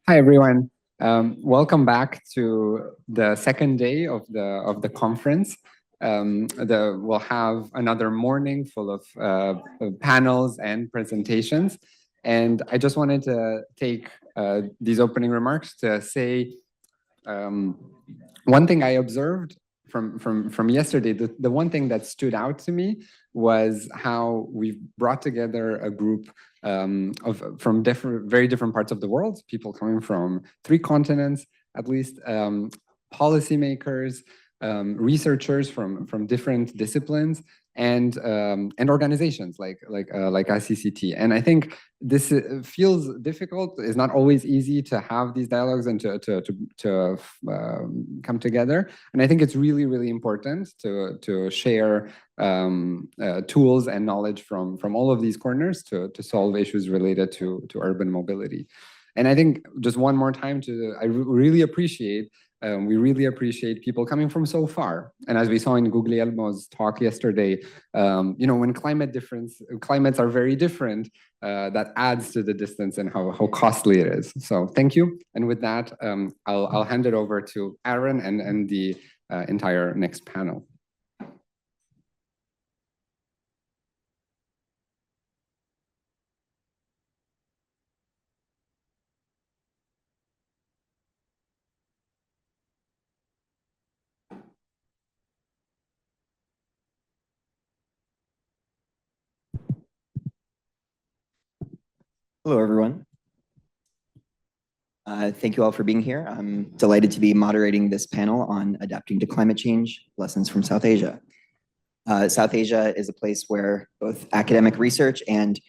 Hi, everyone. Welcome back to the second day of the conference. We'll have another morning full of panels and presentations. And I just wanted to take these opening remarks to say one thing I observed from yesterday. The one thing that stood out to me was how we've brought together a group from very different parts of the world, people coming from 3 continents, at least, policymakers, researchers from different disciplines, and organizations like ICCT. And I think this feels difficult. It's not always easy to have these dialogues and to come together. And I think it's really, really important to share tools and knowledge from all of these corners to solve issues related to urban mobility. And I think just one more time I really appreciate we really appreciate people coming from so far. And as we saw in Guglielmo's talk yesterday, when climates are very different, that adds to the distance and how costly it is. So thank you. And with that, I'll hand it over to Aaron and the entire next panel. Hello, everyone. Thank you all for being here. I'm delighted to be moderating this panel on adapting to climate change, lessons from South Asia. South Asia is a place where both academic research and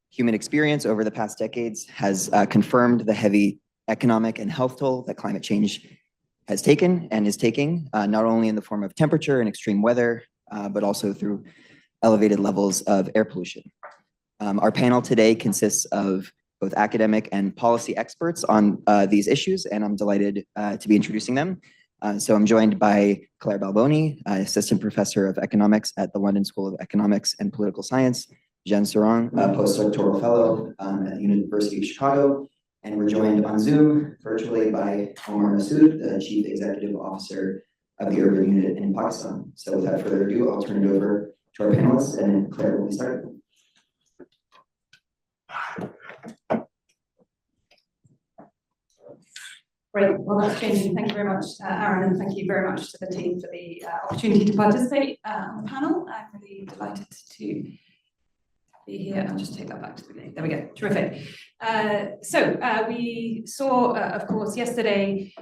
human experience over the past decades has confirmed the heavy economic and health toll that climate change has taken and is taking, not only in the form of temperature and extreme weather, but also through elevated levels of air pollution. Our panel today consists of both academic and policy experts on these issues, and I'm delighted to be introducing them. So I'm joined by Clare Balboni, Assistant Professor of Economics at the London School of Economics and Political Science, Jeanne Sorin, a postdoctoral fellow at the University of Chicago, and we're joined on Zoom virtually by Omar Masud, the Chief Executive Officer of the Urban Unit in Pakistan. So without further ado, I'll turn it over to our panelists, and Clare will be starting. Great. Well, that's changing. Thank you very much, Aaron, and thank you very much to the team for the opportunity to participate on the panel. I'm really delighted to be here. I'll just take that back to the beginning. There we go. Terrific. So we saw, of course, yesterday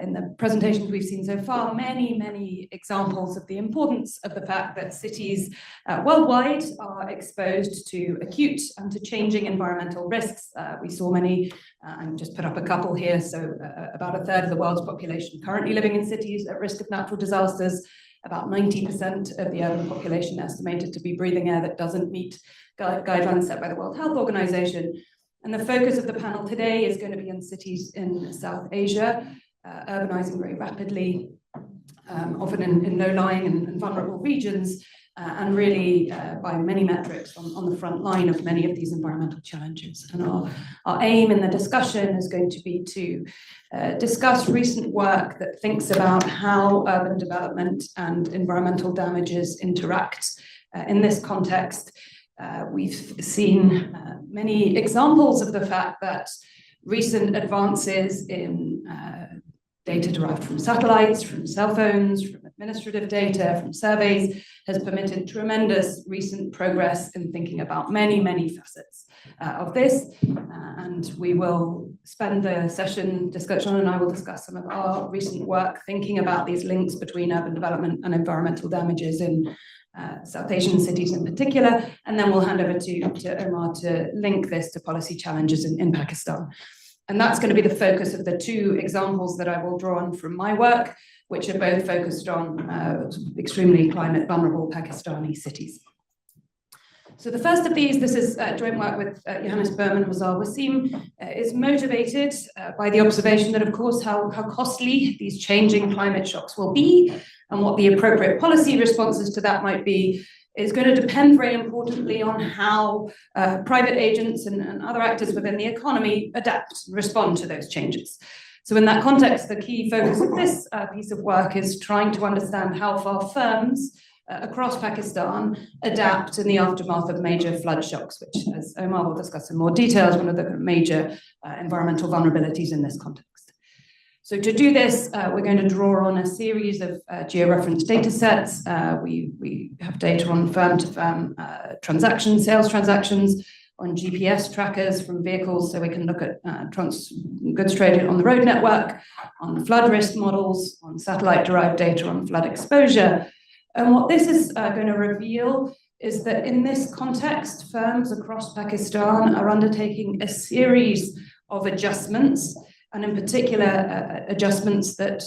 in the presentations we've seen so far, many examples of the importance of the fact that cities worldwide are exposed to acute and to changing environmental risks. We saw many, and just put up a couple here. So about a third of the world's population currently living in cities at risk of natural disasters. About 90% of the urban population estimated to be breathing air that doesn't meet guidelines set by the World Health Organization. And the focus of the panel today is going to be in cities in South Asia, urbanizing very rapidly, often in low-lying and vulnerable regions, and really by many metrics on the front line of many of these environmental challenges. And our aim in the discussion is going to be to discuss recent work that thinks about how urban development and environmental damages interact. In this context, we've seen many examples of the fact that recent advances in data derived from satellites, from cell phones, from administrative data, from surveys, has permitted tremendous recent progress in thinking about many facets of this. And we will spend the session discussion, and I will discuss some of our recent work thinking about these links between urban development and environmental damages in South Asian cities in particular, and then we'll hand over to Omar to link this to policy challenges in Pakistan. And that's going to be the focus of the 2 examples that I will draw on from my work, which are both focused on extremely climate vulnerable Pakistani cities. So the first of these, this is joint work with Johannes Berman Mazar Wasim, is motivated by the observation that, of course, how costly these changing climate shocks will be and what the appropriate policy responses to that might be is going to depend very importantly on how private agents and other actors within the economy adapt, respond to those changes. So in that context, the key focus of this piece of work is trying to understand how far firms across Pakistan adapt in the aftermath of major flood shocks, which, as Omar will discuss in more detail, is one of the major environmental vulnerabilities in this context. So to do this, we're going to draw on a series of georeferenced data sets. We have data on firm-to-firm transactions, sales transactions, on GPS trackers from vehicles, so we can look at goods traded on the road network, on flood risk models, on satellite-derived data on flood exposure. And what this is going to reveal is that in this context, firms across Pakistan are undertaking a series of adjustments, and in particular, adjustments that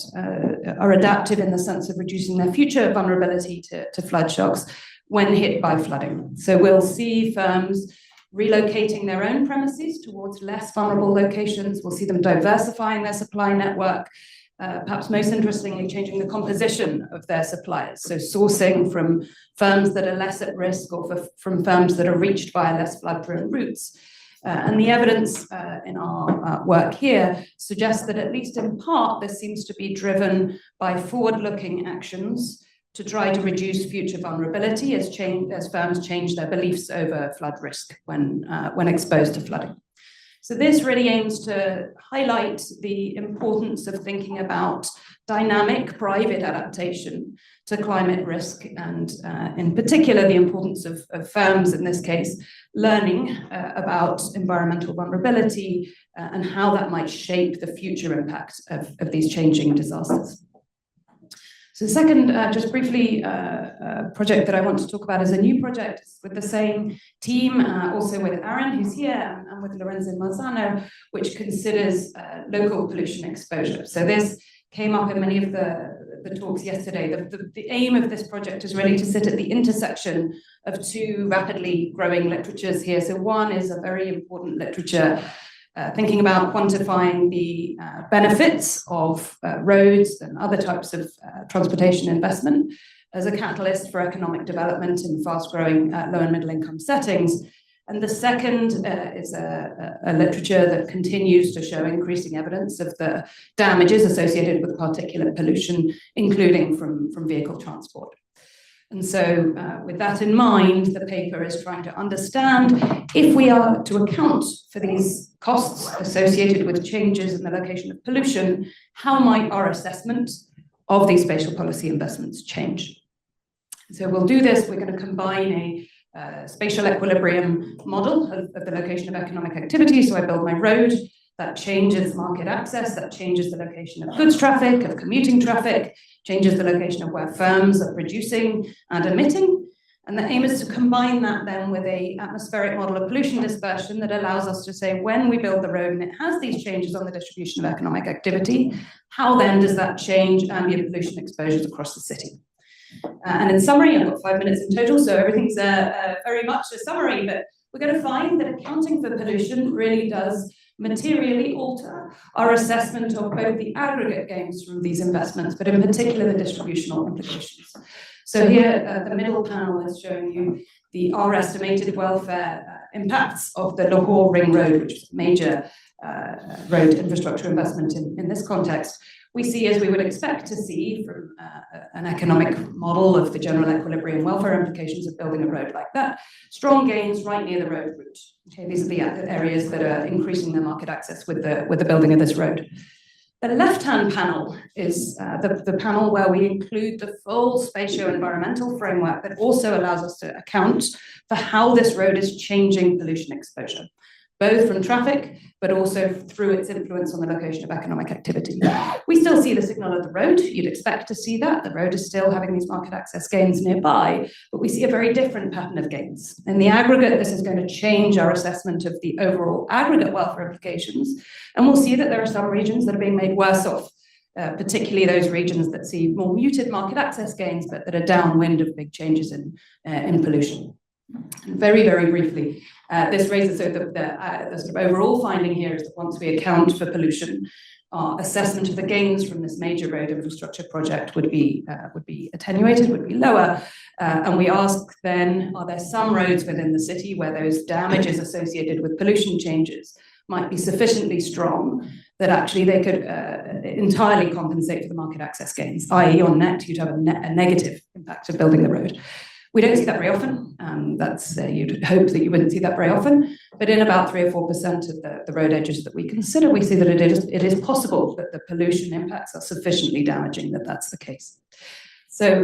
are adaptive in the sense of reducing their future vulnerability to flood shocks when hit by flooding. So we'll see firms relocating their own premises towards less vulnerable locations. We'll see them diversifying their supply network, perhaps most interestingly, changing the composition of their suppliers. So sourcing from firms that are less at risk or from firms that are reached by less flood-prone routes. And the evidence in our work here suggests that at least in part, this seems to be driven by forward-looking actions to try to reduce future vulnerability as firms change their beliefs over flood risk when exposed to flooding. So this really aims to highlight the importance of thinking about dynamic private adaptation to climate risk, and in particular, the importance of firms, in this case, learning about environmental vulnerability and how that might shape the future impact of these changing disasters. So the second, just briefly, project that I want to talk about is a new project with the same team, also with Aaron, who's here, and with Lorenzo Marzano, which considers local pollution exposure. So this came up in many of the talks yesterday. The aim of this project is really to sit at the intersection of two rapidly growing literatures here. So one is a very important literature thinking about quantifying the benefits of roads and other types of transportation investment as a catalyst for economic development in fast-growing low and middle-income settings. And the second is a literature that continues to show increasing evidence of the damages associated with particulate pollution, including from vehicle transport. And so with that in mind, the paper is trying to understand if we are to account for these costs associated with changes in the location of pollution, how might our assessment of these spatial policy investments change? So we'll do this. We're going to combine a spatial equilibrium model of the location of economic activity. So I build my road, that changes market access, that changes the location of goods traffic, of commuting traffic, changes the location of where firms are producing and emitting. And the aim is to combine that then with an atmospheric model of pollution dispersion that allows us to say, when we build the road and it has these changes on the distribution of economic activity, how then does that change ambient pollution exposures across the city? And in summary, I've got 5 minutes in total, so everything's very much a summary, but we're going to find that accounting for pollution really does materially alter our assessment of both the aggregate gains from these investments, but in particular the distributional implications. So here, the middle panel is showing you our estimated welfare impacts of the Lahore Ring Road, which is a major road infrastructure investment in this context. We see, as we would expect to see from an economic model of the general equilibrium welfare implications of building a road like that, strong gains right near the road route. Okay, these are the areas that are increasing their market access with the building of this road. The left-hand panel is the panel where we include the full spatio-environmental framework that also allows us to account for how this road is changing pollution exposure, both from traffic, but also through its influence on the location of economic activity. We still see the signal of the road. You'd expect to see that. The road is still having these market access gains nearby, but we see a very different pattern of gains. In the aggregate, this is going to change our assessment of the overall aggregate welfare implications, and we'll see that there are some regions that are being made worse off, particularly those regions that see more muted market access gains, but that are downwind of big changes in pollution. Very, very briefly, this raises, so the sort of overall finding here is that once we account for pollution, our assessment of the gains from this major road infrastructure project would be attenuated, would be lower. And we ask then, are there some roads within the city where those damages associated with pollution changes might be sufficiently strong that actually they could entirely compensate for the market access gains, i.e. on net, you'd have a negative impact of building the road. We don't see that very often. You'd hope that you wouldn't see that very often, but in about 3 or 4% of the road edges that we consider, we see that it is possible that the pollution impacts are sufficiently damaging that that's the case. So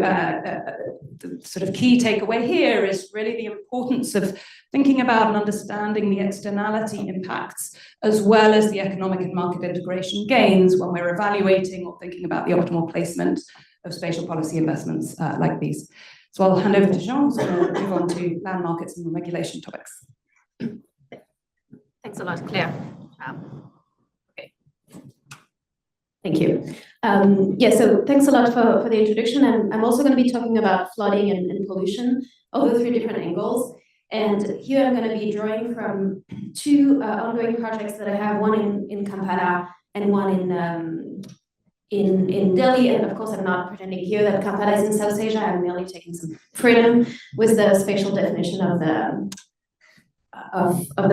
the sort of key takeaway here is really the importance of thinking about and understanding the externality impacts as well as the economic and market integration gains when we're evaluating or thinking about the optimal placement of spatial policy investments like these. So I'll hand over to Jeanne, who's going to move on to land markets and regulation topics. Thanks a lot, Claire. Okay. Thank you. So thanks a lot for the introduction. I'm also going to be talking about flooding and pollution over 3 different angles. And here I'm going to be drawing from 2 ongoing projects that I have, one in Kampala and one in Delhi. And of course, I'm not pretending here that Kampala is in South Asia. I'm merely taking some freedom with the spatial definition of the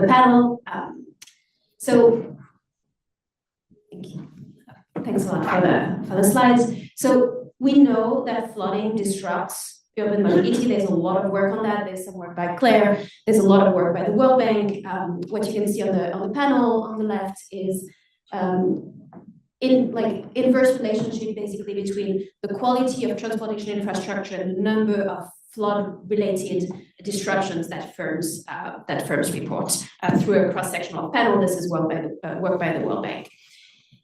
panel. So thank you. Thanks a lot for the slides. So we know that flooding disrupts urban mobility. There's a lot of work on that. There's some work by Clare. There's a lot of work by the World Bank. What you can see on the panel on the left is inverse relationship basically between the quality of transportation infrastructure and the number of flood-related disruptions that firms report through a cross-sectional panel. This is work by the World Bank.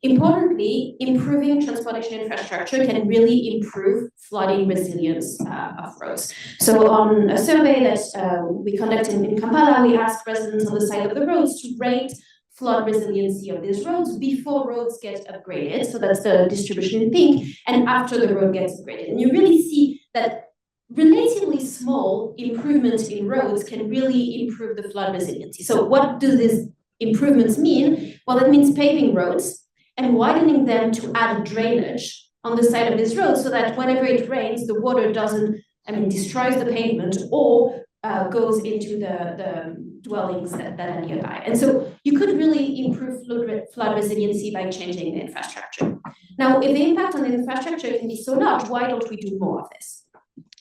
Importantly, improving transportation infrastructure can really improve flooding resilience of roads. So on a survey that we conducted in Kampala, we asked residents on the side of the roads to rate flood resiliency of these roads before roads get upgraded. So that's the distribution in pink, and after the road gets upgraded. And you really see that relatively small improvements in roads can really improve the flood resiliency. So what do these improvements mean? Well, that means paving roads and widening them to add drainage on the side of this road so that whenever it rains, the water doesn't, destroys the pavement or goes into the dwellings that are nearby. And so you could really improve flood resiliency by changing the infrastructure. Now, if the impact on the infrastructure can be so large, why don't we do more of this?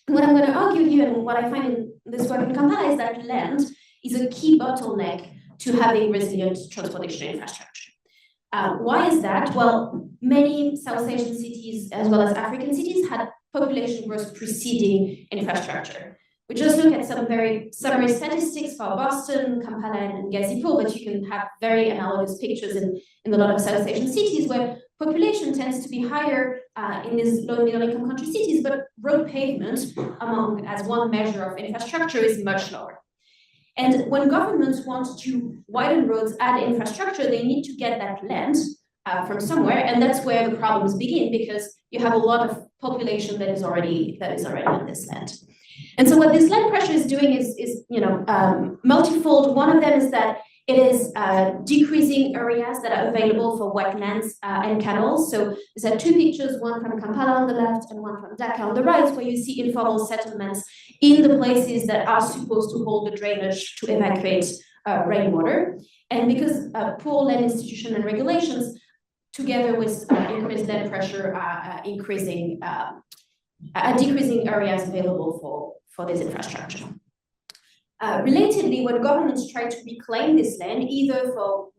And what I'm going to argue here, and what I find in this work in Kampala, is that land is a key bottleneck to having resilient transportation infrastructure. Why is that? Well, many South Asian cities, as well as African cities, had population growth preceding infrastructure. We just look at some very summary statistics for Boston, Kampala, and Gazipur, but you can have very analogous pictures in a lot of South Asian cities where population tends to be higher in these low and middle income country cities, but road pavement, as one measure of infrastructure, is much lower. And when governments want to widen roads, add infrastructure, they need to get that land from somewhere, and that's where the problems begin, because you have a lot of population that is already on this land. And so what this land pressure is doing is multifold. One of them is that it is decreasing areas that are available for wetlands and canals. So there are 2 pictures, one from Kampala on the left and one from Dhaka on the right, where you see informal settlements in the places that are supposed to hold the drainage to evacuate rainwater. And because poor land institution and regulations, together with increased land pressure, are decreasing areas available for this infrastructure. Relatedly, when governments try to reclaim this land, either for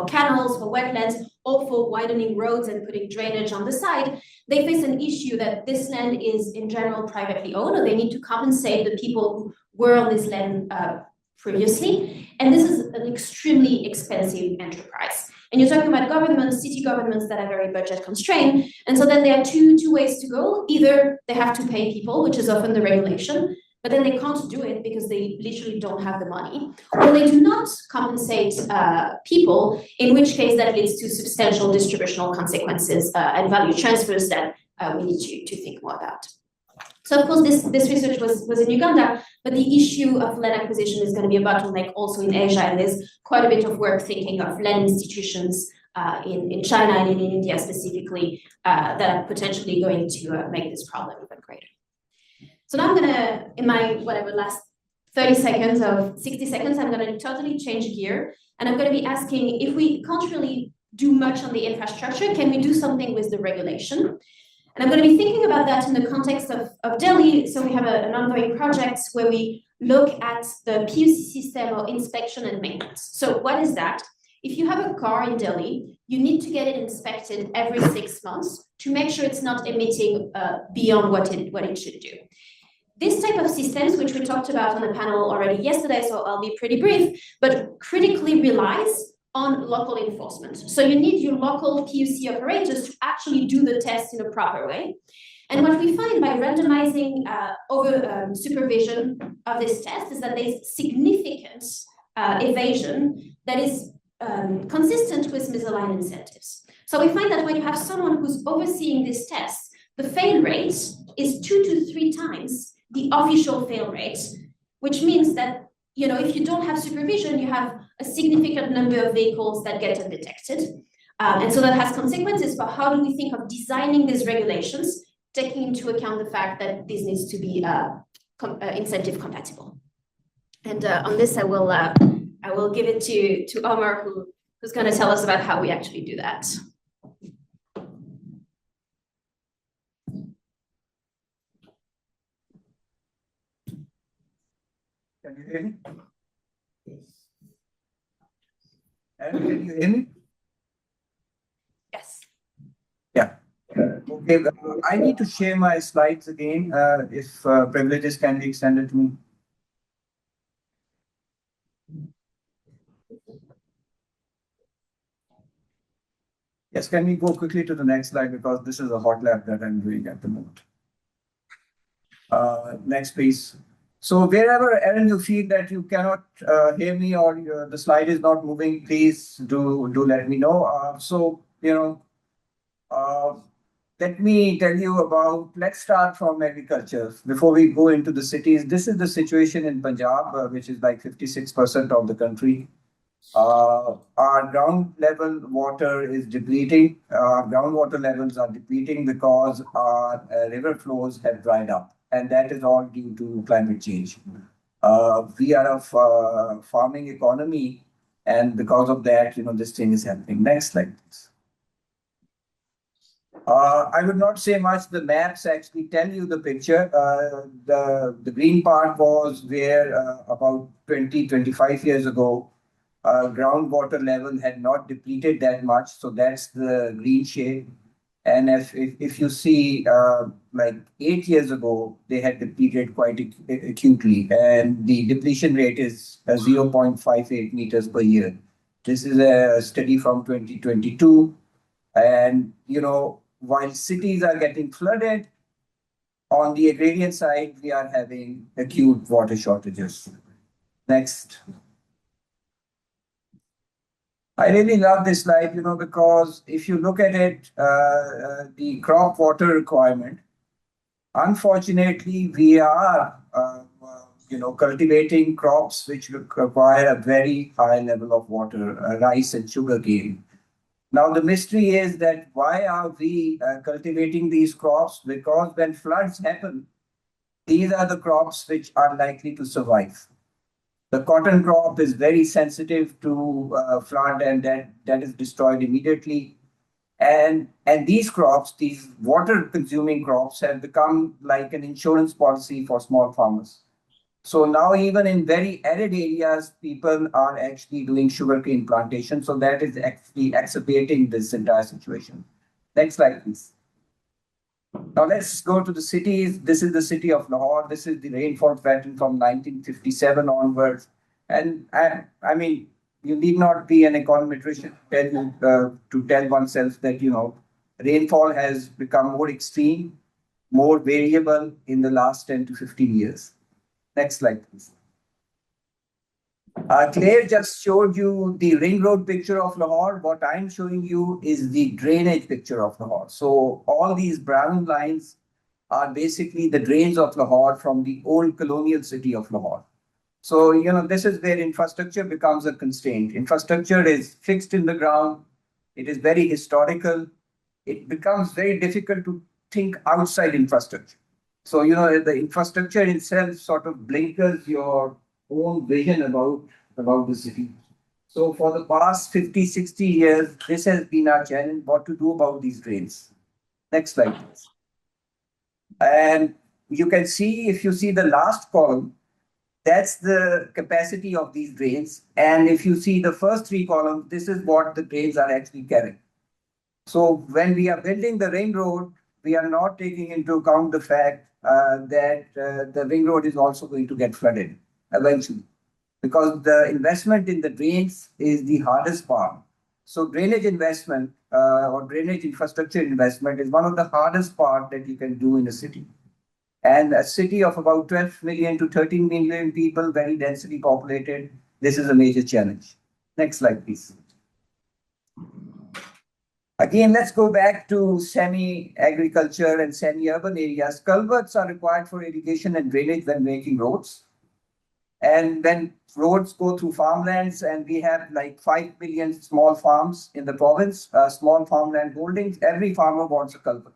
canals, for wetlands, or for widening roads and putting drainage on the side, they face an issue that this land is in general privately owned, or they need to compensate the people who were on this land previously. And this is an extremely expensive enterprise. And you're talking about governments, city governments that are very budget constrained. And so then there are two ways to go. Either they have to pay people, which is often the regulation, but then they can't do it because they literally don't have the money, or they do not compensate people, in which case that leads to substantial distributional consequences and value transfers that we need to think more about. So of course, this research was in Uganda, but the issue of land acquisition is going to be a bottleneck also in Asia, and there's quite a bit of work thinking of land institutions in China and in India specifically that are potentially going to make this problem even greater. So now I'm gonna, in my last 30 seconds of 60 seconds, I'm gonna totally change gear, and I'm gonna be asking, if we can't really do much on the infrastructure, can we do something with the regulation? And I'm going to be thinking about that in the context of Delhi. So we have an ongoing project where we look at the PUC system or inspection and maintenance. So what is that? If you have a car in Delhi, you need to get it inspected every 6 months to make sure it's not emitting beyond what it should do. This type of systems, which we talked about on the panel already yesterday, so I'll be pretty brief, but critically relies on local enforcement. So you need your local PUC operators to actually do the test in a proper way. And what we find by randomizing supervision of this test is that there's significant evasion that is consistent with misaligned incentives. So we find that when you have someone who's overseeing this test, the fail rate is 2 to 3 times the official fail rate, which means that, you know, if you don't have supervision, you have a significant number of vehicles that get undetected. And so that has consequences for how do we think of designing these regulations, taking into account the fact that this needs to be incentive compatible. And on this, I will give it to Omar, who's going to tell us about how we actually do that. Can you hear me? And can you hear me? Yes. Yeah. Okay. I need to share my slides again. If privileges can be extended to me. Yes, can we go quickly to the next slide, because this is a hot lap that I'm doing at the moment. Next, please. So wherever, Aaron, you feel that you cannot hear me or the slide is not moving, please do let me know. So, you know, let me tell you about, let's start from agriculture. Before we go into the cities, this is the situation in Punjab, which is like 56% of the country. Our ground level water is depleting. Our groundwater levels are depleting because our river flows have dried up. And that is all due to climate change. We are a farming economy, and because of that, you know, this thing is happening. Next slide, please. I would not say much. The maps actually tell you the picture. The green part was where about 25 years ago, groundwater level had not depleted that much. So that's the green shade. And if you see, like 8 years ago, they had depleted quite acutely, and the depletion rate is 0.58 meters per year. This is a study from 2022. And, you know, while cities are getting flooded, on the agrarian side, we are having acute water shortages. Next. I really love this slide, you know, because if you look at it, the crop water requirement, unfortunately, we are, you know, cultivating crops which require a very high level of water, rice and sugarcane. Now, the mystery is that why are we cultivating these crops? Because when floods happen, these are the crops which are likely to survive. The cotton crop is very sensitive to flood, and that is destroyed immediately. And these crops, these water-consuming crops, have become like an insurance policy for small farmers. So now even in very arid areas, people are actually doing sugarcane plantation. So that is actually exacerbating this entire situation. Next slide, please. Now let's go to the cities. This is the city of Lahore. This is the rainfall pattern from 1957 onwards. And I mean, you need not be an econometrician to tell oneself that, you know, rainfall has become more extreme, more variable in the last 10 to 15 years. Next slide, please. Clare just showed you the ring road picture of Lahore. What I'm showing you is the drainage picture of Lahore. So all these brown lines are basically the drains of Lahore from the old colonial city of Lahore. So, you know, this is where infrastructure becomes a constraint. Infrastructure is fixed in the ground. It is very historical. It becomes very difficult to think outside infrastructure. So, the infrastructure itself sort of blinkers your own vision about the city. So for the past 50, 60 years, this has been our challenge, what to do about these drains. Next slide, please. And you can see, if you see the last column, that's the capacity of these drains. And if you see the first three columns, this is what the drains are actually carrying. So when we are building the ring road, we are not taking into account the fact that the ring road is also going to get flooded eventually, because the investment in the drains is the hardest part. So drainage investment or drainage infrastructure investment is one of the hardest part that you can do in a city. And a city of about 12 million to 13 million people, very densely populated, this is a major challenge. Next slide, please. Again, let's go back to semi-agriculture and semi-urban areas. Culverts are required for irrigation and drainage when making roads. And when roads go through farmlands, and we have like 5 million small farms in the province, small farmland holdings, every farmer wants a culvert.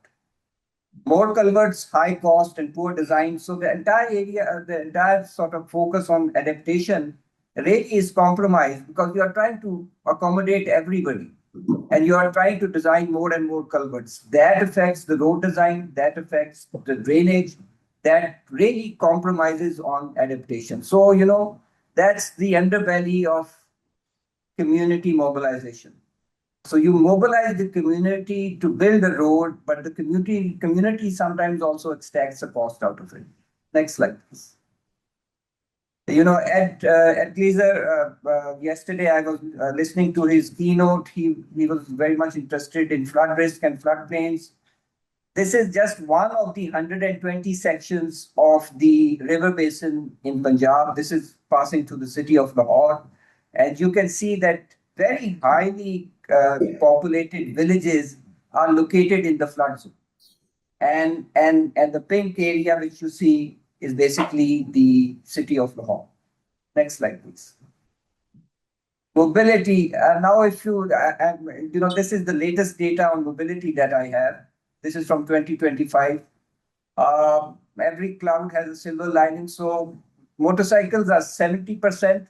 More culverts, high cost and poor design. So the entire area, the entire sort of focus on adaptation really is compromised, because you are trying to accommodate everybody. And you are trying to design more and more culverts. That affects the road design, that affects the drainage, that really compromises on adaptation. So, that's the underbelly of community mobilization. So you mobilize the community to build a road, but the community sometimes also extracts a cost out of it. Next slide, please. At Glazer, yesterday I was listening to his keynote. He was very much interested in flood risk and floodplains. This is just one of the 120 sections of the river basin in Punjab. This is passing through the city of Lahore. And you can see that very highly populated villages are located in the flood zone. And the pink area which you see is basically the city of Lahore. Next slide, please. Mobility. Now, if you, this is the latest data on mobility that I have. This is from 2025. Every cloud has a silver lining. So motorcycles are 70%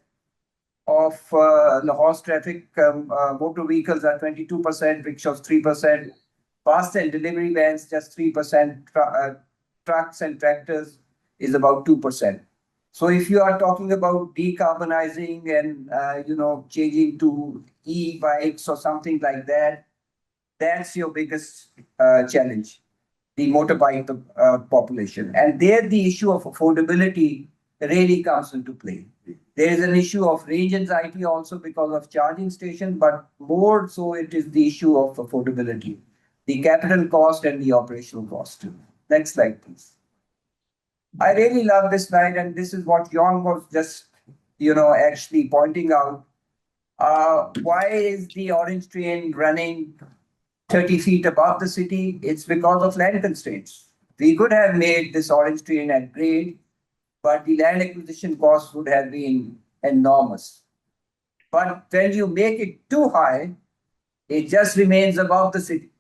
of Lahore's traffic. Motor vehicles are 22%, rickshaws 3%, fast and delivery vans just 3%, trucks and tractors is about 2%. So if you are talking about decarbonizing and changing to e-bikes or something like that, that's your biggest challenge, the motorbike population. And there the issue of affordability really comes into play. There is an issue of range anxiety also because of charging station, but more so it is the issue of affordability, the capital cost and the operational cost. Next slide, please. I really love this slide, and this is what Jeanne was just, actually pointing out. Why is the orange train running 30 feet above the city? It's because of land constraints. We could have made this orange train at grade, but the land acquisition cost would have been enormous. But when you make it too high, it just remains above the city.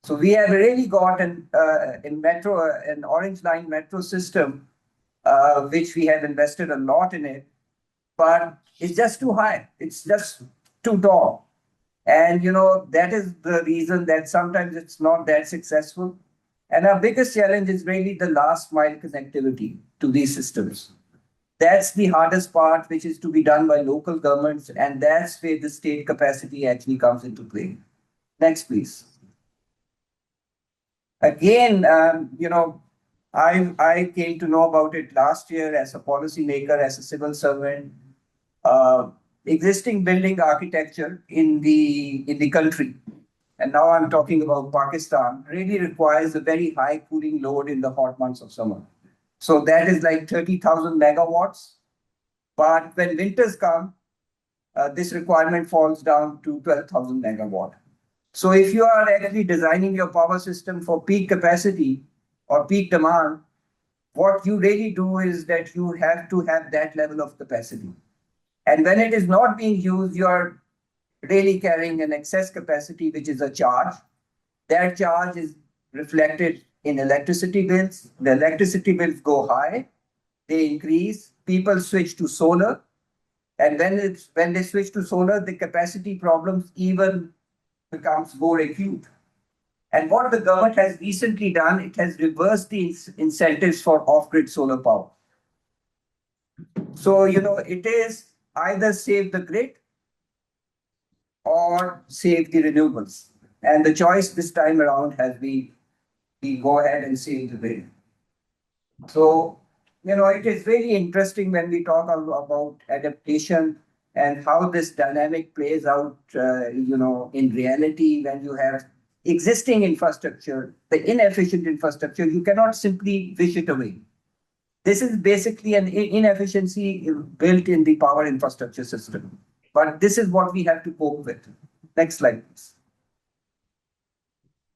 So we have really got an orange line metro system, which we have invested a lot in it, but it's just too high. It's just too tall. And, that is the reason that sometimes it's not that successful. And our biggest challenge is really the last mile connectivity to these systems. That's the hardest part, which is to be done by local governments. And that's where the state capacity actually comes into play. Next, please. Again, I came to know about it last year as a policymaker, as a civil servant. Existing building architecture in the country, and now I'm talking about Pakistan, really requires a very high cooling load in the hot months of summer. So that is like 30,000 megawatts. But when winters come, this requirement falls down to 12,000 megawatt. So if you are actually designing your power system for peak capacity or peak demand, what you really do is that you have to have that level of capacity. And when it is not being used, you are really carrying an excess capacity, which is a charge. That charge is reflected in electricity bills. The electricity bills go high, they increase, people switch to solar. And when they switch to solar, the capacity problems even becomes more acute. And what the government has recently done, it has reversed the incentives for off-grid solar power. So, it is either save the grid or save the renewables. And the choice this time around has been, we go ahead and save the grid. So, it is really interesting when we talk about adaptation and how this dynamic plays out, in reality when you have existing infrastructure, the inefficient infrastructure, you cannot simply wish it away. This is basically an inefficiency built in the power infrastructure system. But this is what we have to cope with. Next slide, please.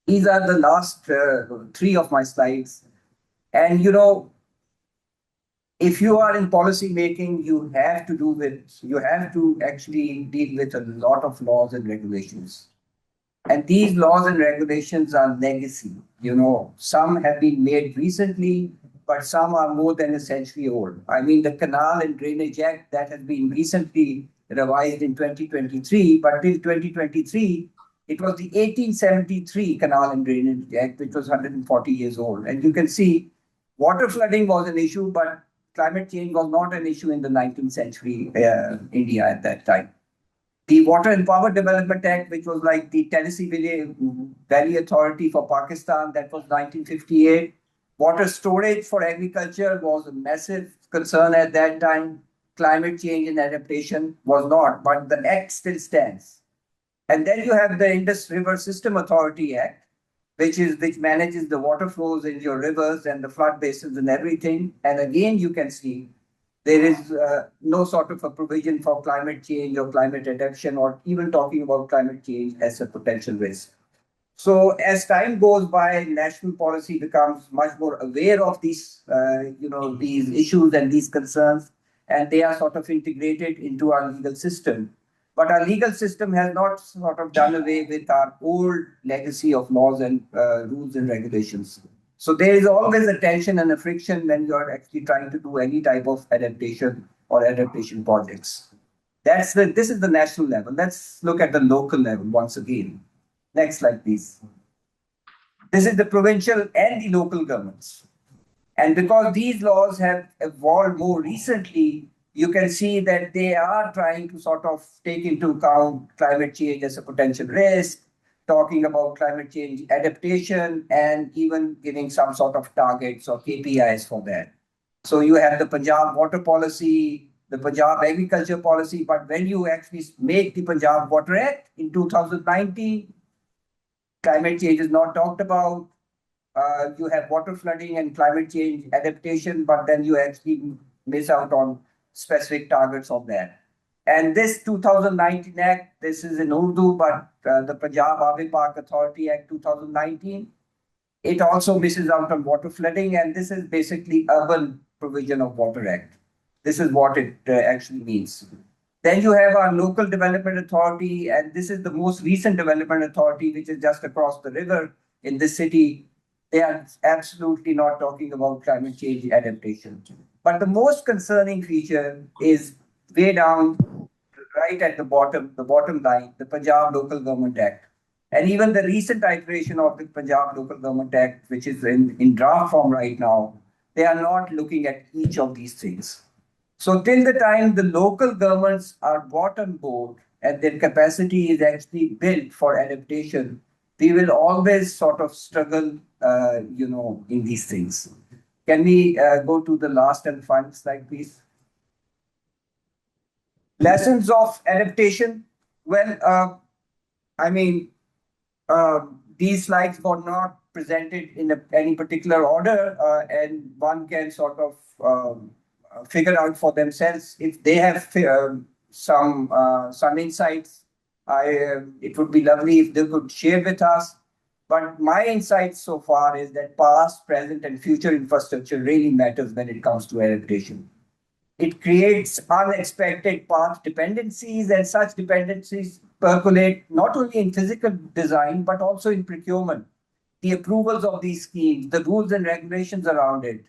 These are the last 3 of my slides. And, if you are in policy making, you have to actually deal with a lot of laws and regulations. And these laws and regulations are legacy. Some have been made recently, but some are more than a century old. I mean, the Canal and Drainage Act that has been recently revised in 2023, but till 2023, it was the 1873 Canal and Drainage Act, which was 140 years old. And you can see water flooding was an issue, but climate change was not an issue in the 19th century India at that time. The Water and Power Development Act, which was like the Tennessee Valley Authority for Pakistan, that was 1958. Water storage for agriculture was a massive concern at that time. Climate change and adaptation was not, but the act still stands. And then you have the Indus River System Authority Act, which manages the water flows in your rivers and the flood basins and everything. And again, you can see there is no sort of a provision for climate change or climate adaptation or even talking about climate change as a potential risk. So as time goes by, national policy becomes much more aware of these, these issues and these concerns, and they are sort of integrated into our legal system. But our legal system has not sort of done away with our old legacy of laws and rules and regulations. So there is always a tension and a friction when you are actually trying to do any type of adaptation or adaptation projects. This is the national level. Let's look at the local level once again. Next slide, please. This is the provincial and the local governments. And because these laws have evolved more recently, you can see that they are trying to sort of take into account climate change as a potential risk, talking about climate change adaptation, and even giving some sort of targets or KPIs for that. So you have the Punjab water policy, the Punjab agriculture policy, but when you actually make the Punjab Water Act in 2019, climate change is not talked about. You have water flooding and climate change adaptation, but then you actually miss out on specific targets of that. And this 2019 Act, this is in Urdu, but the Punjab Aabi Park Authority Act 2019, it also misses out on water flooding, and this is basically urban provision of Water Act. This is what it actually means. Then you have our local development authority, and this is the most recent development authority, which is just across the river in this city. They are absolutely not talking about climate change adaptation. But the most concerning feature is way down, right at the bottom line, the Punjab Local Government Act. And even the recent iteration of the Punjab Local Government Act, which is in draft form right now, they are not looking at each of these things. So till the time the local governments are brought on board and their capacity is actually built for adaptation, we will always sort of struggle, in these things. Can we go to the last and final slide, please? Lessons of adaptation. Well, these slides were not presented in any particular order, and one can sort of figure out for themselves if they have some insights. It would be lovely if they could share with us. But my insight so far is that past, present, and future infrastructure really matters when it comes to adaptation. It creates unexpected path dependencies, and such dependencies percolate not only in physical design, but also in procurement, the approvals of these schemes, the rules and regulations around it.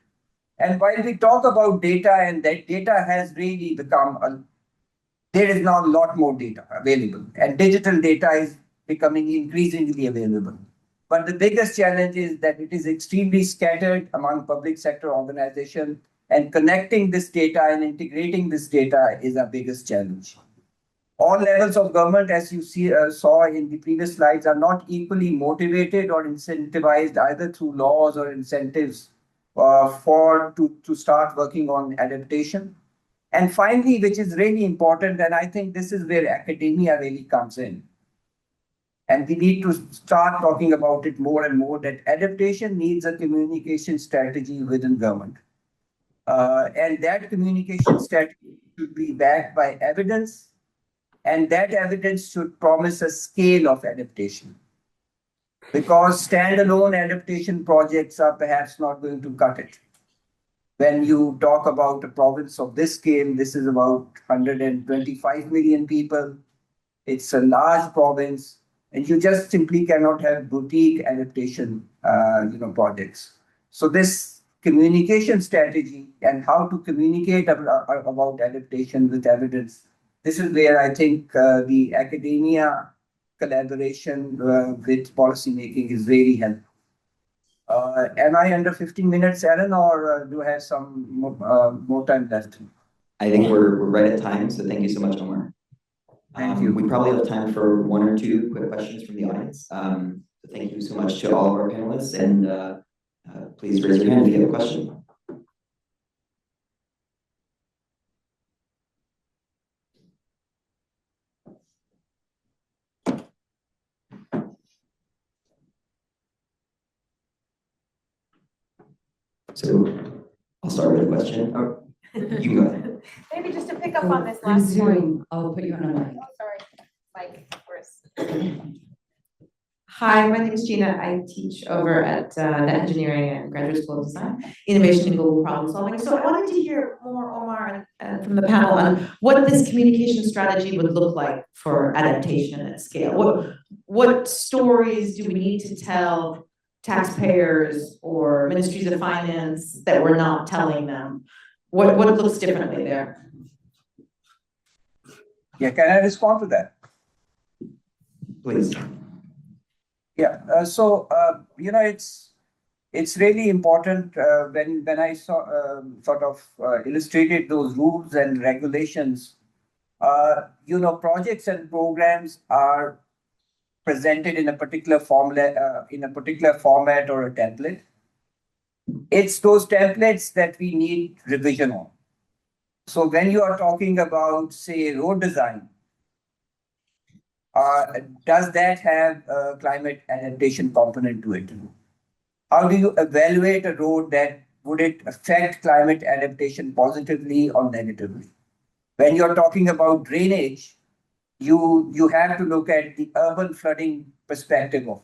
And while we talk about data, and that data has really become, there is now a lot more data available, and digital data is becoming increasingly available. But the biggest challenge is that it is extremely scattered among public sector organizations, and connecting this data and integrating this data is our biggest challenge. All levels of government, as you saw in the previous slides, are not equally motivated or incentivized either through laws or incentives to start working on adaptation. And finally, which is really important, and I think this is where academia really comes in. And we need to start talking about it more and more, that adaptation needs a communication strategy within government. And that communication strategy should be backed by evidence, and that evidence should promise a scale of adaptation. Because standalone adaptation projects are perhaps not going to cut it. When you talk about a province of this scale, this is about 125 million people. It's a large province, and you just simply cannot have boutique adaptation projects. So this communication strategy and how to communicate about adaptation with evidence, this is where I think the academia collaboration with policymaking is really helpful. Am I under 15 minutes, Aaron, or do I have some more time left? I think we're right at time, so thank you so much, Omar. Thank you. We probably have time for one or two quick questions from the audience. So thank you so much to all of our panelists, and please raise your hand if you have a question. So I'll start with a question. Oh, you go ahead. Maybe just to pick up on this last point. I'll put you on a mic. Oh, sorry, Mike, first. Hi, my name is Jeanne. I teach over at the Engineering and Graduate School of Design, Innovation and Global Problem Solving. So I wanted to hear more, Omar, and from the panel on what this communication strategy would look like for adaptation at scale. What stories do we need to tell taxpayers or ministries of finance that we're not telling them? What looks differently there? Yeah, can I respond to that? Please. Yeah, it's really important when I saw illustrated those rules and regulations. Projects and programs are presented in a particular format or a template. It's those templates that we need revision on. So when you are talking about, say, road design, does that have a climate adaptation component to it? How do you evaluate a road that would it affect climate adaptation positively or negatively? When you're talking about drainage, you have to look at the urban flooding perspective of it.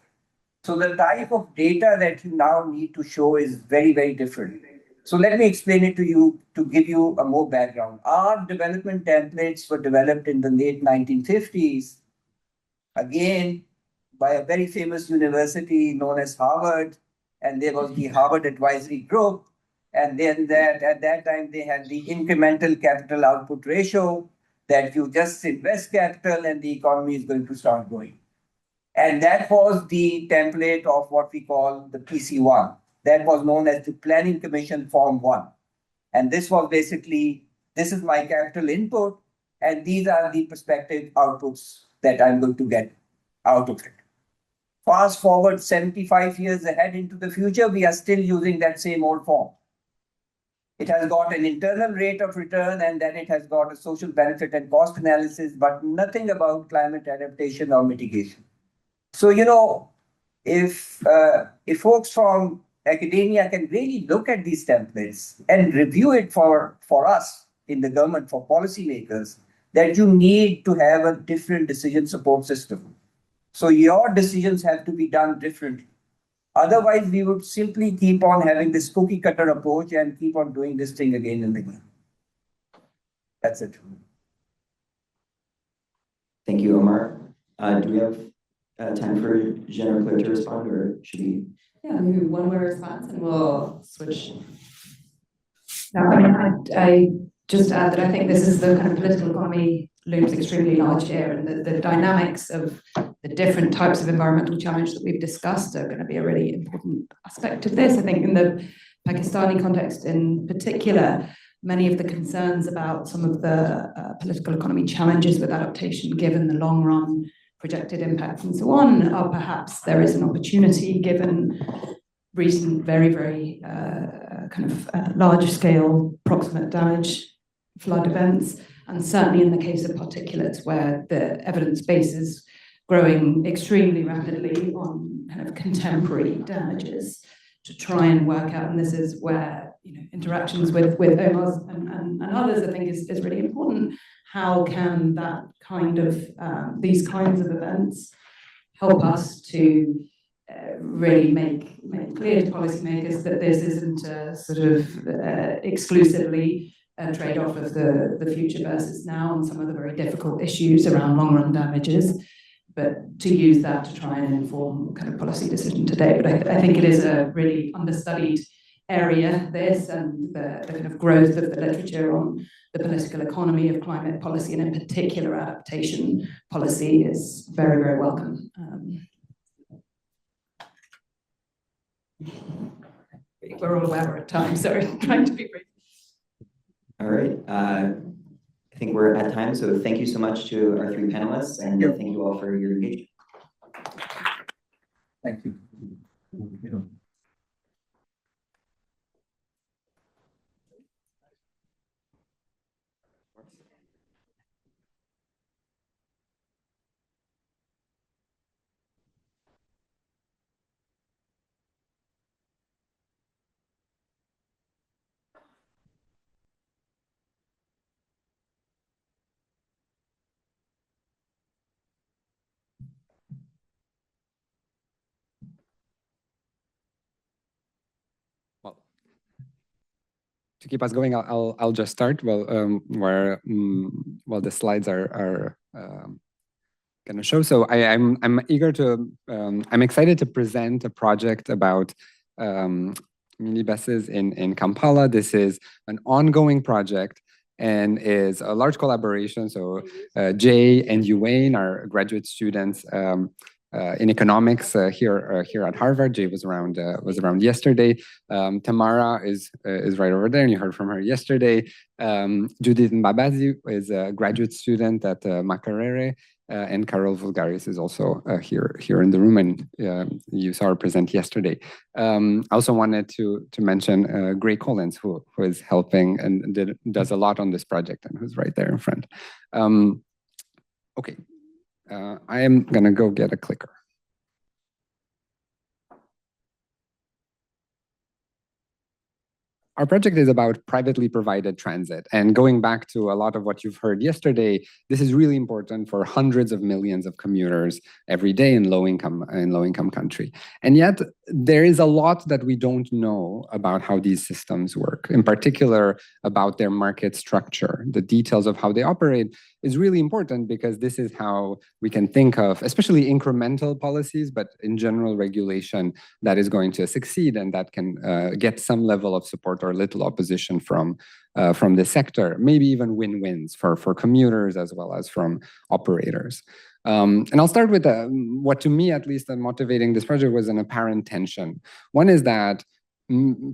So the type of data that you now need to show is very, very different. So let me explain it to you to give you a more background. Our development templates were developed in the late 1950s, again, by a very famous university known as Harvard, and there was the Harvard Advisory Group. And then at that time, they had the incremental capital output ratio, that you just invest capital and the economy is going to start growing. And that was the template of what we call the PC1. That was known as the Planning Commission Form 1. And this was basically, this is my capital input, and these are the prospective outputs that I'm going to get out of it. Fast forward 75 years ahead into the future, we are still using that same old form. It has got an internal rate of return, and then it has got a social benefit and cost analysis, but nothing about climate adaptation or mitigation. So, if folks from academia can really look at these templates and review it for us in the government, for policymakers, that you need to have a different decision support system. So your decisions have to be done differently. Otherwise, we would simply keep on having this cookie cutter approach and keep on doing this thing again and again. That's it. Thank you, Omar. Do we have time for Jeanne or Claire to respond, or should we? Yeah, maybe one more response and we'll switch. No, I mean, I just add that I think this is the kind of political economy looms extremely large here, and the dynamics of the different types of environmental challenge that we've discussed are going to be a really important aspect of this. I think in the Pakistani context in particular, many of the concerns about some of the political economy challenges with adaptation, given the long run projected impacts and so on, are perhaps there is an opportunity given recent very large scale proximate damage flood events, and certainly in the case of particulates where the evidence base is growing extremely rapidly on kind of contemporary damages, to try and work out, and this is where interactions with Omar's and others I think is really important. How can that kind of these kinds of events help us to really make clear to policymakers that this isn't a sort of exclusively a trade-off of the future versus now on some of the very difficult issues around long-run damages, but to use that to try and inform kind of policy decision today. But I think it is a really understudied area, this, and the kind of growth of the literature on the political economy of climate policy, and in particular adaptation policy, is very, very welcome. We're all aware we're at time, so trying to be brief. All right. I think we're at time, so thank you so much to our three panelists, and thank you all for your engagement. Thank you. To keep us going, I'll just start while the slides are going to show. So I'm eager to I'm excited to present a project about minibuses in Kampala. This is an ongoing project and is a large collaboration. So Jay and Yuane are graduate students in economics here at Harvard. Jay was around yesterday. Tamara is right over there, and you heard from her yesterday. Judith Mbabazi is a graduate student at Makerere, and Carol Vulgaris is also here in the room, and you saw her present yesterday. I also wanted to mention Gray Collins, who is helping and does a lot on this project, and who's right there in front. Okay. I am going to go get a clicker. Our project is about privately provided transit. And going back to a lot of what you've heard yesterday, this is really important for hundreds of millions of commuters every day in low-income country. And yet, there is a lot that we don't know about how these systems work, in particular about their market structure. The details of how they operate is really important because this is how we can think of, especially incremental policies, but in general regulation that is going to succeed and that can get some level of support or little opposition from the sector, maybe even win-wins for commuters as well as from operators. And I'll start with what to me, at least, motivating this project was an apparent tension. One is that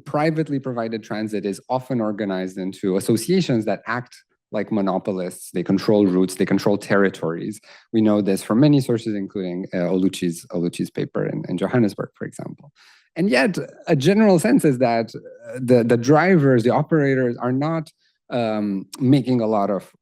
privately provided transit is often organized into associations that act like monopolists. They control routes, they control territories. We know this from many sources, including Oluchi's paper in Johannesburg, for example. And yet, a general sense is that the drivers, the operators, are not making a lot of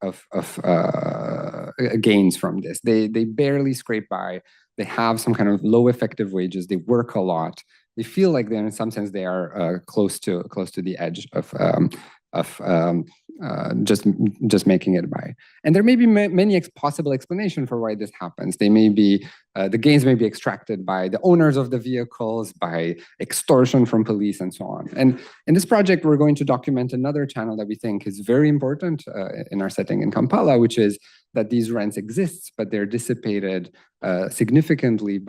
gains from this. They barely scrape by. They have some kind of low effective wages. They work a lot. They feel like they're, in some sense, they are close to the edge of just making it by. And there may be many possible explanations for why this happens. They may be, the gains may be extracted by the owners of the vehicles, by extortion from police, and so on. And in this project, we're going to document another channel that we think is very important in our setting in Kampala, which is that these rents exist, but they're dissipated significantly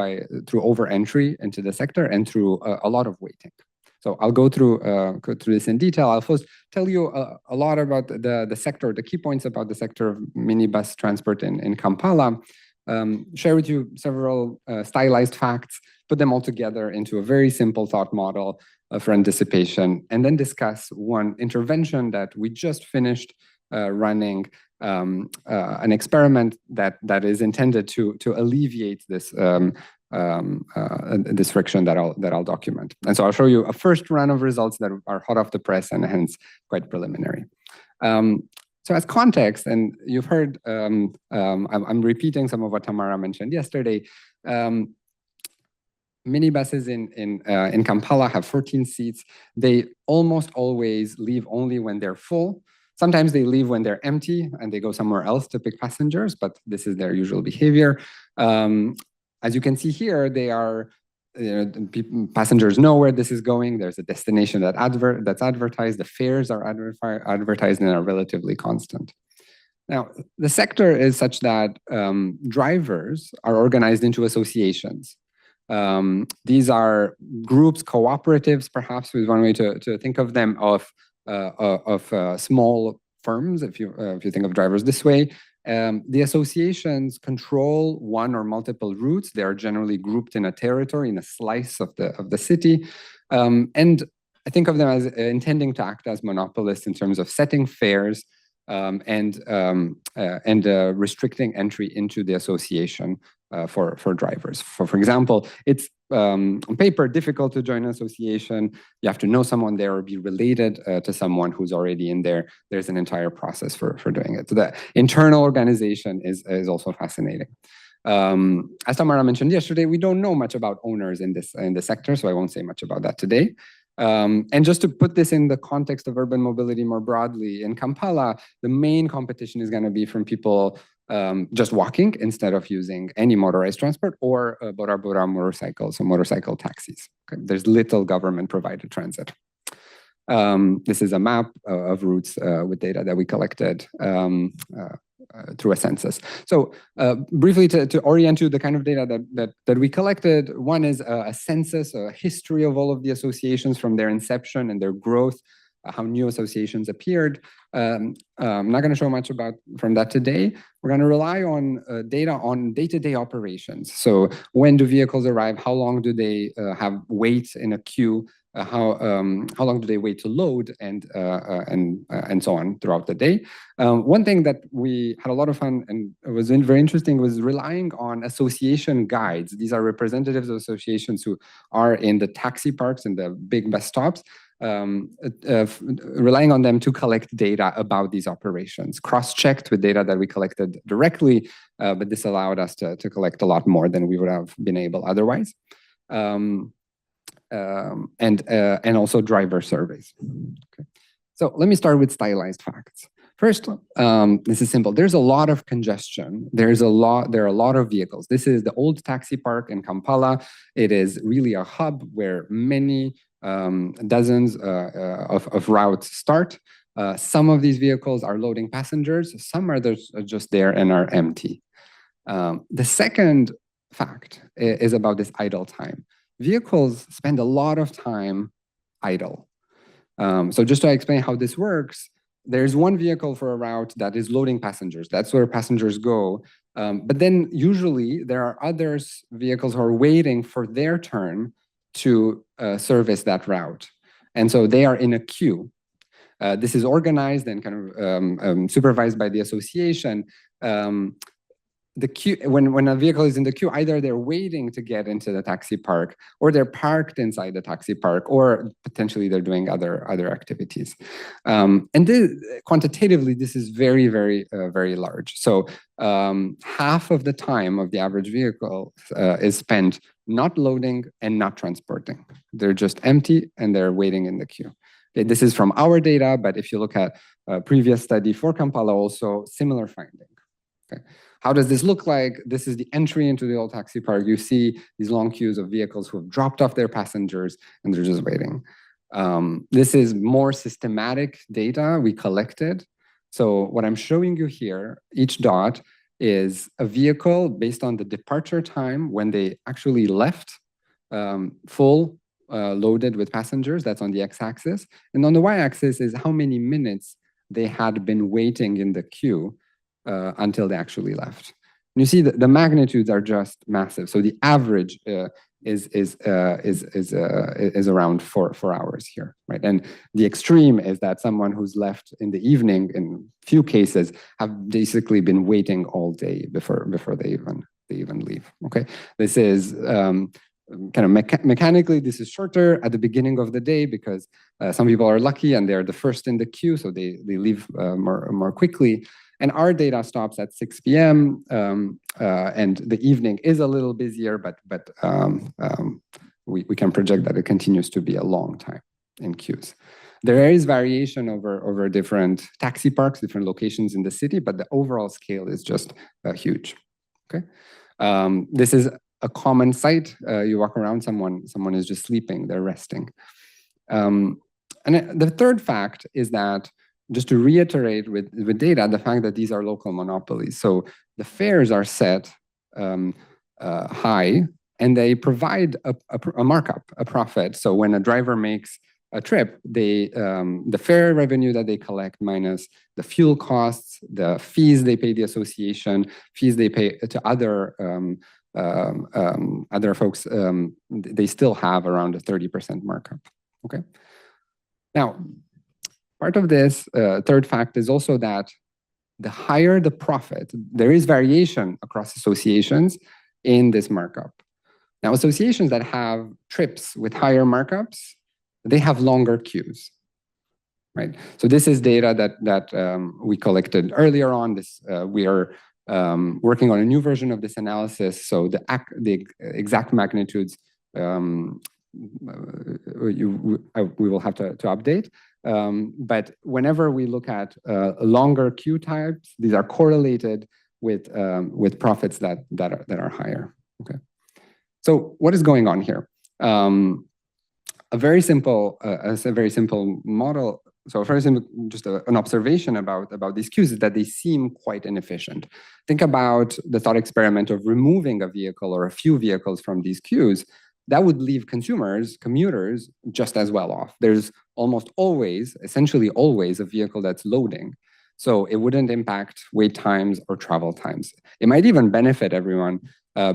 through over-entry into the sector and through a lot of waiting. So I'll go through this in detail. I'll first tell you a lot about the sector, the key points about the sector of minibus transport in Kampala, share with you several stylized facts, put them all together into a very simple thought model for anticipation, and then discuss one intervention that we just finished running, an experiment that is intended to alleviate this this friction that I'll document. And so I'll show you a first run of results that are hot off the press and hence quite preliminary. So as context, and you've heard, I'm repeating some of what Tamara mentioned yesterday. Minibuses in Kampala have 14 seats. They almost always leave only when they're full. Sometimes they leave when they're empty and they go somewhere else to pick passengers, but this is their usual behavior. As you can see here, they are, passengers know where this is going. There's a destination that's advertised. The fares are advertised and are relatively constant. Now, the sector is such that drivers are organized into associations. These are groups, cooperatives, perhaps is one way to think of them, of small firms, if you think of drivers this way. The associations control one or multiple routes. They are generally grouped in a territory, in a slice of the city. And I think of them as intending to act as monopolists in terms of setting fares and restricting entry into the association for drivers. For example, it's on paper difficult to join an association. You have to know someone there or be related to someone who's already in there. There's an entire process for doing it. So the internal organization is also fascinating. As Tamara mentioned yesterday, we don't know much about owners in the sector, so I won't say much about that today. And just to put this in the context of urban mobility more broadly, in Kampala, the main competition is going to be from people just walking instead of using any motorized transport, or bora motorcycles, so motorcycle taxis. Okay? There's little government-provided transit. This is a map of routes with data that we collected through a census. So briefly to orient you, the kind of data that we collected, one is a census, a history of all of the associations from their inception and their growth, how new associations appeared. I'm not going to show much from that today. We're going to rely on data on day-to-day operations. So when do vehicles arrive? How long do they have wait in a queue? How long do they wait to load, and so on throughout the day. One thing that we had a lot of fun and it was very interesting was relying on association guides. These are representatives of associations who are in the taxi parks and the big bus stops, relying on them to collect data about these operations, cross-checked with data that we collected directly, but this allowed us to collect a lot more than we would have been able otherwise. And also driver surveys. Okay. So let me start with stylized facts. First, this is simple. There's a lot of congestion. There are a lot of vehicles. This is the old taxi park in Kampala. It is really a hub where many dozens of routes start. Some of these vehicles are loading passengers. Some are just there and are empty. The second fact is about this idle time. Vehicles spend a lot of time idle. So just to explain how this works, there's one vehicle for a route that is loading passengers. That's where passengers go. But then usually there are other vehicles who are waiting for their turn to service that route. And so they are in a queue. This is organized and kind of supervised by the association. The queue, when a vehicle is in the queue, either they're waiting to get into the taxi park, or they're parked inside the taxi park, or potentially they're doing other activities. And quantitatively, this is very, very, very large. So half of the time of the average vehicle is spent not loading and not transporting. They're just empty and they're waiting in the queue. Okay, this is from our data, but if you look at a previous study for Kampala, also similar finding. Okay. How does this look like? This is the entry into the old taxi park. You see these long queues of vehicles who have dropped off their passengers and they're just waiting. This is more systematic data we collected. So what I'm showing you here, each dot is a vehicle based on the departure time when they actually left full loaded with passengers. That's on the x-axis. And on the y-axis is how many minutes they had been waiting in the queue until they actually left. And you see that the magnitudes are just massive. So the average is around 4 hours here, right? And the extreme is that someone who's left in the evening, in few cases, have basically been waiting all day before they even leave. Okay, this is kind of mechanically, this is shorter at the beginning of the day because some people are lucky and they're the first in the queue, so they leave more quickly. And our data stops at 6 p.m. And the evening is a little busier, but we can project that it continues to be a long time in queues. There is variation over different taxi parks, different locations in the city, but the overall scale is just huge. Okay, this is a common sight. You walk around, someone is just sleeping, they're resting. And the third fact is that, just to reiterate with data, the fact that these are local monopolies. So the fares are set high, and they provide a markup, a profit. So when a driver makes a trip, the fare revenue that they collect minus the fuel costs, the fees they pay the association, fees they pay to other folks, they still have around a 30% markup. Okay. Now, part of this third fact is also that the higher the profit, there is variation across associations in this markup. Now, associations that have trips with higher markups, they have longer queues, right? So this is data that we collected earlier on. We are working on a new version of this analysis. So the exact magnitudes we will have to update. But whenever we look at longer queue types, these are correlated with profits that are higher. Okay. So what is going on here? A very simple model. So very simple, just an observation about these queues is that they seem quite inefficient. Think about the thought experiment of removing a vehicle or a few vehicles from these queues. That would leave commuters, just as well off. There's almost always, essentially always, a vehicle that's loading. So it wouldn't impact wait times or travel times. It might even benefit everyone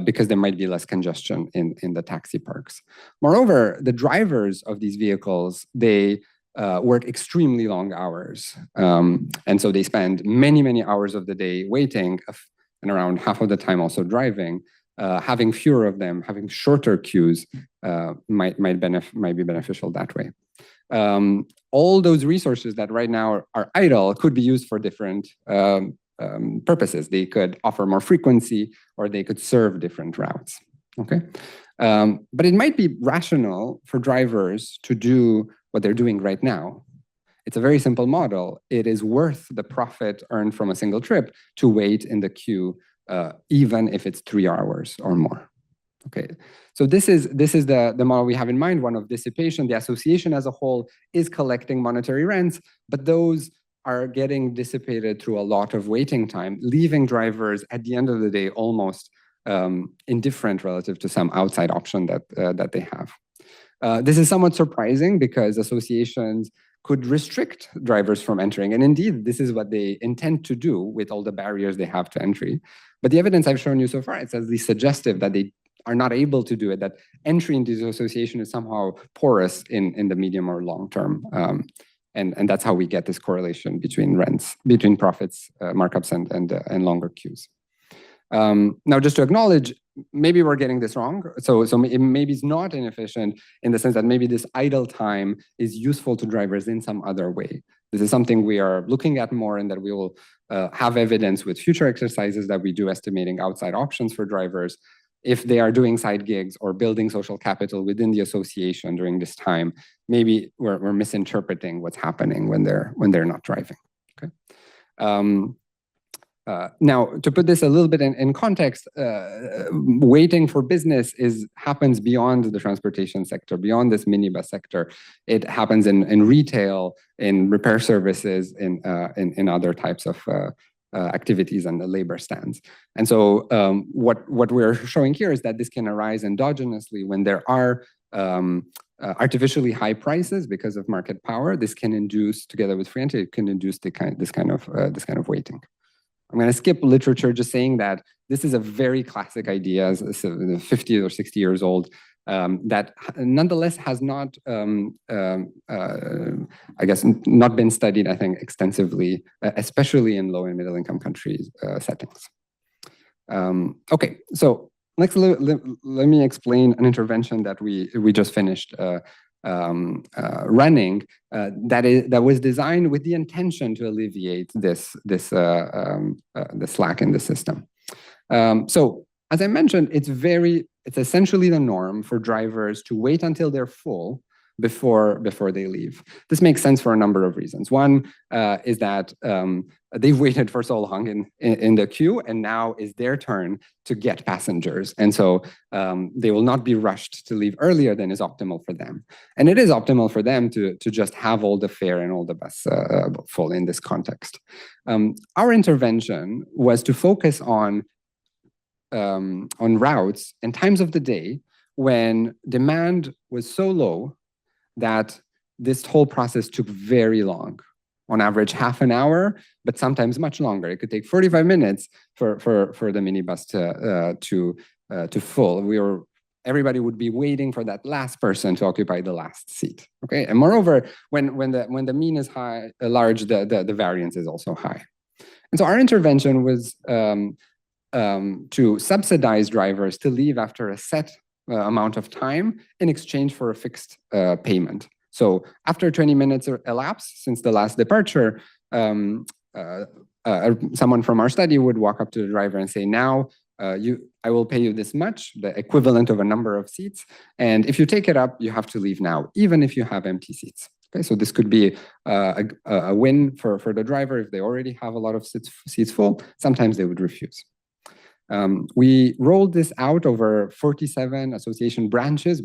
because there might be less congestion in the taxi parks. Moreover, the drivers of these vehicles, they work extremely long hours. And so they spend many hours of the day waiting and around half of the time also driving. Having fewer of them, having shorter queues might be beneficial that way. All those resources that right now are idle could be used for different purposes. They could offer more frequency, or they could serve different routes. Okay, but it might be rational for drivers to do what they're doing right now. It's a very simple model. It is worth the profit earned from a single trip to wait in the queue, even if it's 3 hours or more. Okay, so this is the model we have in mind, one of dissipation. The association as a whole is collecting monetary rents, but those are getting dissipated through a lot of waiting time, leaving drivers at the end of the day almost indifferent relative to some outside option that they have. This is somewhat surprising because associations could restrict drivers from entering. And indeed, this is what they intend to do with all the barriers they have to entry. But the evidence I've shown you so far, it's at least suggestive that they are not able to do it, that entry into the association is somehow porous in the medium or long term. And that's how we get this correlation between rents, between profits, markups, and longer queues. Now, just to acknowledge, maybe we're getting this wrong. So maybe it's not inefficient in the sense that maybe this idle time is useful to drivers in some other way. This is something we are looking at more, and that we will have evidence with future exercises that we do estimating outside options for drivers if they are doing side gigs or building social capital within the association during this time, maybe we're misinterpreting what's happening when they're not driving. Okay. Now, to put this a little bit in context, waiting for business happens beyond the transportation sector, beyond this minibus sector. It happens in retail, in repair services, in other types of activities and the labor stands. And so what we're showing here is that this can arise endogenously when there are artificially high prices because of market power. This can induce, together with free entry, it can induce this kind of waiting. I'm going to skip literature, just saying that this is a very classic idea, 50 or 60 years old, that nonetheless has not, I guess, not been studied, I think, extensively, especially in low and middle income countries settings. Okay, so next, let me explain an intervention that we just finished running that was designed with the intention to alleviate this slack in the system. So as I mentioned, it's essentially the norm for drivers to wait until they're full before they leave. This makes sense for a number of reasons. One is that they've waited for so long in the queue, and now is their turn to get passengers. And so they will not be rushed to leave earlier than is optimal for them. And it is optimal for them to just have all the fare and all the bus full in this context. Our intervention was to focus on routes and times of the day when demand was so low that this whole process took very long, on average half an hour, but sometimes much longer. It could take 45 minutes for the minibus to full. Everybody would be waiting for that last person to occupy the last seat. Okay, and moreover, when the mean is large, the variance is also high. And so our intervention was to subsidize drivers to leave after a set amount of time in exchange for a fixed payment. So after 20 minutes elapse since the last departure, someone from our study would walk up to the driver and say, now I will pay you this much, the equivalent of a number of seats. And if you take it up, you have to leave now, even if you have empty seats. Okay, so this could be a win for the driver if they already have a lot of seats full. Sometimes they would refuse. We rolled this out over 47 association branches. A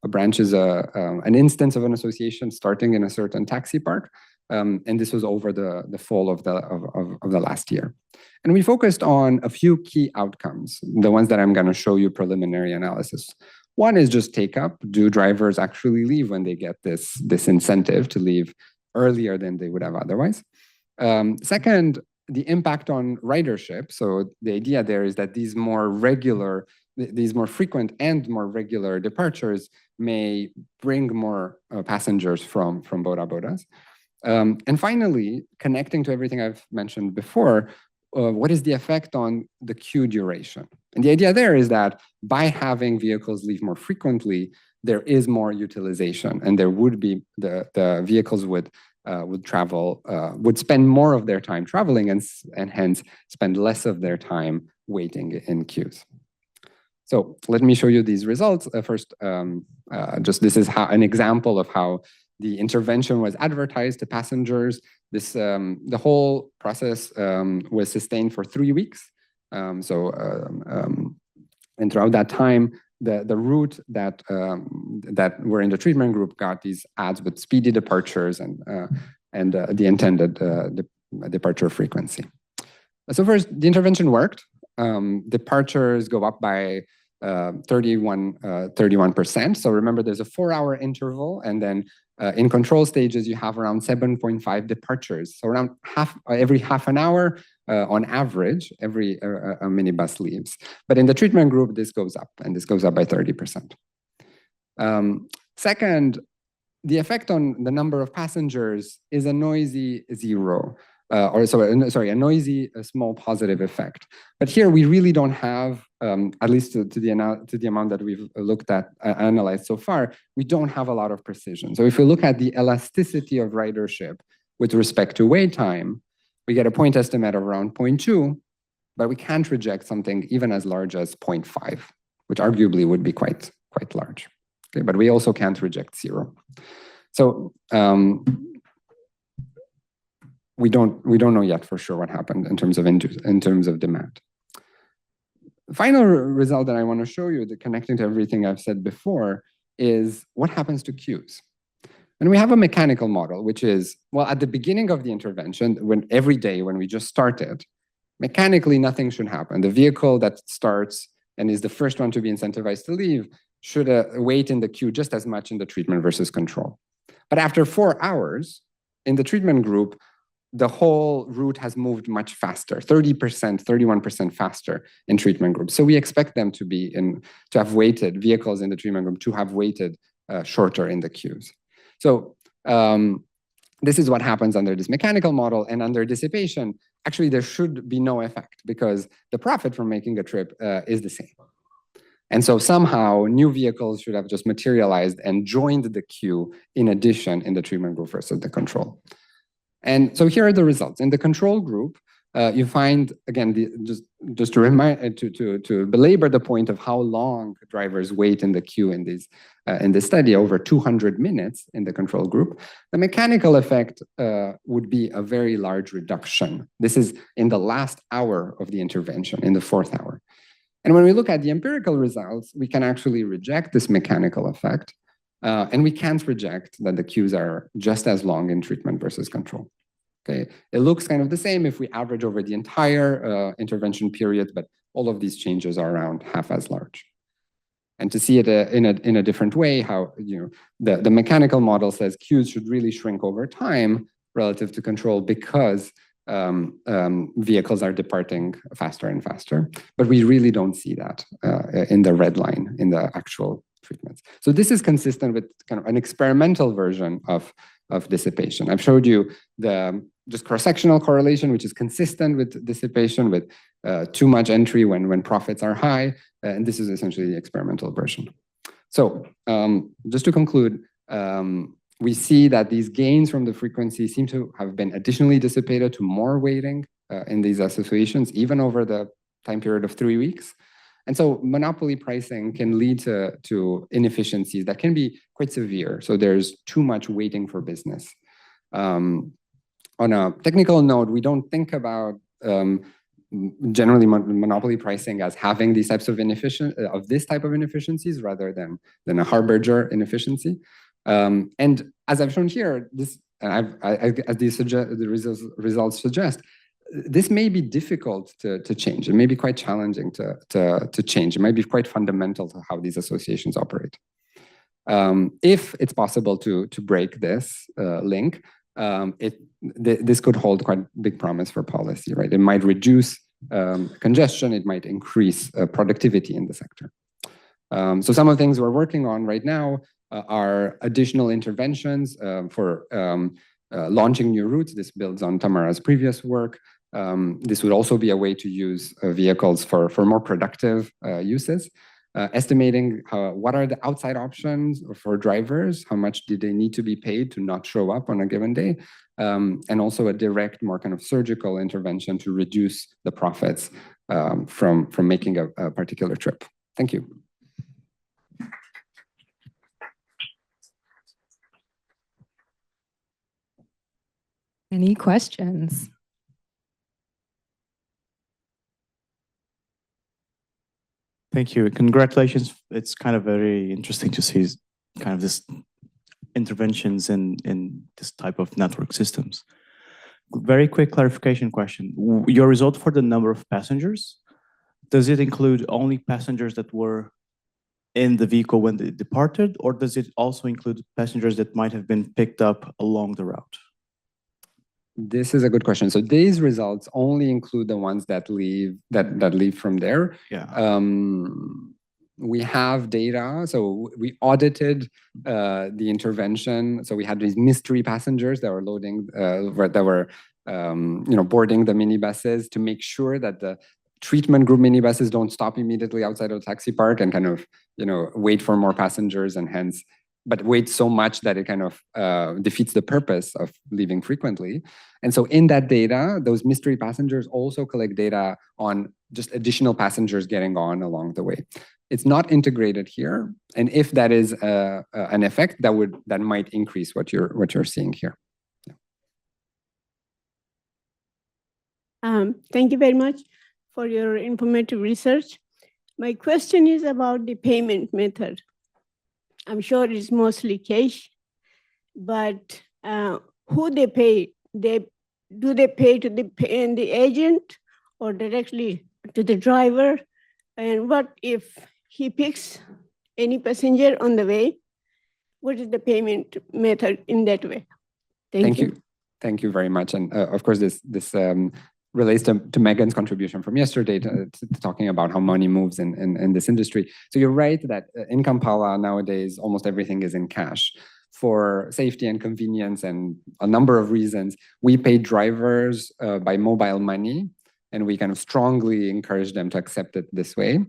branch is an instance of an association starting in a certain taxi park, and this was over the fall of the last year. And we focused on a few key outcomes, the ones that I'm going to show you preliminary analysis. One is just take up. Do drivers actually leave when they get this incentive to leave earlier than they would have otherwise? Second, the impact on ridership. So the idea there is that these more frequent and more regular departures may bring more passengers from Bora Boras. And finally, connecting to everything I've mentioned before, what is the effect on the queue duration? And the idea there is that by having vehicles leave more frequently, there is more utilization, and there would be the vehicles would spend more of their time traveling and hence spend less of their time waiting in queues. So let me show you these results. First, this is an example of how the intervention was advertised to passengers. The whole process was sustained for 3 weeks. And throughout that time, the route that were in the treatment group got these ads with speedy departures and the intended departure frequency. So first, the intervention worked. Departures go up by 31%. So remember, there's a 4-hour interval, and then in control stages, you have around 7.5 departures. So around every half an hour, on average, every minibus leaves. But in the treatment group, this goes up, and this goes up by 30%. Second, the effect on the number of passengers is a noisy zero. A noisy small positive effect. But here we really don't have, at least to the amount that we've looked at, analyzed so far, we don't have a lot of precision. So if we look at the elasticity of ridership with respect to wait time, we get a point estimate of around 0.2. but we can't reject something even as large as 0.5, which arguably would be quite large. Okay, but we also can't reject 0. So we don't know yet for sure what happened in terms of demand. The final result that I want to show you, connecting to everything I've said before, is what happens to queues. And we have a mechanical model, which is, well, at the beginning of the intervention, every day when we just started, mechanically nothing should happen. The vehicle that starts and is the first one to be incentivized to leave should wait in the queue just as much in the treatment versus control. But after 4 hours, in the treatment group, the whole route has moved much faster, 30%, 31% faster in treatment groups. So we expect them to have waited, vehicles in the treatment group to have waited shorter in the queues. So this is what happens under this mechanical model, and under dissipation, actually there should be no effect because the profit from making a trip is the same. And so somehow new vehicles should have just materialized and joined the queue in addition in the treatment group versus the control. And so here are the results. In the control group, you find, again, just to remind, to belabor the point of how long drivers wait in the queue in this study, over 200 minutes in the control group. The mechanical effect would be a very large reduction. This is in the last hour of the intervention, in the 4th hour. And when we look at the empirical results, we can actually reject this mechanical effect. And we can't reject that the queues are just as long in treatment versus control. Okay, it looks kind of the same if we average over the entire intervention period, but all of these changes are around half as large. And to see it in a different way, how the mechanical model says queues should really shrink over time relative to control because vehicles are departing faster and faster, but we really don't see that in the red line in the actual treatments. So this is consistent with kind of an experimental version of dissipation. I've showed you the just cross-sectional correlation, which is consistent with dissipation, with too much entry when profits are high, and this is essentially the experimental version. So just to conclude, we see that these gains from the frequency seem to have been additionally dissipated to more weighting in these associations, even over the time period of 3 weeks. And so monopoly pricing can lead to inefficiencies that can be quite severe. So there's too much waiting for business. On a technical note, we don't think about generally monopoly pricing as having these types of this type of inefficiencies rather than a harbinger inefficiency. And as I've shown here, as the results suggest, this may be difficult to change. It may be quite challenging to change. It might be quite fundamental to how these associations operate. If it's possible to break this link, this could hold quite big promise for policy, right? It might reduce congestion. It might increase productivity in the sector. So some of the things we're working on right now are additional interventions for launching new routes. This builds on Tamara's previous work. This would also be a way to use vehicles for more productive uses. Estimating what are the outside options for drivers, how much do they need to be paid to not show up on a given day, and also a direct, more kind of surgical intervention to reduce the profits from making a particular trip. Thank you. Any questions? Thank you. Congratulations. It's kind of very interesting to see kind of this interventions in this type of network systems. Very quick clarification question. Your result for the number of passengers, does it include only passengers that were in the vehicle when they departed, or does it also include passengers that might have been picked up along the route? This is a good question. So these results only include the ones that leave from there. Yeah. We have data. So we audited the intervention. So we had these mystery passengers that were loading, boarding the minibuses to make sure that the treatment group minibuses don't stop immediately outside of the taxi park and kind of, wait for more passengers and hence but weight so much that it kind of defeats the purpose of leaving frequently. And so in that data, those mystery passengers also collect data on just additional passengers getting on along the way. It's not integrated here, and if that is an effect, that might increase what you're seeing here. Thank you very much for your informative research. My question is about the payment method. I'm sure it's mostly cash, but who they pay? Do they pay to the agent or directly to the driver? And what if he picks any passenger on the way? What is the payment method in that way? Thank you. Thank you very much. And of course, this relates to Megan's contribution from yesterday to talking about how money moves in this industry. So you're right that in Kampala nowadays, almost everything is in cash. For safety and convenience and a number of reasons, we pay drivers by mobile money, and we kind of strongly encourage them to accept it this way.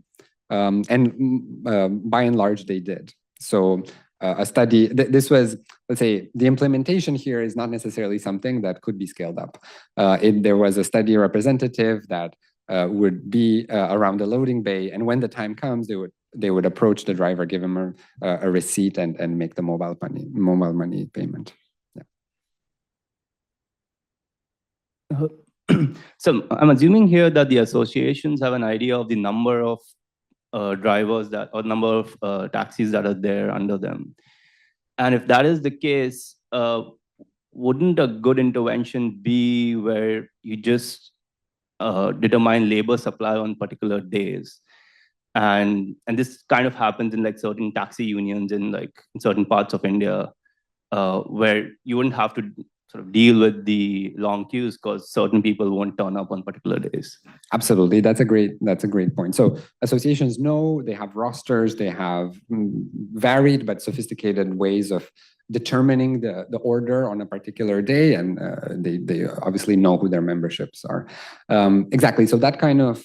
And by and large, they did. So a study, this was, let's say, the implementation here is not necessarily something that could be scaled up. There was a study representative that would be around the loading bay, and when the time comes, they would approach the driver, give him a receipt, and make the mobile money payment. Yeah. So I'm assuming here that the associations have an idea of the number of drivers or number of taxis that are there under them. And if that is the case, wouldn't a good intervention be where you just determine labor supply on particular days? And this kind of happens in like certain taxi unions in certain parts of India, where you wouldn't have to sort of deal with the long queues because certain people won't turn up on particular days. Absolutely, that's a great point. So associations know, they have rosters, they have varied but sophisticated ways of determining the order on a particular day, and they obviously know who their memberships are. Exactly, so that kind of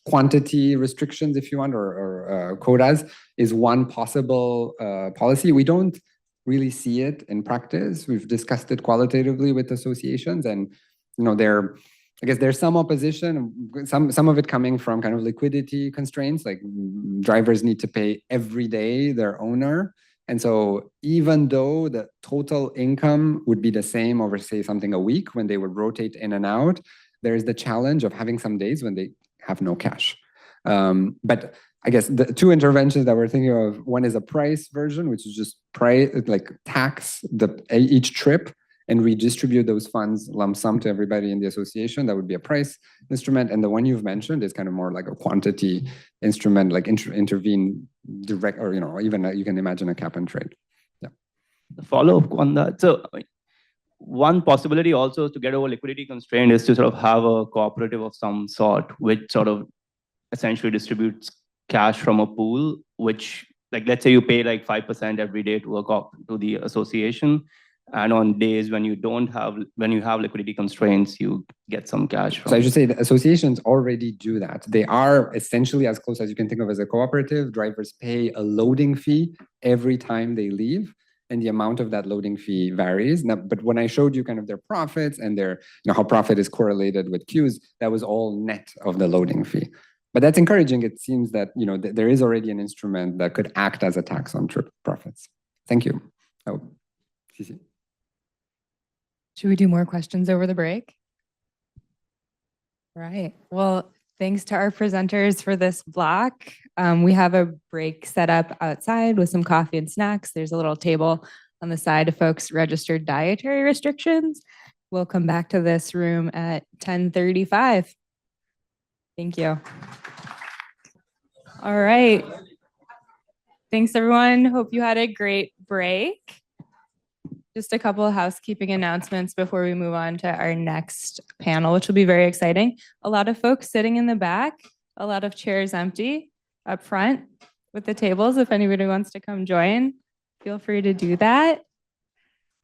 quantity restrictions, if you want, or quotas, is one possible policy. We don't really see it in practice. We've discussed it qualitatively with associations, and I guess there's some opposition, some of it coming from kind of liquidity constraints, like drivers need to pay every day their owner. And so even though the total income would be the same over, say, something a week when they would rotate in and out, there is the challenge of having some days when they have no cash. But I guess the two interventions that we're thinking of, one is a price version, which is just tax each trip and redistribute those funds lump sum to everybody in the association. That would be a price instrument. And the one you've mentioned is kind of more like a quantity instrument, like intervene direct, or even you can imagine a cap and trade. Yeah. The follow-up on that. So one possibility also to get over liquidity constraint is to sort of have a cooperative of some sort, which sort of essentially distributes cash from a pool, which, like, let's say you pay like 5% every day to the association, and on days when you have liquidity constraints, you get some cash from. So I should say the associations already do that. They are essentially as close as you can think of as a cooperative. Drivers pay a loading fee every time they leave, and the amount of that loading fee varies. Now, but when I showed you kind of their profits and their, how profit is correlated with queues, that was all net of the loading fee. But that's encouraging. It seems that there is already an instrument that could act as a tax on trip profits. Thank you. Oh, Cici. Should we do more questions over the break? Right. Well, thanks to our presenters for this block. We have a break set up outside with some coffee and snacks. There's a little table on the side of folks' registered dietary restrictions. We'll come back to this room at 10:35. Thank you. All right. Thanks, everyone. Hope you had a great break. Just a couple of housekeeping announcements before we move on to our next panel, which will be very exciting. A lot of folks sitting in the back, a lot of chairs empty up front with the tables. If anybody wants to come join, feel free to do that.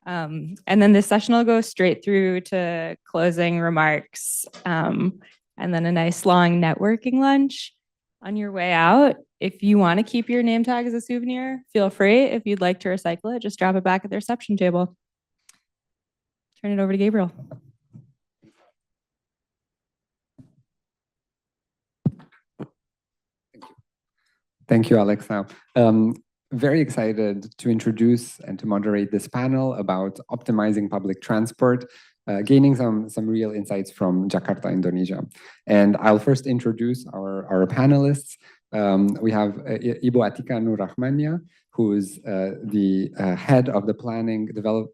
And then this session will go straight through to closing remarks, and then a nice long networking lunch. On your way out, if you want to keep your name tag as a souvenir, feel free. If you'd like to recycle it, just drop it back at the reception table. Turn it over to Gabriel. Thank you, Alexa. Very excited to introduce and to moderate this panel about optimizing public transport, gaining some real insights from Jakarta, Indonesia. And I'll first introduce our panelists. We have Ibu Atika Nur Rahmania, who is the head of the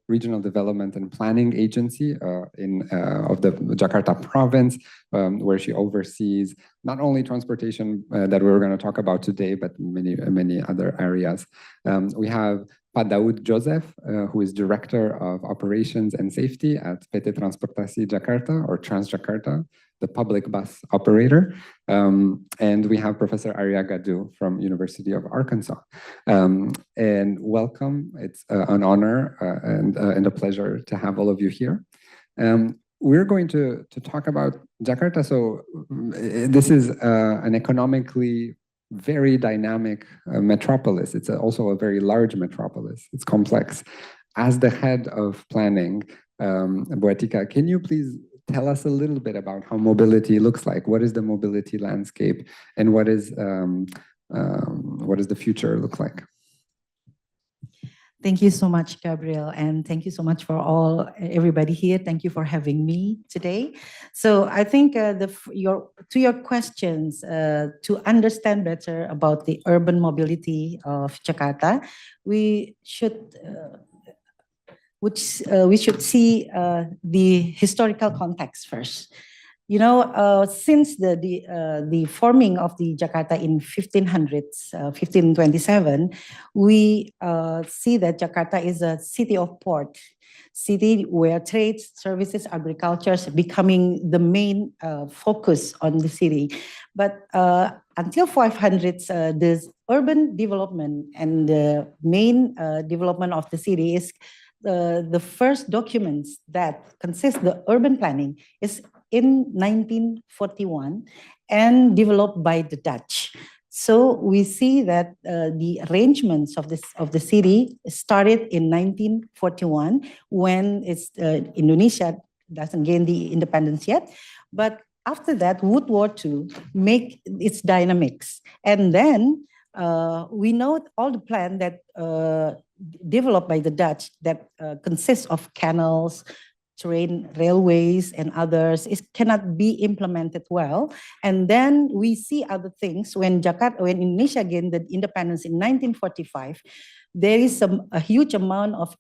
Regional Development and Planning Agency of the Jakarta province, where she oversees not only transportation that we're going to talk about today, but many other areas. We have Pak Daud Joseph, who is Director of Operations and Safety at PT Transportasi Jakarta, or Transjakarta, the public bus operator. And we have Professor Arya Gadu from University of Arkansas. And welcome. It's an honor and a pleasure to have all of you here. We're going to talk about Jakarta. So this is an economically very dynamic metropolis. It's also a very large metropolis. It's complex. As the head of planning, Bu Atika, can you please tell us a little bit about how mobility looks like? What is the mobility landscape, and what does the future look like? Thank you so much, Gabriel, and thank you so much for everybody here. Thank you for having me today. So I think to your questions, to understand better about the urban mobility of Jakarta, we should see the historical context first. You know, since the forming of the Jakarta in 1527, we see that Jakarta is a city of port, city where trade, services, agriculture is becoming the main focus on the city. But until 500s, this urban development and the main development of the city is the first documents that consist the urban planning is in 1941 and developed by the Dutch. So we see that the arrangements of the city started in 1941 when Indonesia doesn't gain the independence yet. But after that, World War II make its dynamics. And then we know all the plan that developed by the Dutch that consists of canals, train, railways, and others, it cannot be implemented well. And then we see other things when Indonesia gained the independence in 1945, there is a huge amount of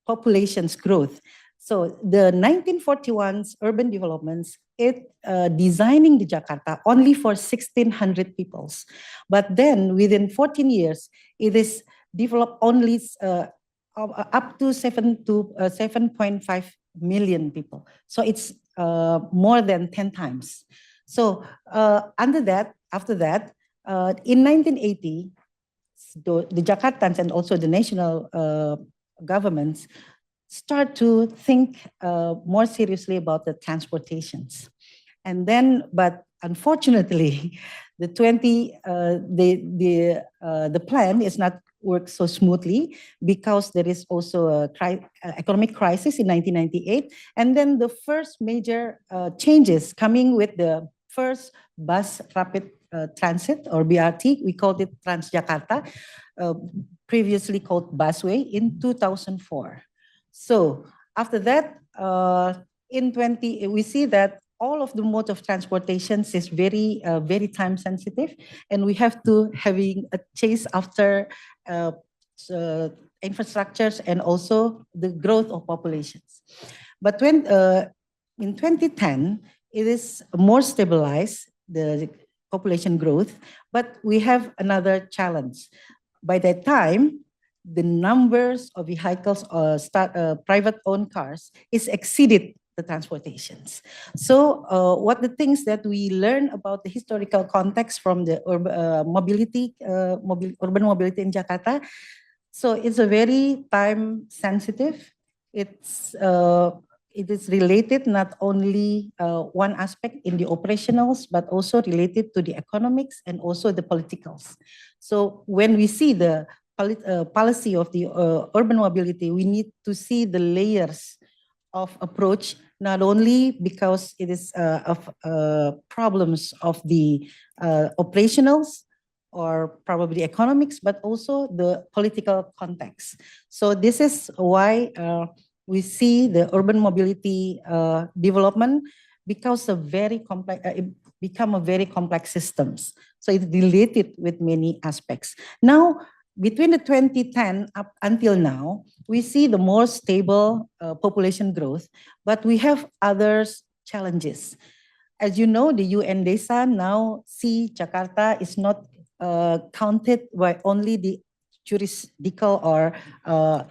population's growth. So the 1941's urban developments, designing the Jakarta only for 1,600 peoples. But then within 14 years, it is developed only up to 7.5 million people. So it's more than 10 times. So after that, in 1980, the Jakartans and also the national governments start to think more seriously about the transportations. And then, but unfortunately, the plan is not work so smoothly because there is also a economic crisis in 1998. And then the first major changes coming with the first bus rapid transit or BRT, we called it Transjakarta, previously called busway in 2004. So after that, we see that all of the mode of transportations is very time sensitive, and we have to having a chase after infrastructures and also the growth of populations. But when in 2010, it is more stabilized, the population growth, but we have another challenge. By that time, the numbers of vehicles private owned cars is exceeded the transportations. So what the things that we learn about the historical context from the urban mobility in Jakarta. So it's a very time sensitive. It's it is related not only one aspect in the operationals, but also related to the economics and also the politicals. So when we see the policy of the urban mobility, we need to see the layers of approach, not only because it is of problems of the operationals or probably economics, but also the political context. So this is why we see the urban mobility development because of very complex, become a very complex systems. So it's related with many aspects. Now, between the 2010 up until now, we see the more stable population growth, but we have other challenges. As you know, the UN data now see Jakarta is not counted by only the jurisdictional or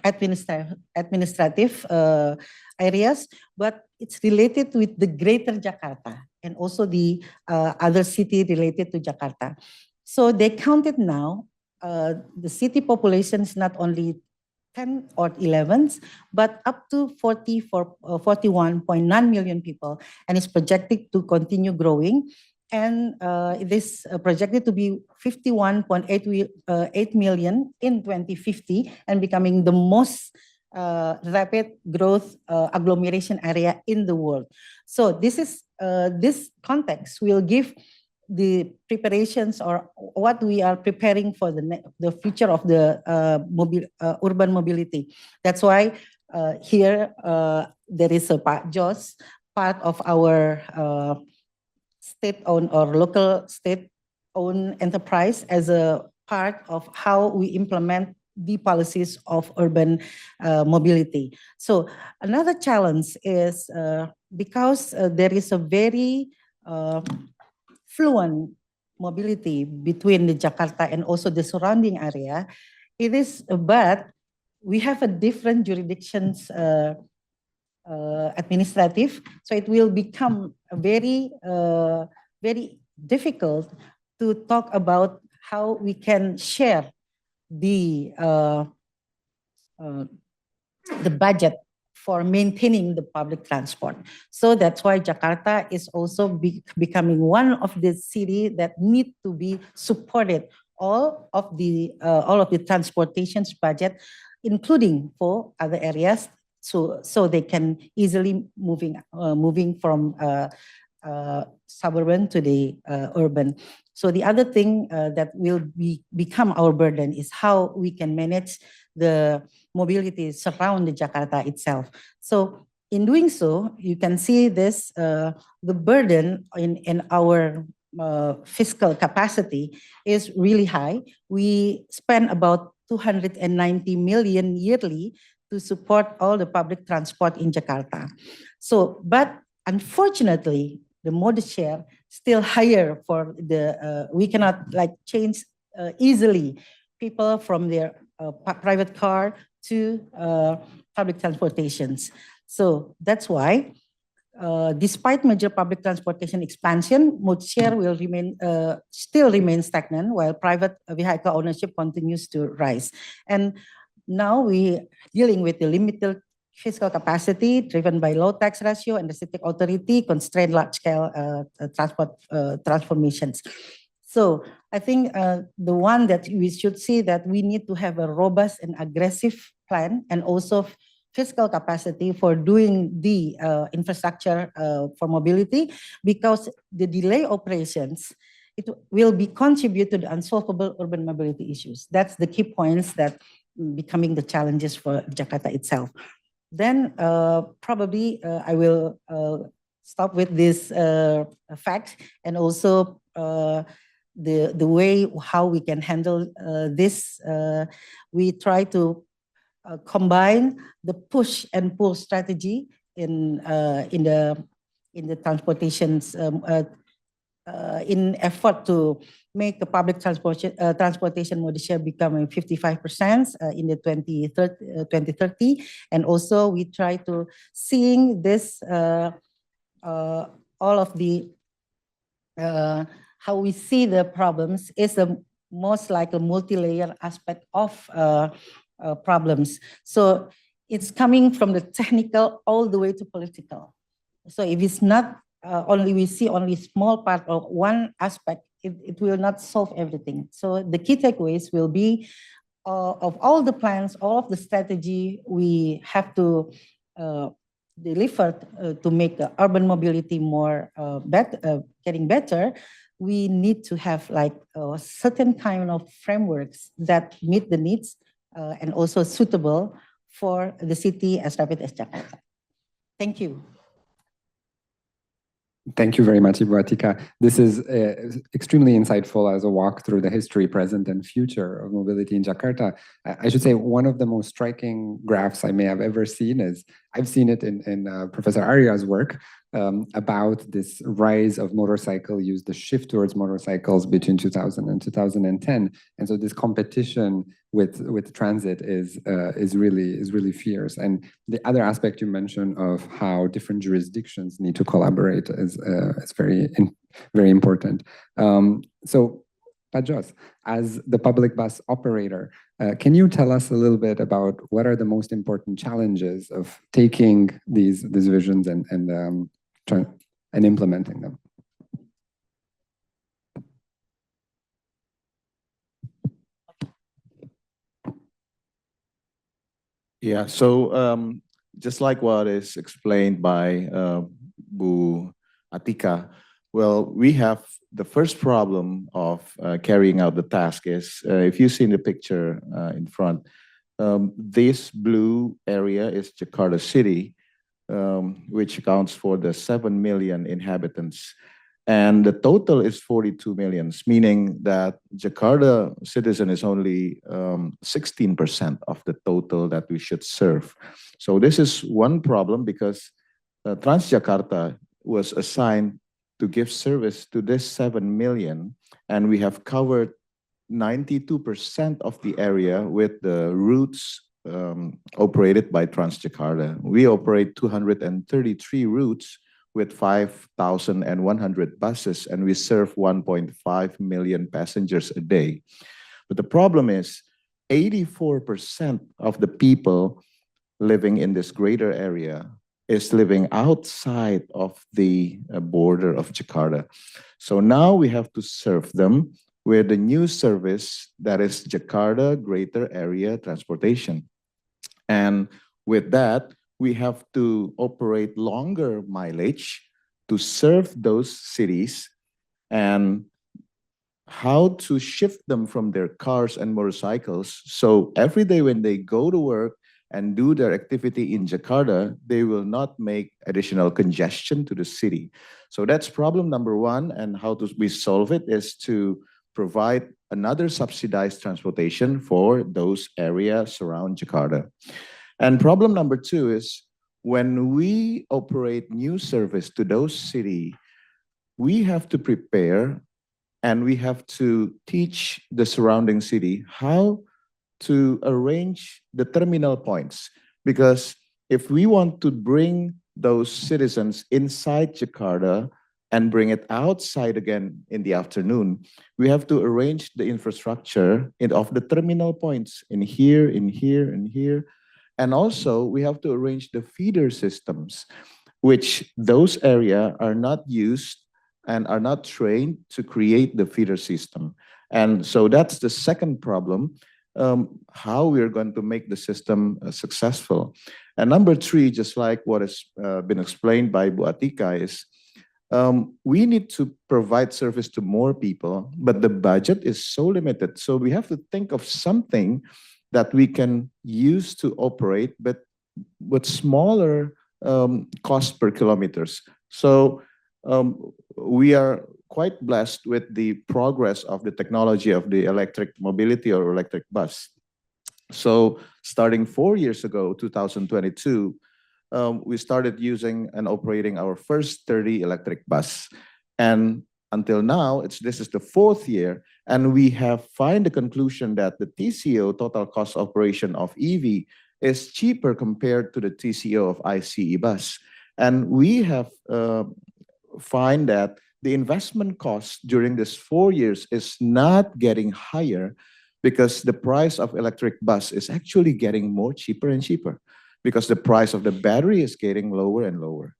administrative areas, but it's related with the greater Jakarta and also the other city related to Jakarta. So they counted now, the city population is not only 10 or 11s, but up to 41.9 million people, and it's projected to continue growing. And it is projected to be 51.8 million in 2050 and becoming the most rapid growth agglomeration area in the world. So this is this context will give the preparations or what we are preparing for the future of the urban mobility. That's why here there is a part of our state-owned or local state-owned enterprise as a part of how we implement the policies of urban mobility. So another challenge is because there is a very fluent mobility between the Jakarta and also the surrounding area. It is, but we have a different jurisdictions administrative, so it will become very difficult to talk about how we can share the budget for maintaining the public transport. So that's why Jakarta is also becoming one of the cities that need to be supported all of the transportation budget, including for other areas, so they can easily moving from suburban to the urban. So the other thing that will become our burden is how we can manage the mobility surround the Jakarta itself. So in doing so, you can see this, the burden in our fiscal capacity is really high. We spend about 290 million yearly to support all the public transport in Jakarta. So, but unfortunately, the modal share still higher for the, we cannot like change easily people from their private car to public transportations. So that's why, despite major public transportation expansion, modal share will remain, still remain stagnant while private vehicle ownership continues to rise. And now we dealing with the limited fiscal capacity driven by low tax ratio and the city authority constrained large-scale transport transformations. So I think the one that we should see that we need to have a robust and aggressive plan and also fiscal capacity for doing the infrastructure for mobility, because the delay operations, it will be contribute to the unsolvable urban mobility issues. That's the key points that becoming the challenges for Jakarta itself. Then probably I will stop with this fact and also the way how we can handle this. We try to combine the push and pull strategy in the transportations in effort to make the public transportation modal share becoming 55% in the 2030. And also we try to seeing this, all of the, how we see the problems is the most like a multi-layer aspect of problems. So it's coming from the technical all the way to political. So if it's not only we see only small part of one aspect, it will not solve everything. So the key takeaways will be of all the plans, all of the strategy we have to deliver to make urban mobility more getting better. We need to have like a certain kind of frameworks that meet the needs and also suitable for the city as rapid as Jakarta. Thank you. Thank you very much, Ibu Atika. This is extremely insightful as a walk through the history, present, and future of mobility in Jakarta. I should say one of the most striking graphs I may have ever seen is, I've seen it in Professor Arya's work about this rise of motorcycle use, the shift towards motorcycles between 2000 and 2010. And so this competition with transit is really fierce. And the other aspect you mentioned of how different jurisdictions need to collaborate is very important. So Pajos, as the public bus operator, can you tell us a little bit about what are the most important challenges of taking these visions and implementing them? Yeah, so just like what is explained by Bu Atika, well, we have the first problem of carrying out the task is, if you see in the picture in front, this blue area is Jakarta City, which accounts for the 7 million inhabitants. And the total is 42 million, meaning that Jakarta citizen is only 16% of the total that we should serve. So this is one problem because Transjakarta was assigned to give service to this 7 million, and we have covered 92% of the area with the routes operated by Transjakarta. We operate 233 routes with 5,100 buses, and we serve 1.5 million passengers a day. But the problem is 84% of the people living in this greater area is living outside of the border of Jakarta. So now we have to serve them with the new service that is Jakarta Greater Area Transportation. And with that, we have to operate longer mileage to serve those cities, and how to shift them from their cars and motorcycles. So every day when they go to work and do their activity in Jakarta, they will not make additional congestion to the city. So that's problem number one, and how we solve it is to provide another subsidized transportation for those areas around Jakarta. And problem number two is when we operate new service to those cities, we have to prepare and we have to teach the surrounding city how to arrange the terminal points. Because if we want to bring those citizens inside Jakarta and bring it outside again in the afternoon, we have to arrange the infrastructure of the terminal points in here, in here, and here. And also, we have to arrange the feeder systems, which those areas are not used and are not trained to create the feeder system. And so that's the second problem, how we're going to make the system successful. And number three, just like what has been explained by Bu Atika, is we need to provide service to more people, but the budget is so limited. So we have to think of something that we can use to operate, but with smaller cost per kilometers. So we are quite blessed with the progress of the technology of the electric mobility or electric bus. So starting 4 years ago, 2022, we started using and operating our first 30 electric bus. And until now, this is the 4th year, and we have find the conclusion that the TCO, total cost operation of EV, is cheaper compared to the TCO of ICE bus. And we have find that the investment cost during this 4 years is not getting higher because the price of electric bus is actually getting more cheaper and cheaper. because the price of the battery is getting lower and lower.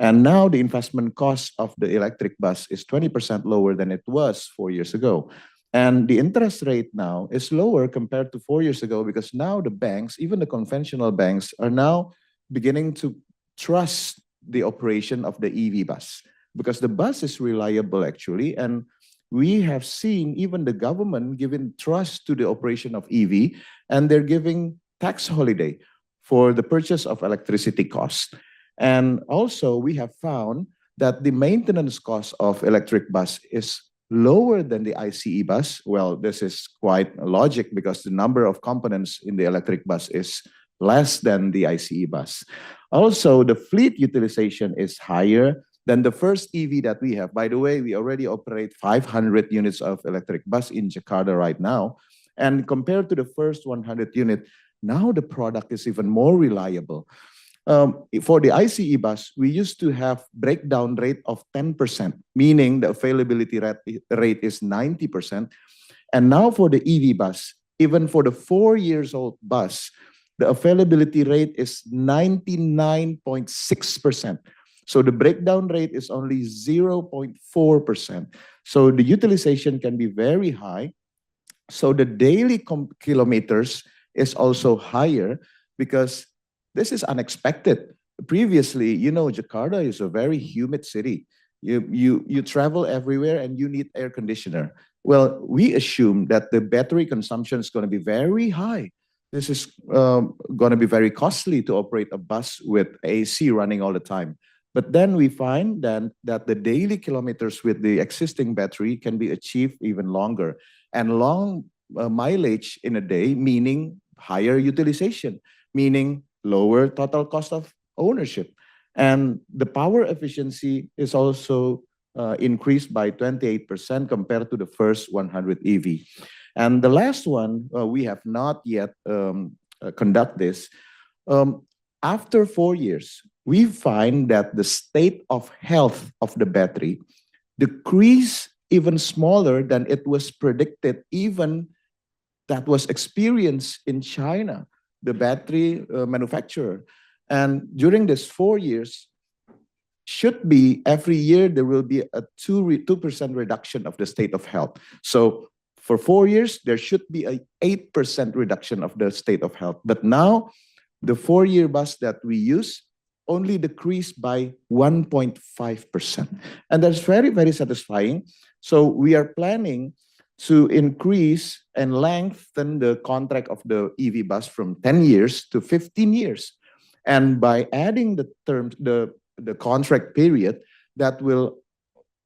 And now the investment cost of the electric bus is 20% lower than it was 4 years ago. And the interest rate now is lower compared to 4 years ago because now the banks, even the conventional banks, are now beginning to trust the operation of the EV bus because the bus is reliable actually. And we have seen even the government giving trust to the operation of EV, and they're giving tax holiday for the purchase of electricity costs. And also we have found that the maintenance cost of electric bus is lower than the ICE bus. Well, this is quite logic because the number of components in the electric bus is less than the ICE bus. Also, the fleet utilization is higher than the first EV that we have. By the way, we already operate 500 units of electric bus in Jakarta right now. And compared to the first 100 unit, now the product is even more reliable. For the ICE bus, we used to have breakdown rate of 10%, meaning the availability rate is 90%. And now for the EV bus, even for the 4 years old bus, the availability rate is 99.6%. So the breakdown rate is only 0.4%. So the utilization can be very high. So the daily kilometers is also higher because this is unexpected. Previously, you know, Jakarta is a very humid city. You travel everywhere and you need air conditioner. Well, we assume that the battery consumption is going to be very high. This is going to be very costly to operate a bus with AC running all the time. But then we find then that the daily kilometers with the existing battery can be achieved even longer. And long mileage in a day, meaning higher utilization, meaning lower total cost of ownership. And the power efficiency is also increased by 28% compared to the first 100 EV. And the last one, we have not yet conduct this. After 4 years, we find that the state of health of the battery decreased even smaller than it was predicted, even that was experienced in China, the battery manufacturer. And during this 4 years, should be every year there will be a 2% reduction of the state of health. So for 4 years, there should be a 8% reduction of the state of health. But now, the 4-year bus that we use only decreased by 1.5%. And that's very, very satisfying. So we are planning to increase and lengthen the contract of the EV bus from 10 years to 15 years. And by adding the terms, the contract period, that will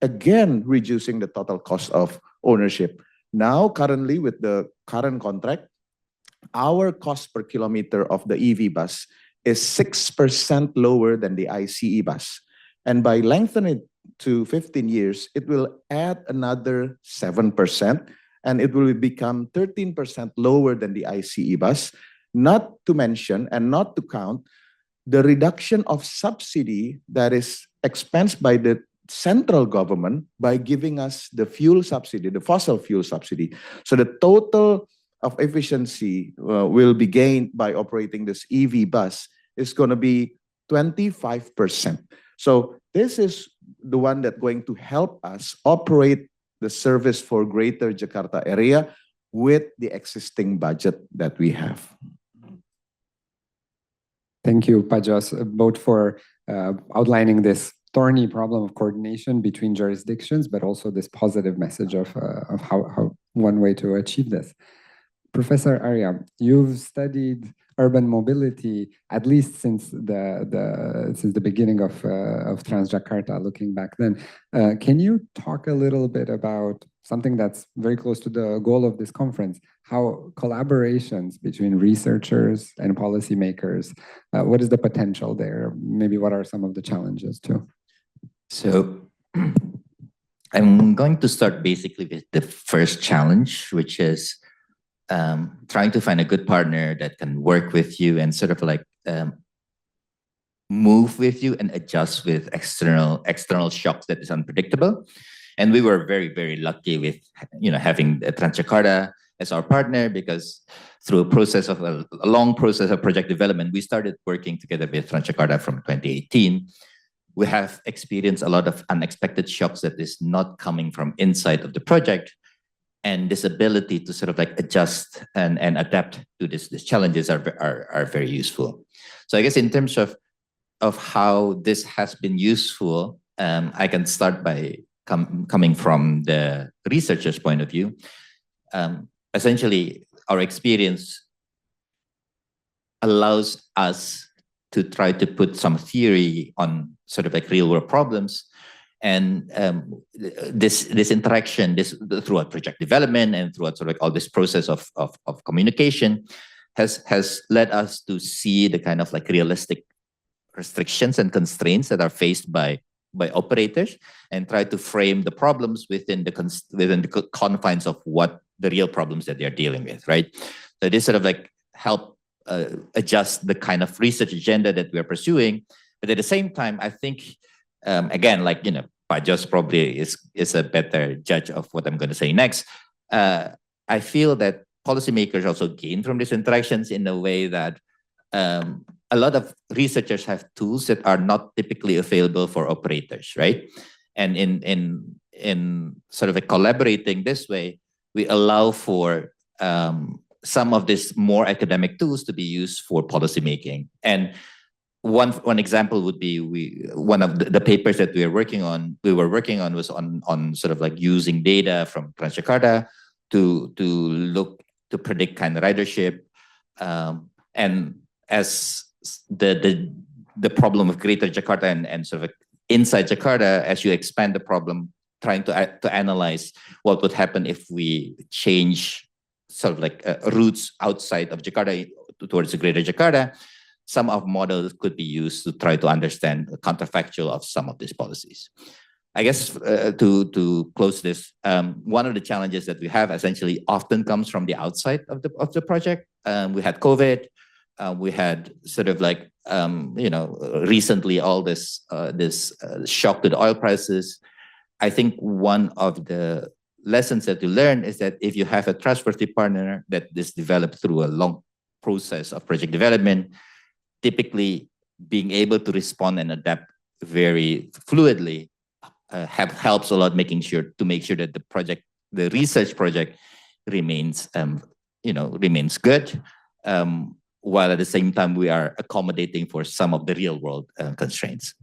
again reducing the total cost of ownership. Now, currently with the current contract, our cost per kilometer of the EV bus is 6% lower than the ICE bus. And by lengthening it to 15 years, it will add another 7%, and it will become 13% lower than the ICE bus. Not to mention and not to count the reduction of subsidy that is expensed by the central government by giving us the fuel subsidy, the fossil fuel subsidy. So the total of efficiency will be gained by operating this EV bus is going to be 25%. So this is the one that's going to help us operate the service for Greater Jakarta area with the existing budget that we have. Thank you, Pajos, both for outlining this thorny problem of coordination between jurisdictions, but also this positive message of how one way to achieve this. Professor Arya, you've studied urban mobility at least since the beginning of Transjakarta. Looking back then, can you talk a little bit about something that's very close to the goal of this conference? How collaborations between researchers and policymakers, what is the potential there? Maybe what are some of the challenges too? So I'm going to start basically with the first challenge, which is trying to find a good partner that can work with you and sort of like move with you and adjust with external shocks that is unpredictable. And we were very, very lucky with having Transjakarta as our partner because through a long process of project development, we started working together with Jakarta from 2018. We have experienced a lot of unexpected shocks that is not coming from inside of the project. And this ability to sort of like adjust and adapt to these challenges are very useful. So I guess in terms of how this has been useful, I can start by coming from the researcher's point of view. Essentially, our experience allows us to try to put some theory on sort of like real world problems. And this interaction, throughout project development and throughout sort of like all this process of communication has led us to see the kind of like realistic restrictions and constraints that are faced by operators and try to frame the problems within the confines of what the real problems that they're dealing with, right? So this sort of like help adjust the kind of research agenda that we're pursuing. But at the same time, I think, again, like, Pajos probably is a better judge of what I'm going to say next. I feel that policymakers also gain from these interactions in a way that a lot of researchers have tools that are not typically available for operators, right? And in sort of a collaborating this way, we allow for some of these more academic tools to be used for policymaking. And one example would be one of the papers that we were working on was on sort of like using data from Jakarta to look to predict kind of ridership, and as the problem of Greater Jakarta and sort of inside Jakarta, as you expand the problem, trying to analyze what would happen if we change sort of like routes outside of Jakarta towards the Greater Jakarta. Some of models could be used to try to understand the counterfactual of some of these policies. I guess to close this, one of the challenges that we have essentially often comes from the outside of the project. We had COVID. We had sort of like recently all this shock to the oil prices. I think one of the lessons that you learn is that if you have a trustworthy partner that is developed through a long process of project development, typically being able to respond and adapt very fluidly helps a lot, make sure that the research project remains good, while at the same time we are accommodating for some of the real world constraints.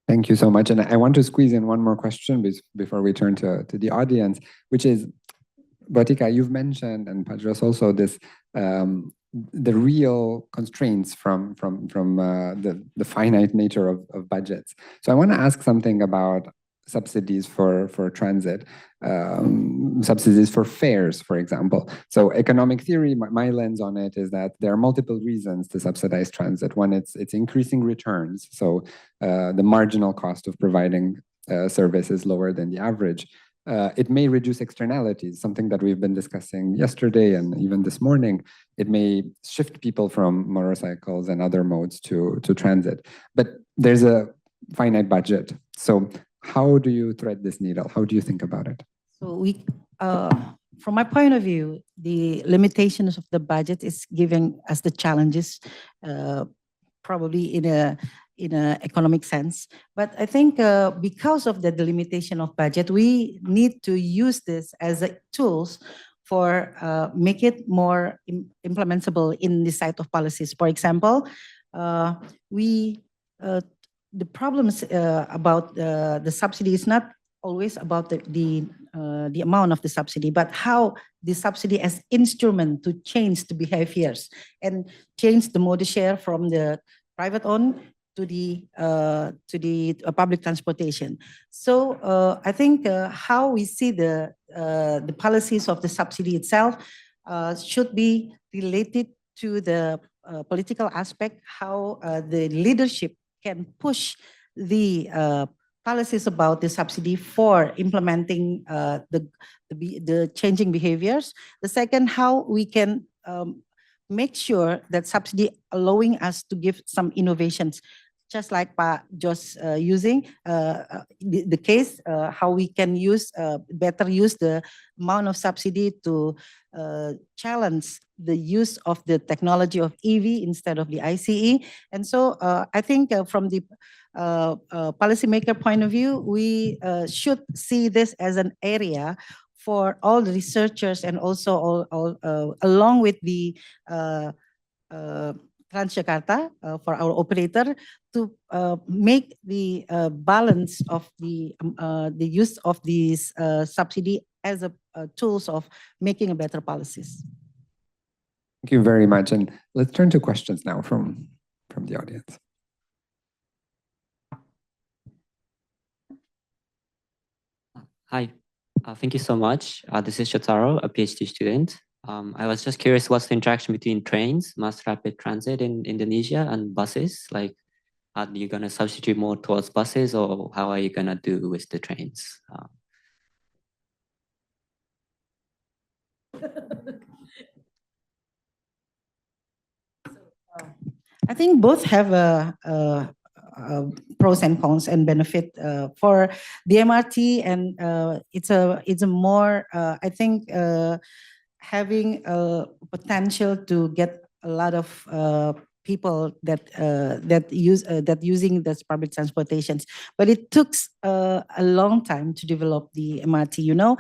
Thank you so much. And I want to squeeze in one more question before we turn to the audience, which is, Botica, you've mentioned, and Pajos also, this the real constraints from the finite nature of budgets. So I want to ask something about subsidies for transit, subsidies for fares, for example. So economic theory, my lens on it is that there are multiple reasons to subsidize transit. One, it's increasing returns. So the marginal cost of providing service is lower than the average. It may reduce externalities, something that we've been discussing yesterday and even this morning. It may shift people from motorcycles and other modes to transit. But there's a finite budget. So how do you thread this needle? How do you think about it? So from my point of view, the limitations of the budget is giving us the challenges, probably in a economic sense. But I think because of the delimitation of budget, we need to use this as tools for make it more implementable in the side of policies. For example, the problems about the subsidy is not always about the amount of the subsidy, but how the subsidy as instrument to change the behaviors and change the mode share from the private owned to the public transportation. So I think how we see the policies of the subsidy itself should be related to the political aspect, how the leadership can push the policies about the subsidy for implementing the changing behaviors. The second, how we can make sure that subsidy allowing us to give some innovations just like Pa just using the case, how we can use better use the amount of subsidy to challenge the use of the technology of EV instead of the ICE. And so I think from the policymaker point of view, we should see this as an area for all the researchers and also along with the Transjakarta for our operator to make the balance of the use of these subsidy as a tools of making a better policies. Thank you very much. And let's turn to questions now from the audience. Hi, thank you so much. This is Shotaro, a PhD student. I was just curious, what's the interaction between trains, mass rapid transit in Indonesia, and buses? Like, are you going to substitute more towards buses, or how are you going to do with the trains? I think both have pros and cons and benefit for the MRT, and it's a more I think having a potential to get a lot of people that using this public transportations, but it took a long time to develop the MRT. You know,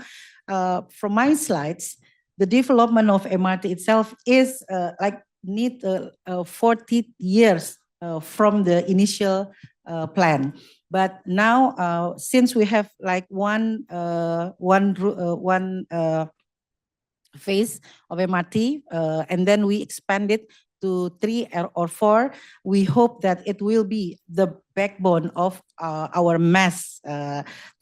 from my slides, the development of MRT itself is like need 40 years from the initial plan. But now, since we have like one phase of MRT, and then we expand it to 3 or 4, we hope that it will be the backbone of our mass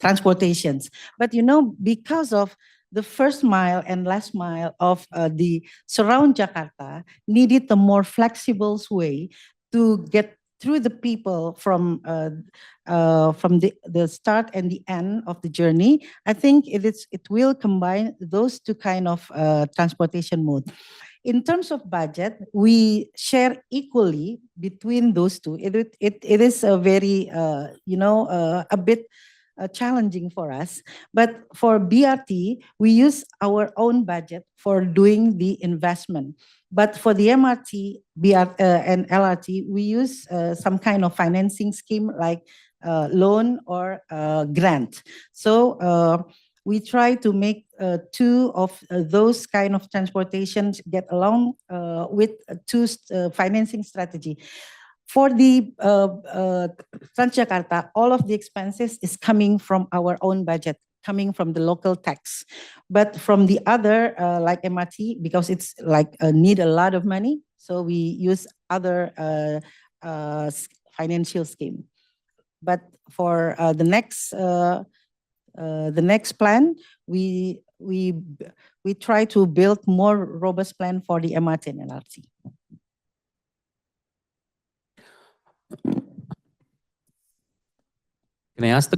transportations. But you know, because of the first mile and last mile of the surround Jakarta needed a more flexible way to get through the people from the start and the end of the journey. I think it will combine those two kind of transportation mode. In terms of budget, we share equally between those two. It is a very a bit challenging for us, but for BRT, we use our own budget for doing the investment. But for the MRT, and LRT, we use some kind of financing scheme like loan or grant. So we try to make two of those kind of transportations get along with two financing strategy. For the Transjakarta, all of the expenses is coming from our own budget, coming from the local tax. But from the other, like MRT, because it's like need a lot of money, so we use other financial scheme. But for the next plan, we try to build more robust plan for the MRT and LRT. Can I ask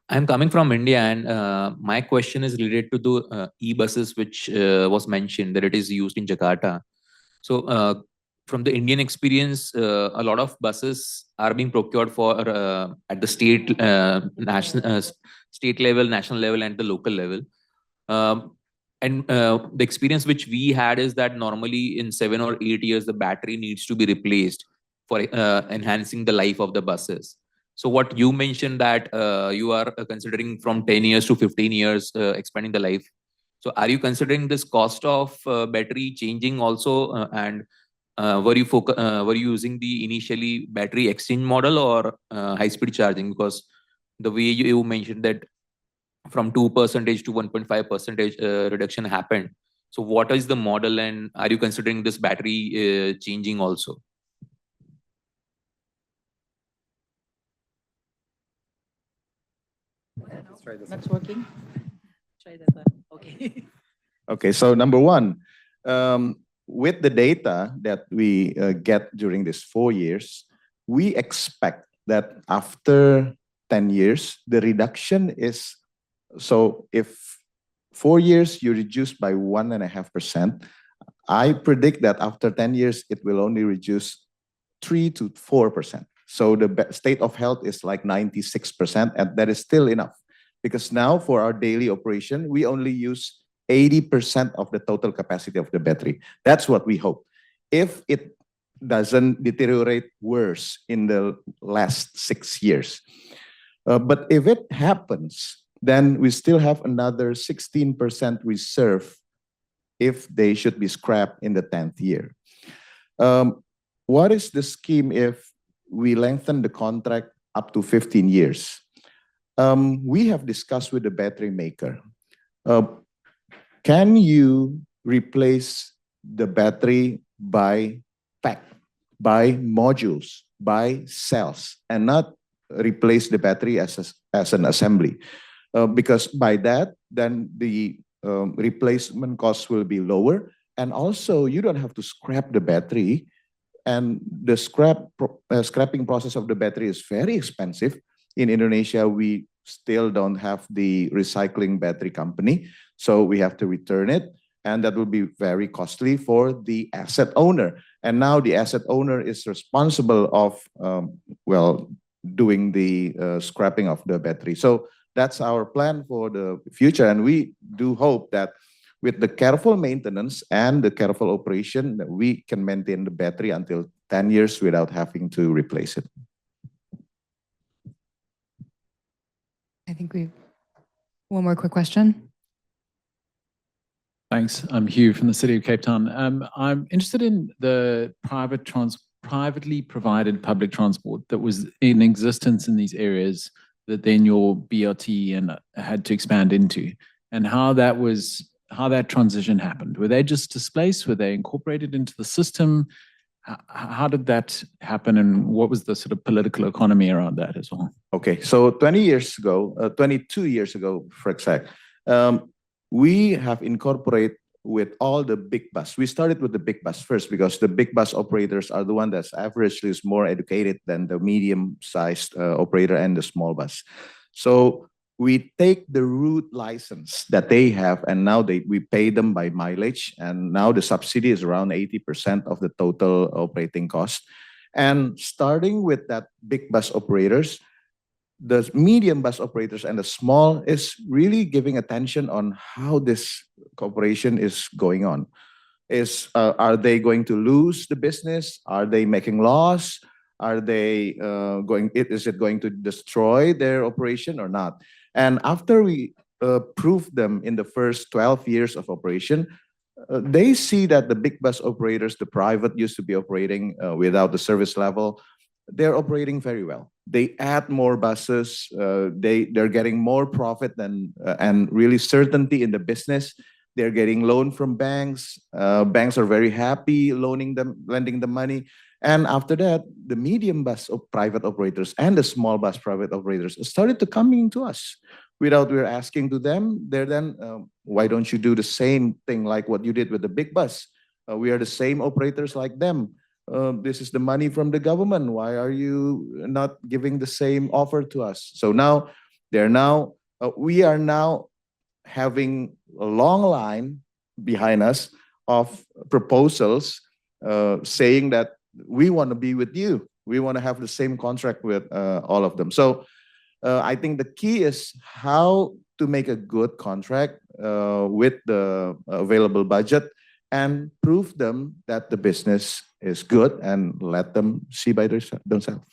I'm coming from India, and my question is related to the e-buses, which was mentioned that it is used in Jakarta. So from the Indian experience, a lot of buses are being procured for at the state level, national level, and the local level. And the experience which we had is that normally in 7 or 8 years, the battery needs to be replaced for enhancing the life of the buses. So what you mentioned that you are considering from 10 years to 15 years expanding the life. So are you considering this cost of battery changing also? And were you using the initially battery exchange model or high-speed charging? Because the way you mentioned that from 2% to 1.5% reduction happened. So what is the model, and are you considering this battery changing also? That's working. Try that one. Okay. Okay, so number one, with the data that we get during these 4 years, we expect that after 10 years, the reduction is, so if 4 years you reduce by 1.5%, I predict that after 10 years, it will only reduce 3 to 4%. So the state of health is like 96%, and that is still enough. Because now for our daily operation, we only use 80% of the total capacity of the battery. That's what we hope. If it doesn't deteriorate worse in the last 6 years. But if it happens, then we still have another 16% reserve if they should be scrapped in the 10th year. What is the scheme if we lengthen the contract up to 15 years? We have discussed with the battery maker. Can you replace the battery by pack, by modules, by cells, and not replace the battery as an assembly? Because by that, then the replacement costs will be lower. And also, you don't have to scrap the battery. And the scrapping process of the battery is very expensive. In Indonesia, we still don't have the recycling battery company. So we have to return it. And that will be very costly for the asset owner. And now the asset owner is responsible of, doing the scrapping of the battery. So that's our plan for the future. And we do hope that with the careful maintenance and the careful operation, that we can maintain the battery until 10 years without having to replace it. I think we have one more quick question. Thanks. I'm Hugh from the City of Cape Town. I'm interested in the privately provided public transport that was in existence in these areas that then your BRT and had to expand into, and how that transition happened. Were they just displaced? Were they incorporated into the system? How did that happen, and what was the sort of political economy around that as well? Okay, so 22 years ago, for exact, we have incorporated with all the big bus. We started with the big bus first because the big bus operators are the one that's averagely is more educated than the medium-sized operator and the small bus. So we take the route license that they have, and now we pay them by mileage, and now the subsidy is around 80% of the total operating cost. And starting with that big bus operators, the medium bus operators and the small is really giving attention on how this cooperation is going on. Are they going to lose the business? Are they making loss? Are they is it going to destroy their operation or not? And after we prove them in the first 12 years of operation, they see that the big bus operators, the private used to be operating without the service level, they're operating very well. They add more buses, they're getting more profit than and really certainty in the business. They're getting loan from banks. Banks are very happy lending them money. And after that, the medium bus private operators and the small bus private operators started to coming to us. Without we're asking to them, they're then, why don't you do the same thing like what you did with the big bus? We are the same operators like them. This is the money from the government. Why are you not giving the same offer to us? So now we are now having a long line behind us of proposals saying that we want to be with you. We want to have the same contract with all of them. So I think the key is how to make a good contract with the available budget and prove them that the business is good and let them see by themselves.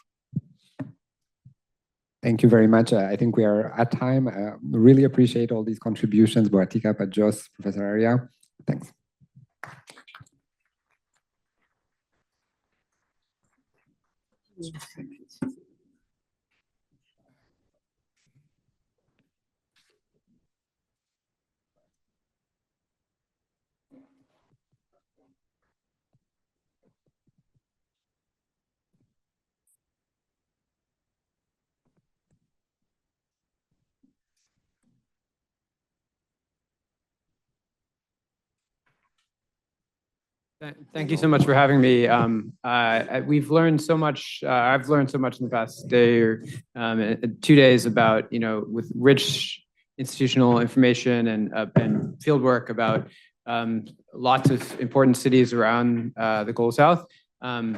Thank you very much. I think we are at time. Really appreciate all these contributions, Bu Atika, Pak Jos, Professor Arya. Thanks. Thank you so much for having me. We've learned so much. I've learned so much in the past day or 2 days about, with rich institutional information and field work about lots of important cities around the Global South.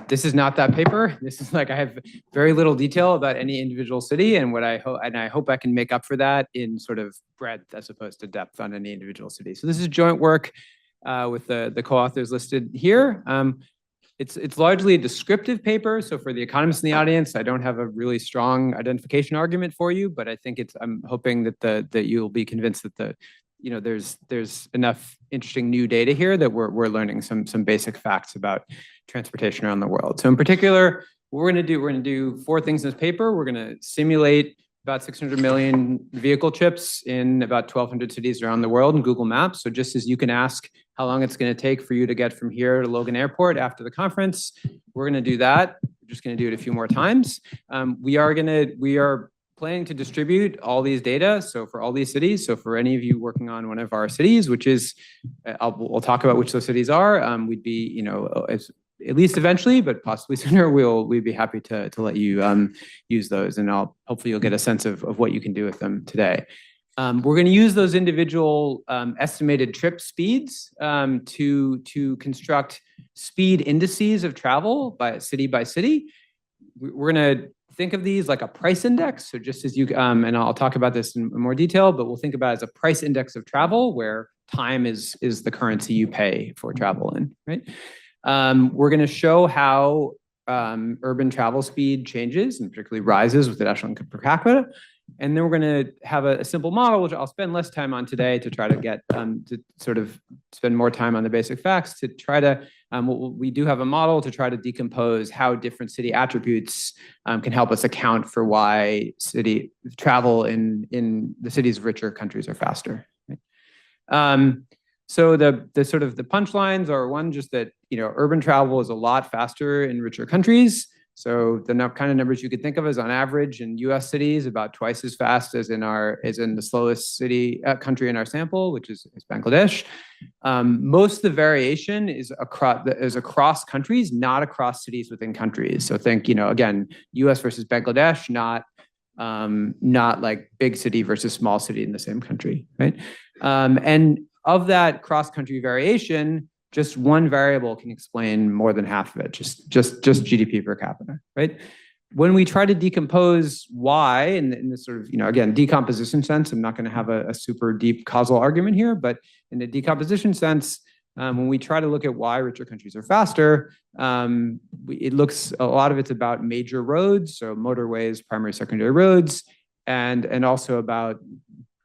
This is not that paper. This is like I have very little detail about any individual city, and I hope I can make up for that in sort of breadth as opposed to depth on any individual city. So this is joint work with the co-authors listed here. It's largely a descriptive paper. So for the economists in the audience, I don't have a really strong identification argument for you, but I think I'm hoping that you'll be convinced that there's enough interesting new data here that we're learning some basic facts about transportation around the world. So in particular, what we're going to do 4 things in this paper. We're going to simulate about 600 million vehicle trips in about 1,200 cities around the world in Google Maps. So just as you can ask how long it's going to take for you to get from here to Logan Airport after the conference, we're going to do that. We're just going to do it a few more times. We are planning to distribute all these data. So for all these cities, so for any of you working on one of our cities, which is, we'll talk about which those cities are. We'd be, at least eventually, but possibly sooner, we'd be happy to let you use those, and hopefully you'll get a sense of what you can do with them today. We're going to use those individual estimated trip speeds to construct speed indices of travel by city. We're going to think of these like a price index. So just as you, and I'll talk about this in more detail, but we'll think about it as a price index of travel where time is the currency you pay for travel in, right? We're going to show how urban travel speed changes and particularly rises with the national income per capita. And then we're going to have a simple model, which I'll spend less time on today to try to get to sort of spend more time on the basic facts to try to, we do have a model to try to decompose how different city attributes can help us account for why city travel in the cities of richer countries are faster. Right? So the sort of the punchlines are one, just that, urban travel is a lot faster in richer countries. So the kind of numbers you could think of is on average in US cities, about twice as fast as in the slowest country in our sample, which is Bangladesh. Most of the variation is across countries, not across cities within countries. So think, again, US versus Bangladesh, not like big city versus small city in the same country, right? And of that cross-country variation, just one variable can explain more than half of it, just GDP per capita, right? When we try to decompose why, in this sort of, again, decomposition sense, I'm not going to have a super deep causal argument here, but in the decomposition sense, when we try to look at why richer countries are faster, it looks, a lot of it's about major roads, so motorways, primary, secondary roads, and also about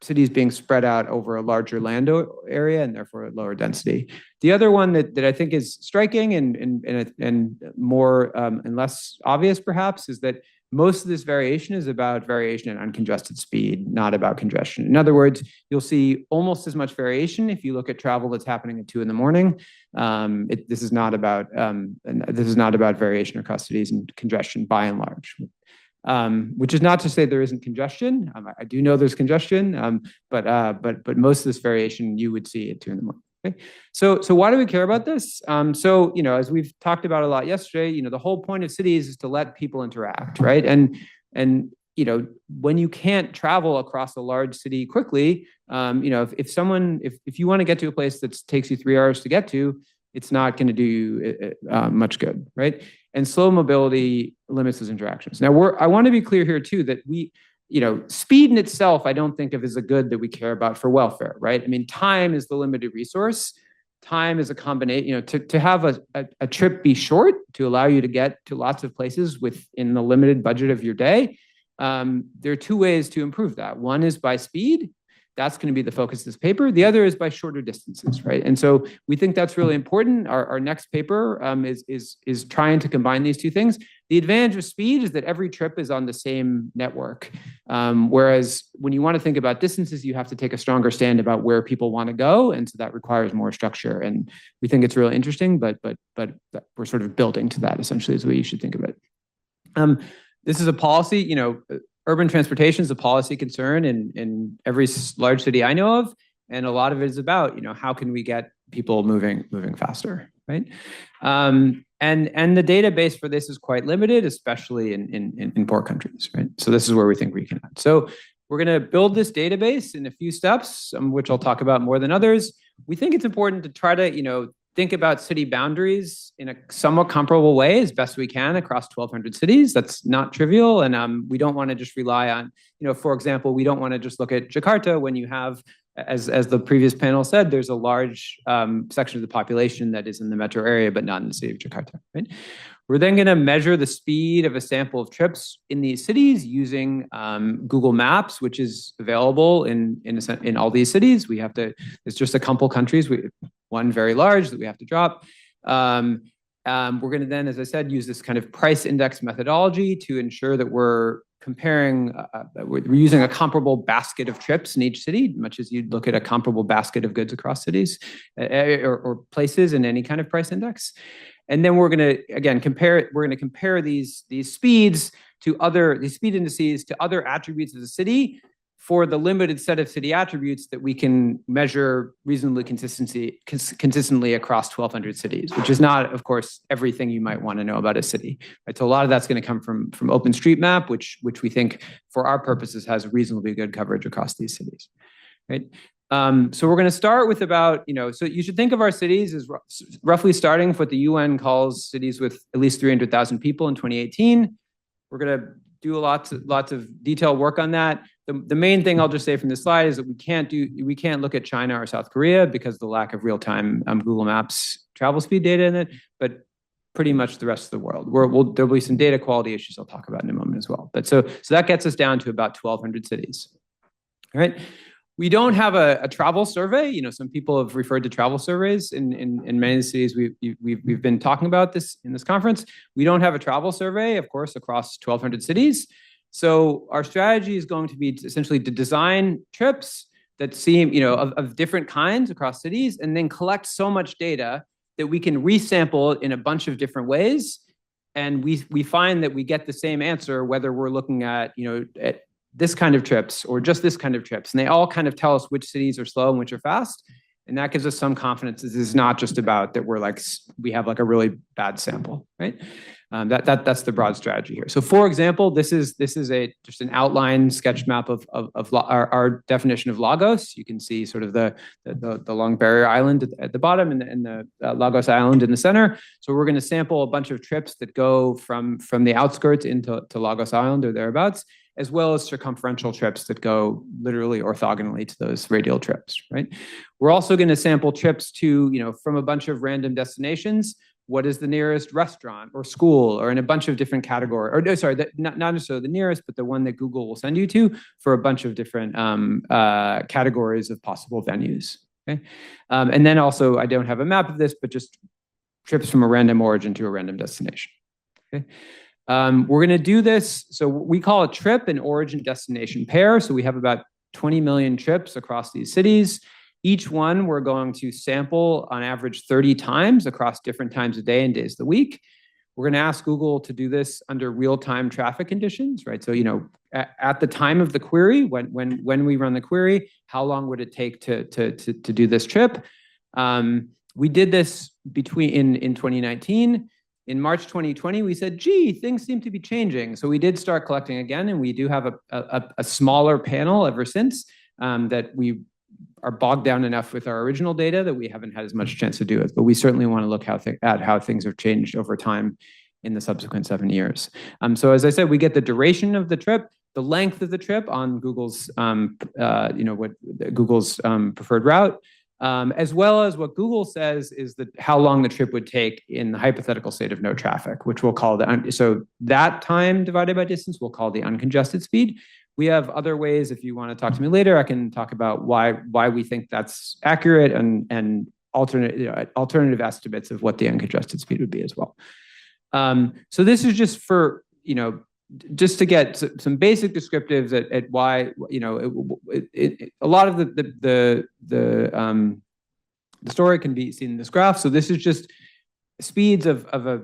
cities being spread out over a larger land area and therefore lower density. The other one that I think is striking and more and less obvious perhaps is that most of this variation is about variation in uncongested speed, not about congestion. In other words, you'll see almost as much variation if you look at travel that's happening at 2 in the morning. This is not about variation across cities and congestion by and large. Which is not to say there isn't congestion. I do know there's congestion, but most of this variation you would see at 2 in the morning. Okay? So why do we care about this? So as we've talked about a lot yesterday, the whole point of cities is to let people interact, right? And when you can't travel across a large city quickly, if you want to get to a place that takes you 3 hours to get to, it's not going to do you much good, right? And slow mobility limits those interactions. Now, I want to be clear here too that speed in itself, I don't think of as a good that we care about for welfare, right? I mean, time is the limited resource. Time is a combination, to have a trip be short, to allow you to get to lots of places within the limited budget of your day. There are 2 ways to improve that. One is by speed. That's going to be the focus of this paper. The other is by shorter distances, right? And so we think that's really important. Our next paper is trying to combine these 2 things. The advantage of speed is that every trip is on the same network. Whereas when you want to think about distances, you have to take a stronger stand about where people want to go. And so that requires more structure. And we think it's really interesting, but we're sort of building to that essentially is the way you should think of it. This is a policy, urban transportation is a policy concern in every large city I know of, and a lot of it is about how can we get people moving faster, right? And the database for this is quite limited, especially in poor countries, right? So this is where we think we can add. So we're going to build this database in a few steps, which I'll talk about more than others. we think it's important to try to, think about city boundaries in a somewhat comparable way as best we can across 1,200 cities. That's not trivial. And we don't want to just rely on, for example, we don't want to just look at Jakarta when you have, as the previous panel said, there's a large section of the population that is in the metro area, but not in the city of Jakarta, right? We're then going to measure the speed of a sample of trips in these cities using Google Maps, which is available in all these cities. It's just a couple countries, one very large that we have to drop. We're going to then, as I said, use this kind of price index methodology to ensure that we're comparing, we're using a comparable basket of trips in each city, much as you'd look at a comparable basket of goods across cities or places in any kind of price index. And then we're going to, again, compare these speeds to these speed indices to other attributes of the city for the limited set of city attributes that we can measure reasonably consistently across 1,200 cities, which is not, of course, everything you might want to know about a city. Right? So a lot of that's going to come from OpenStreetMap, which we think, for our purposes, has reasonably good coverage across these cities. Right? So we're going to start with about, so you should think of our cities as roughly starting with what the UN calls cities with at least 300,000 people in 2018. We're going to do lots of detailed work on that. The main thing I'll just say from this slide is that we can't look at China or South Korea because of the lack of real-time Google Maps travel speed data in it, but pretty much the rest of the world. There'll be some data quality issues I'll talk about in a moment as well. But so that gets us down to about 1,200 cities. All right. We don't have a travel survey. Some people have referred to travel surveys in many of the cities we've been talking about this in this conference. We don't have a travel survey, of course, across 1,200 cities. So our strategy is going to be essentially to design trips that seem, of different kinds across cities, and then collect so much data that we can resample in a bunch of different ways. And we find that we get the same answer whether we're looking at, at this kind of trips or just this kind of trips. And they all kind of tell us which cities are slow and which are fast. And that gives us some confidence this is not just about that we have a really bad sample, right? That's the broad strategy here. So for example, this is just an outline sketch map of our definition of Lagos. You can see sort of the long barrier island at the bottom and the Lagos Island in the center. So we're going to sample a bunch of trips that go from the outskirts into Lagos Island or thereabouts, as well as circumferential trips that go literally orthogonally to those radial trips, right? We're also going to sample trips to, from a bunch of random destinations. What is the nearest restaurant or school, or in a bunch of different categories, or no, sorry, not necessarily the nearest, but the one that Google will send you to for a bunch of different categories of possible venues, okay? And then also, I don't have a map of this, but just trips from a random origin to a random destination, okay? We're going to do this. So we call a trip an origin destination pair. So we have about 20 million trips across these cities. Each one we're going to sample on average 30 times across different times of day and days of the week. We're going to ask Google to do this under real-time traffic conditions, right? So, at the time of the query, when we run the query, how long would it take to do this trip? We did this in 2019. In March 2020, we said, gee, things seem to be changing. So we did start collecting again, and we do have a smaller panel ever since that we are bogged down enough with our original data that we haven't had as much chance to do it. But we certainly want to look at how things have changed over time in the subsequent 7 years. So as I said, we get the duration of the trip, the length of the trip on Google's, Google's preferred route, as well as what Google says is how long the trip would take in the hypothetical state of no traffic, which we'll call so that time divided by distance we'll call the uncongested speed. We have other ways. If you want to talk to me later, I can talk about why we think that's accurate and alternative estimates of what the uncongested speed would be as well. So this is just for just to get some basic descriptives at why a lot of the story can be seen in this graph. So this is just speeds of a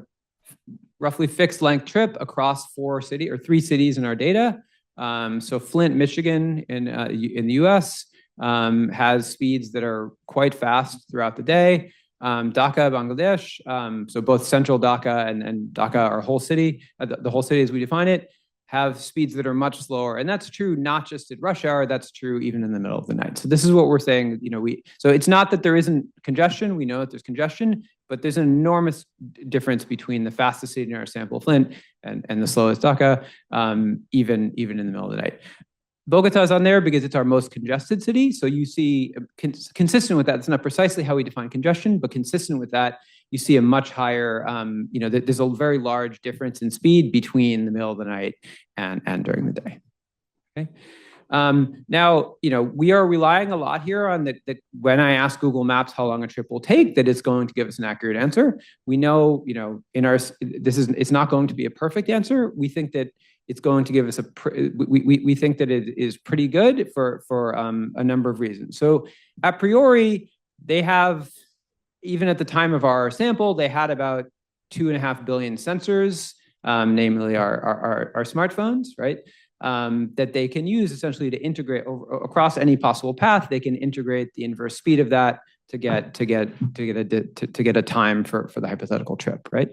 roughly fixed length trip across 3 cities in our data. So Flint, Michigan in the US has speeds that are quite fast throughout the day. Dhaka, Bangladesh, so both central Dhaka and Dhaka are whole city, the whole city as we define it. have speeds that are much slower. And that's true not just at rush hour, that's true even in the middle of the night. So this is what we're saying, so it's not that there isn't congestion, we know that there's congestion, but there's an enormous difference between the fastest city in our sample, Flint, and the slowest Dhaka, even in the middle of the night. Bogota is on there because it's our most congested city. So you see, consistent with that, it's not precisely how we define congestion, but consistent with that, you see a much higher, there's a very large difference in speed between the middle of the night and during the day. Okay. Now, we are relying a lot here on that when I ask Google Maps how long a trip will take, that it's going to give us an accurate answer. We know, it's not going to be a perfect answer. We think that it's going to give us we think that it is pretty good for a number of reasons. So a priori, they have, even at the time of our sample, they had about 2.5 billion sensors, namely our smartphones, right? That they can use essentially to integrate across any possible path. They can integrate the inverse speed of that to get a time for the hypothetical trip, right?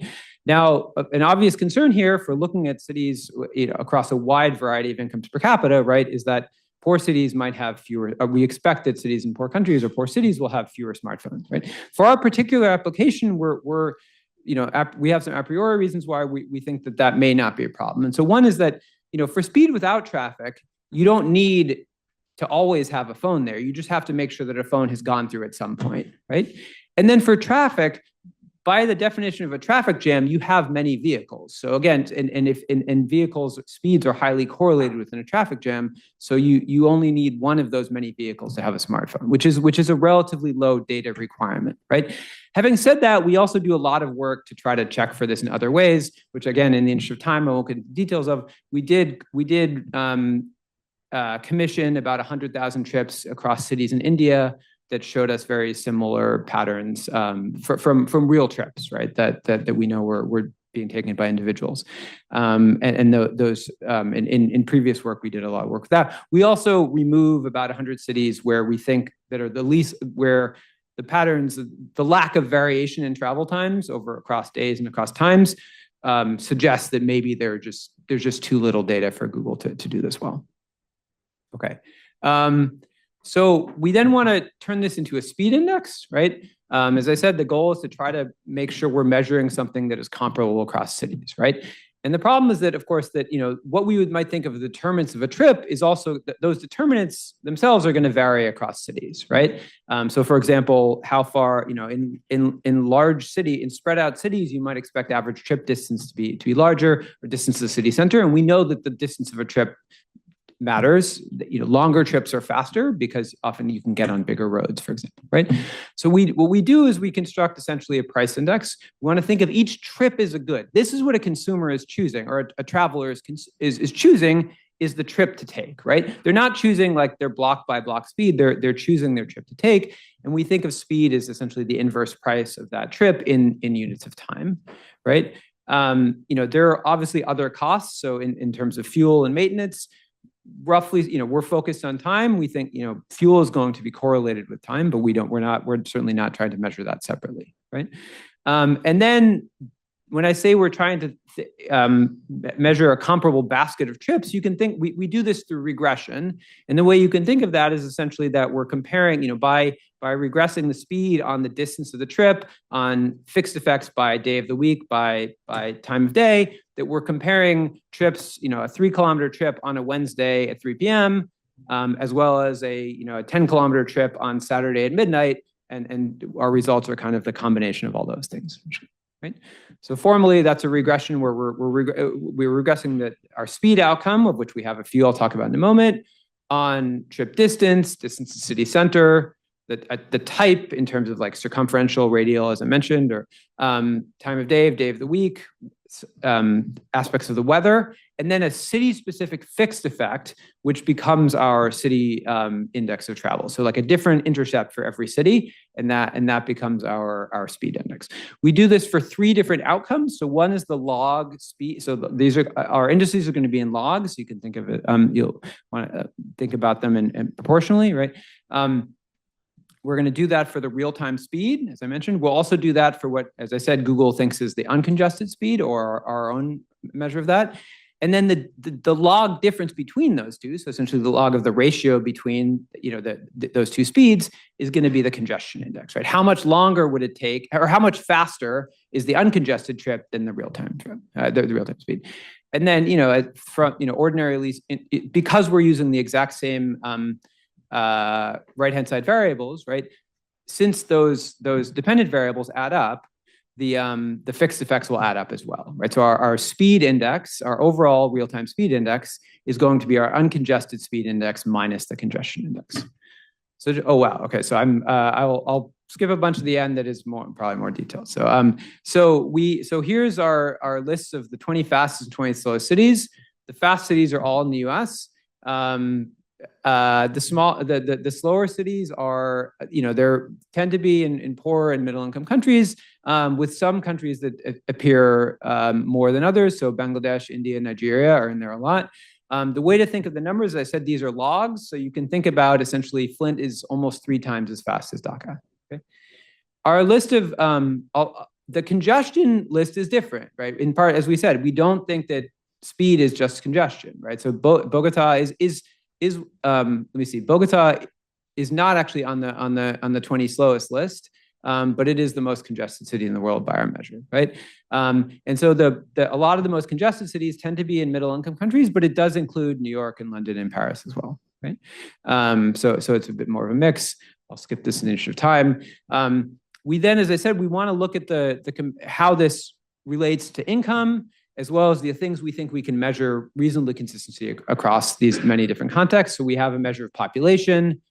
Now, an obvious concern here for looking at cities across a wide variety of incomes per capita, right, is that poor cities might have fewer. We expect that cities in poor countries or poor cities will have fewer smartphones, right? For our particular application, we have some a priori reasons why we think that may not be a problem. And so one is that for speed without traffic, you don't need to always have a phone there. You just have to make sure that a phone has gone through at some point, right? And then for traffic, by the definition of a traffic jam, you have many vehicles. So again, and vehicles speeds are highly correlated within a traffic jam. So you only need one of those many vehicles to have a smartphone, which is a relatively low data requirement, right? Having said that, we also do a lot of work to try to check for this in other ways, which again, in the interest of time, I won't get into details of. We did commission about 100,000 trips across cities in India that showed us very similar patterns from real trips, right? That we know were being taken by individuals, those in previous work we did a lot of work with that. We also remove about 100 cities where we think that are the least, where the patterns, the lack of variation in travel times across days and across times suggests that maybe there's just too little data for Google to do this well. Okay. So we then want to turn this into a speed index, right? As I said, the goal is to try to make sure we're measuring something that is comparable across cities, right? And the problem is that, of course, that what we might think of the determinants of a trip is also that those determinants themselves are going to vary across cities, right? So, for example, how far in large city, in spread out cities, you might expect average trip distance to be larger, or distance to the city center, and we know that the distance of a trip matters. Longer trips are faster because often you can get on bigger roads, for example, right? So what we do is we construct essentially a price index. We want to think of each trip as a good. This is what a consumer is choosing, or a traveler is choosing, is the trip to take, right? They're not choosing like their block by block speed. They're choosing their trip to take, and we think of speed as essentially the inverse price of that trip in units of time, right? There are obviously other costs. So in terms of fuel and maintenance, roughly, we're focused on time. We think, fuel is going to be correlated with time, but we're certainly not trying to measure that separately, right? And then when I say we're trying to measure a comparable basket of trips, you can think, we do this through regression. And the way you can think of that is essentially that we're comparing, by regressing the speed on the distance of the trip, on fixed effects by day of the week, by time of day, that we're comparing trips, a 3-kilometer trip on a Wednesday at 3 p.m., as well as a 10-kilometer trip on Saturday at midnight. And our results are kind of the combination of all those things, right? So formally, that's a regression where we're regressing our speed outcome, of which we have a few I'll talk about in a moment, on trip distance to city center, the type in terms of like circumferential, radial, as I mentioned, or time of day of the week, aspects of the weather, and then a city-specific fixed effect, which becomes our city index of travel. So like a different intercept for every city, and that becomes our speed index. We do this for 3 different outcomes. So one is the log speed. So these are our indices are going to be in logs. You can think of it. You'll want to think about them in proportionally, right? We're going to do that for the real-time speed, as I mentioned. We'll also do that for what, as I said, Google thinks is the uncongested speed, or our own measure of that. And then the log difference between those two, so essentially the log of the ratio between those two speeds, is going to be the congestion index, right? How much longer would it take, or how much faster is the uncongested trip than the real-time trip, the real-time speed? And then from ordinarily, because we're using the exact same right-hand side variables, right? Since those dependent variables add up, the fixed effects will add up as well, right? So our speed index, our overall real-time speed index, is going to be our uncongested speed index minus the congestion index. So, oh wow, okay. So I'll skip a bunch of the end that is probably more detailed. So here's our list of the 20 fastest and 20 slowest cities. The fast cities are all in the U.S. The slower cities are, they tend to be in poor and middle income countries, with some countries that appear more than others. So Bangladesh, India, Nigeria are in there a lot. The way to think of the numbers, as I said, these are logs. So you can think about essentially Flint is almost 3 times as fast as Dhaka. Okay? Our list of, the congestion list is different, right? In part, as we said, we don't think that speed is just congestion, right? So Bogota let me see, Bogota is not actually on the 20 slowest list, but it is the most congested city in the world by our measure, right? And so a lot of the most congested cities tend to be in middle income countries, but it does include New York and London and Paris as well, right? So it's a bit more of a mix. I'll skip this in the interest of time. We then, as I said, we want to look at how this relates to income, as well as the things we think we can measure reasonably consistency across these many different contexts. So we have a measure of population,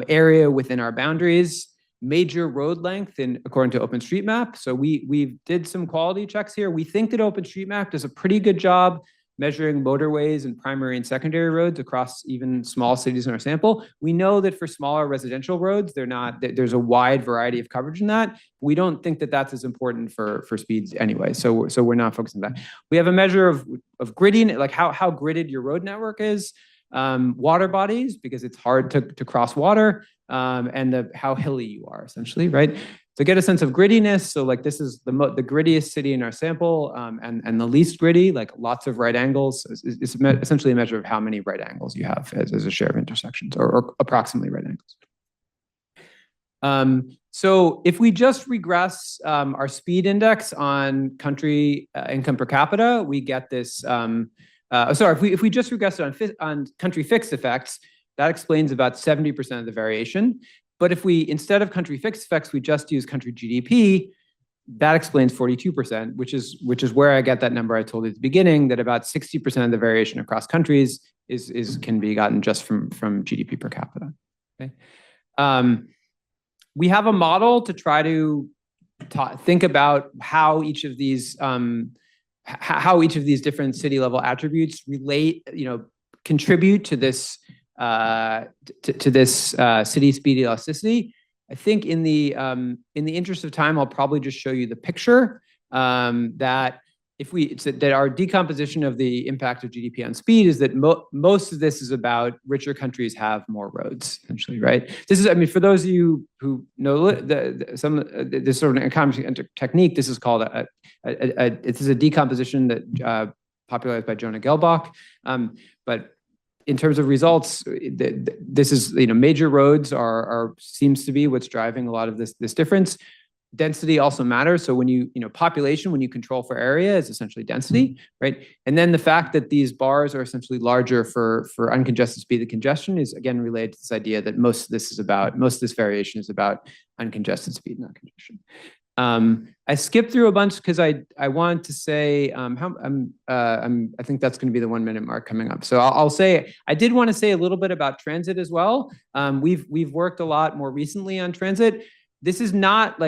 area within our boundaries, major road length according to OpenStreetMap. So we did some quality checks here. We think that OpenStreetMap does a pretty good job measuring motorways and primary and secondary roads across even small cities in our sample. We know that for smaller residential roads, there's a wide variety of coverage in that. We don't think that that's as important for speeds anyway. So we're not focused on that. We have a measure of gridding, like how gridded your road network is, water bodies, because it's hard to cross water, and how hilly you are essentially, right? To get a sense of grittiness, so like this is the grittiest city in our sample, and the least gritty, like lots of right angles, is essentially a measure of how many right angles you have as a share of intersections, or approximately right angles. So if we just regress our speed index on country income per capita, we get this. If we just regress it on country fixed effects, that explains about 70% of the variation. But if we, instead of country fixed effects, we just use country GDP, that explains 42%, which is where I get that number I told you at the beginning, that about 60% of the variation across countries can be gotten just from GDP per capita. Okay. We have a model to try to think about how each of these different city level attributes contribute to this city speed elasticity. I think in the interest of time, I'll probably just show you the picture that that our decomposition of the impact of GDP on speed is that most of this is about richer countries have more roads, essentially, right? This is, I mean, for those of you who know this sort of an economic technique, this is called this is a decomposition that popularized by Jonah Gelbach, but in terms of results, this is, major roads seems to be what's driving a lot of this difference. Density also matters. So when population, when you control for area, is essentially density, right? And then the fact that these bars are essentially larger for uncongested speed of congestion is again related to this idea that most of this variation is about uncongested speed, not congestion. I skipped through a bunch because I wanted to say I think that's going to be the 1 minute mark coming up. So I'll say I did want to say a little bit about transit as well. We've worked a lot more recently on transit. This is not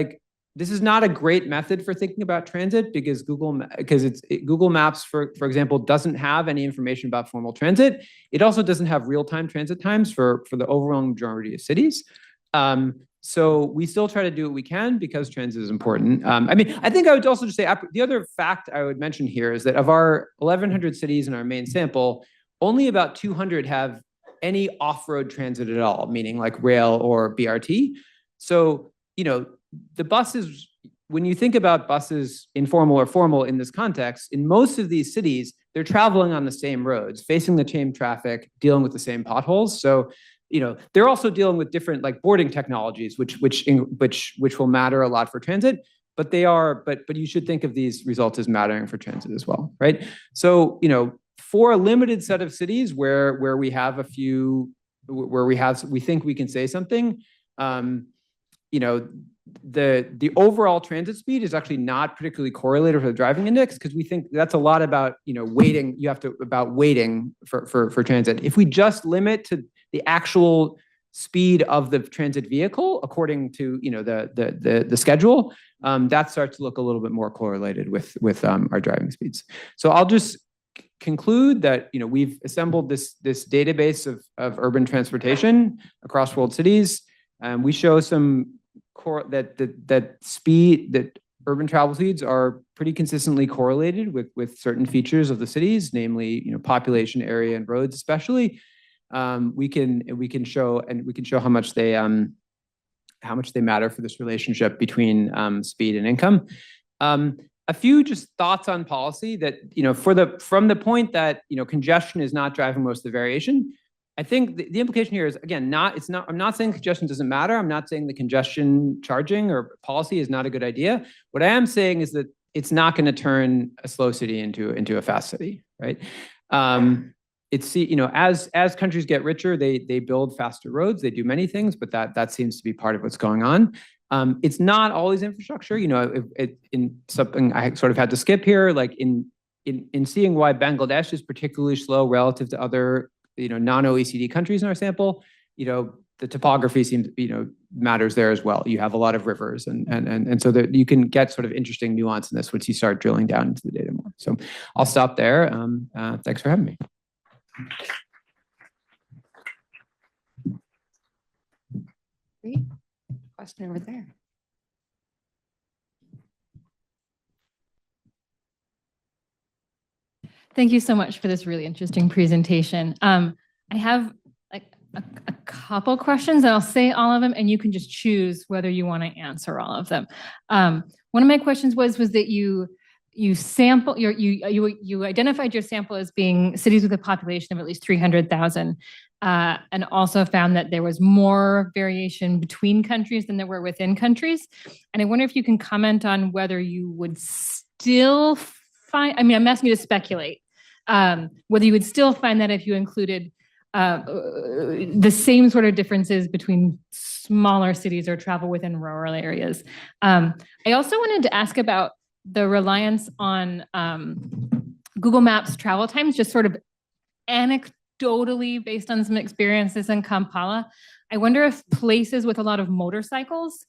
a great method for thinking about transit because Google Maps, for example, doesn't have any information about formal transit. It also doesn't have real-time transit times for the overwhelming majority of cities. So we still try to do what we can because transit is important. I think I would also just say the other fact I would mention here is that of our 1,100 cities in our main sample, only about 200 have any off-road transit at all, meaning like rail or BRT. So, the buses, when you think about buses, informal or formal in this context, in most of these cities, they're traveling on the same roads, facing the same traffic, dealing with the same potholes. So, they're also dealing with different like boarding technologies, which will matter a lot for transit. But you should think of these results as mattering for transit as well, right? So, for a limited set of cities where we have a few, we think we can say something, the overall transit speed is actually not particularly correlated with the driving index, because we think that's a lot about, waiting. You have to about waiting for transit. If we just limit to the actual speed of the transit vehicle according to the schedule, that starts to look a little bit more correlated with our driving speeds. So I'll just conclude that we've assembled this database of urban transportation across world cities. We show some that urban travel speeds are pretty consistently correlated with certain features of the cities, namely population, area, and roads especially. We can show how much they matter for this relationship between speed and income. A few just thoughts on policy that from the point that congestion is not driving most of the variation. I think the implication here is, again, I'm not saying congestion doesn't matter. I'm not saying the congestion charging or policy is not a good idea. What I am saying is that it's not going to turn a slow city into a fast city, right? As countries get richer, they build faster roads, they do many things, but that seems to be part of what's going on. It's not always infrastructure. In something I sort of had to skip here, like in seeing why Bangladesh is particularly slow relative to other non-OECD countries in our sample, the topography seems, matters there as well. You have a lot of rivers, and so that you can get sort of interesting nuance in this once you start drilling down into the data more. So I'll stop there. Thanks for having me. Great. Question over there. Thank you so much for this really interesting presentation. I have like a couple questions, and I'll say all of them, and you can just choose whether you want to answer all of them. One of my questions was that you identified your sample as being cities with a population of at least 300,000, and also found that there was more variation between countries than there were within countries. And I wonder if you can comment on whether you would still find, I'm asking you to speculate, whether you would still find that if you included the same sort of differences between smaller cities or travel within rural areas. I also wanted to ask about the reliance on Google Maps travel times, just sort of anecdotally based on some experiences in Kampala. I wonder if places with a lot of motorcycles,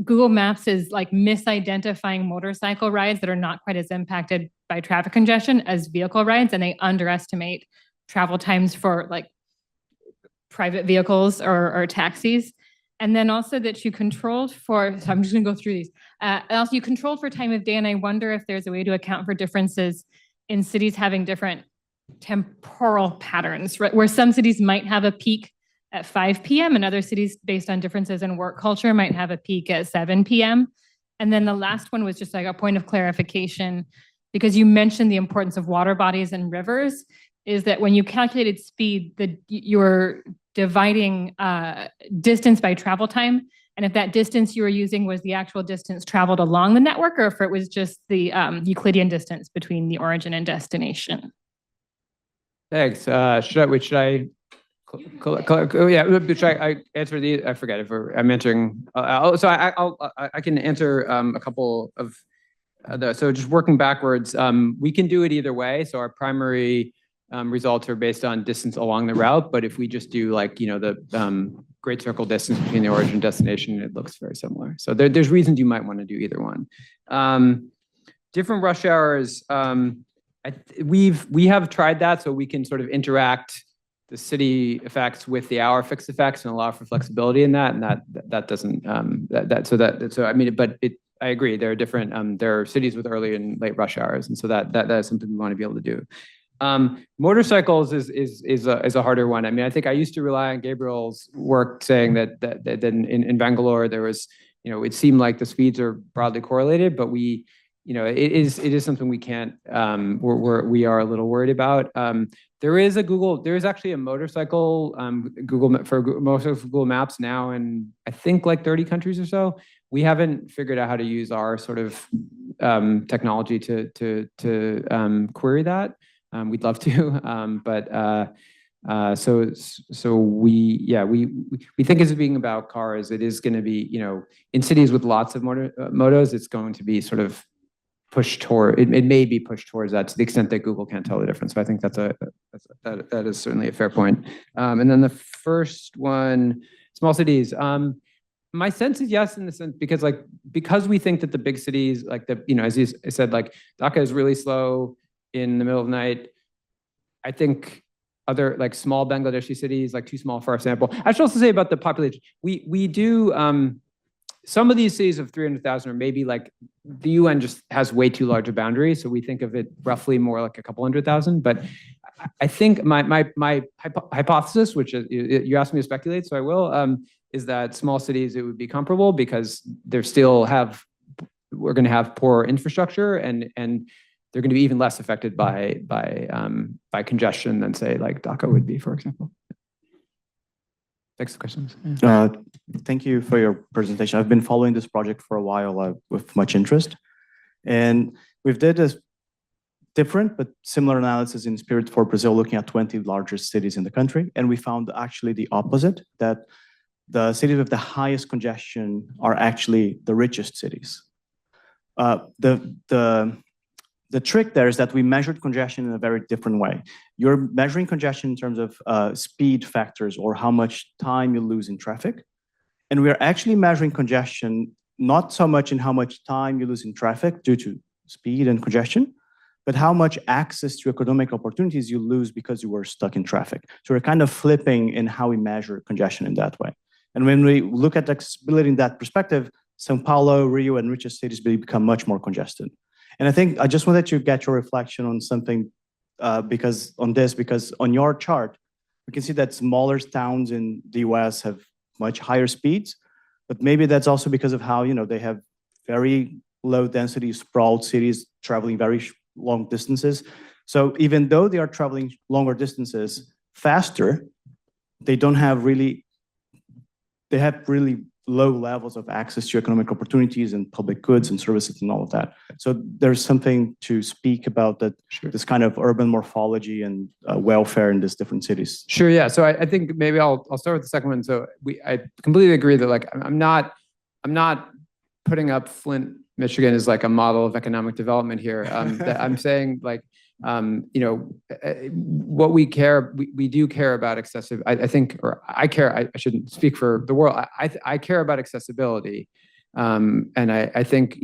Google Maps is like misidentifying motorcycle rides that are not quite as impacted by traffic congestion as vehicle rides, and they underestimate travel times for like private vehicles or taxis. And then also that you controlled for, so I'm just gonna go through these. And also you controlled for time of day, and I wonder if there's a way to account for differences in cities having different temporal patterns, right? Where some cities might have a peak at 5 p.m. and other cities, based on differences in work culture, might have a peak at 7 p.m. And then the last one was just like a point of clarification, because you mentioned the importance of water bodies and rivers, is that when you calculated speed, you're dividing distance by travel time. And if that distance you were using was the actual distance traveled along the network, or if it was just the Euclidean distance between the origin and destination. Thanks. Should I answer these? I forget if I'm answering. I can answer a couple of those. So just working backwards, we can do it either way. So our primary results are based on distance along the route, but if we just do like, the great circle distance between the origin and destination, it looks very similar. So there's reasons you might want to do either one. Different rush hours, we have tried that, so we can sort of interact the city effects with the hour fixed effects and allow for flexibility in that, and that doesn't, I agree, there are different, there are cities with early and late rush hours, and so that is something we want to be able to do. Motorcycles is a harder one. I think I used to rely on Gabriel's work saying that in Bangalore there was, it seemed like the speeds are broadly correlated, but we it is something we can't, we are a little worried about. There is actually a motorcycle Google Maps now in, I think, like 30 countries or so. We haven't figured out how to use our sort of technology to query that. We'd love to, but so we think as being about cars, it is going to be, in cities with lots of motos, it's going to be sort of pushed toward, it may be pushed towards that to the extent that Google can't tell the difference. So I think that is certainly a fair point. And then the first one, small cities. My sense is yes, in the sense, because we think that the big cities, like as you said, like Dhaka is really slow in the middle of the night. I think other like small Bangladeshi cities, like too small for our sample. I should also say about the population, we do, some of these cities of 300,000 or maybe like the UN just has way too large a boundary. So we think of it roughly more like a couple 100,000. But I think my hypothesis, which is, you asked me to speculate, so I will, is that small cities, it would be comparable because we're going to have poor infrastructure and they're going to be even less affected by congestion than say like Dhaka would be, for example. Thanks for the questions. Yeah. Thank you for your presentation. I've been following this project for a while with much interest. And we've did a different but similar analysis in Spirit for Brazil, looking at 20 largest cities in the country. And we found actually the opposite, that the cities with the highest congestion are actually the richest cities. The trick there is that we measured congestion in a very different way. You're measuring congestion in terms of speed factors or how much time you lose in traffic. And we're actually measuring congestion not so much in how much time you lose in traffic due to speed and congestion, but how much access to economic opportunities you lose because you were stuck in traffic. So we're kind of flipping in how we measure congestion in that way. And when we look at accessibility in that perspective, São Paulo, Rio, and richest cities become much more congested. And I think I just wanted to get your reflection on something because on your chart, we can see that smaller towns in the US have much higher speeds, but maybe that's also because of how, they have very low density sprawled cities traveling very long distances. So even though they are traveling longer distances faster, they have really low levels of access to economic opportunities and public goods and services and all of that. So there's something to speak about that, this kind of urban morphology and welfare in these different cities. Sure, yeah. So I think maybe I'll start with the second one. So I completely agree that like I'm not putting up Flint, Michigan as like a model of economic development here. I'm saying like what we do care about I think, or I care, I shouldn't speak for the world. I care about accessibility. And I think,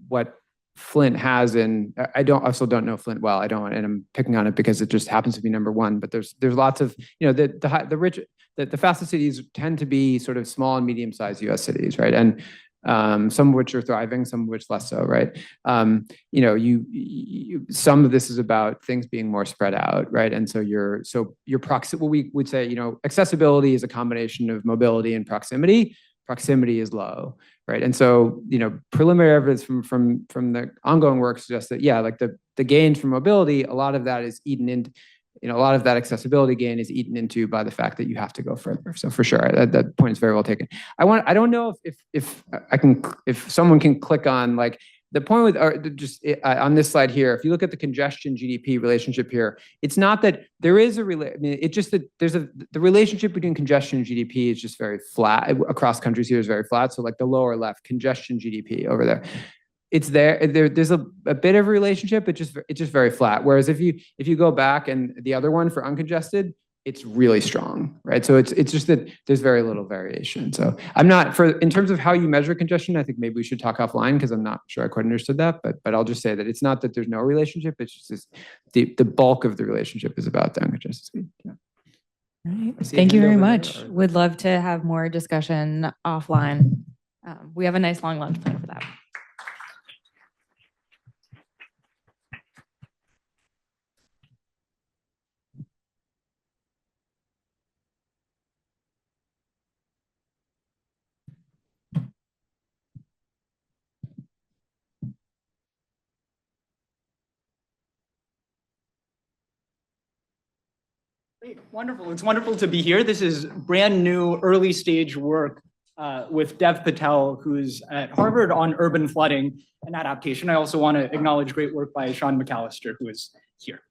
what Flint has I also don't know Flint well. And I'm picking on it because it just happens to be number one, but there's lots of, the fastest cities tend to be sort of small and medium-sized US cities, right? And some of which are thriving, some of which less so, right? Some of this is about things being more spread out, right? And so your what we would say, accessibility is a combination of mobility and proximity. Proximity is low, right? And so, preliminary evidence from the ongoing work suggests that, yeah, like the gains from mobility, a lot of that is eaten into, a lot of that accessibility gain is eaten into by the fact that you have to go further. So for sure, that point is very well taken. I don't know if someone can click on like the point with on this slide here. If you look at the congestion GDP relationship here, it's not that there is it's just that the relationship between congestion and GDP is just very flat across countries. Here is very flat. So like the lower left, congestion GDP over there. It's there's a bit of a relationship, it's just very flat. Whereas if you go back and the other one for uncongested, it's really strong, right? So it's just that there's very little variation. So in terms of how you measure congestion, I think maybe we should talk offline because I'm not sure I quite understood that, but I'll just say that it's not that there's no relationship, it's just the bulk of the relationship is about the uncongested speed. Yeah. All right. Thank you very much. Would love to have more discussion offline. We have a nice long lunch plan for that. Great, wonderful. It's wonderful to be here. This is brand new early stage work with Dev Patel, who's at Harvard on urban flooding and adaptation. I also want to acknowledge great work by Sean McAllister, who is here.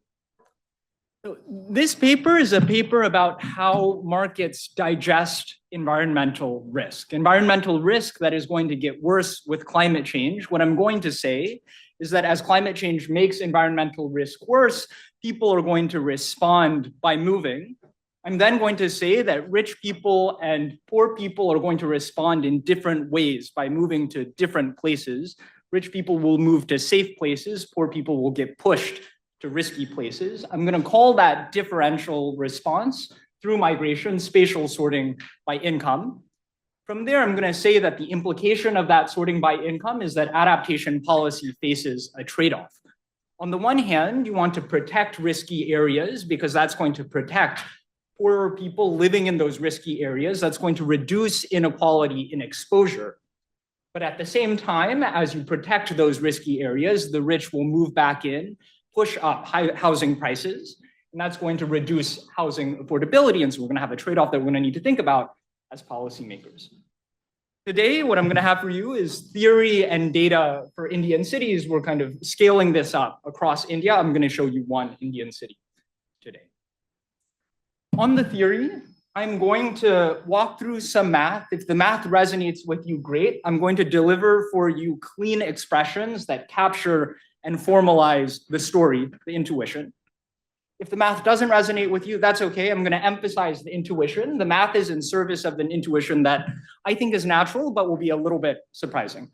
So this paper is a paper about how markets digest environmental risk. Environmental risk that is going to get worse with climate change. What I'm going to say is that as climate change makes environmental risk worse, people are going to respond by moving. I'm then going to say that rich people and poor people are going to respond in different ways by moving to different places. Rich people will move to safe places, poor people will get pushed to risky places. I'm going to call that differential response through migration, spatial sorting by income. From there, I'm going to say that the implication of that sorting by income is that adaptation policy faces a trade-off. On the one hand, you want to protect risky areas because that's going to protect poorer people living in those risky areas. That's going to reduce inequality in exposure. But at the same time, as you protect those risky areas, the rich will move back in, push up housing prices, and that's going to reduce housing affordability. And so we're going to have a trade-off that we're going to need to think about as policymakers. Today, what I'm going to have for you is theory and data for Indian cities. We're kind of scaling this up across India. I'm going to show you one Indian city today. On the theory, I'm going to walk through some math. If the math resonates with you, great. I'm going to deliver for you clean expressions that capture and formalize the story, the intuition. If the math doesn't resonate with you, that's okay. I'm going to emphasize the intuition. The math is in service of an intuition that I think is natural, but will be a little bit surprising.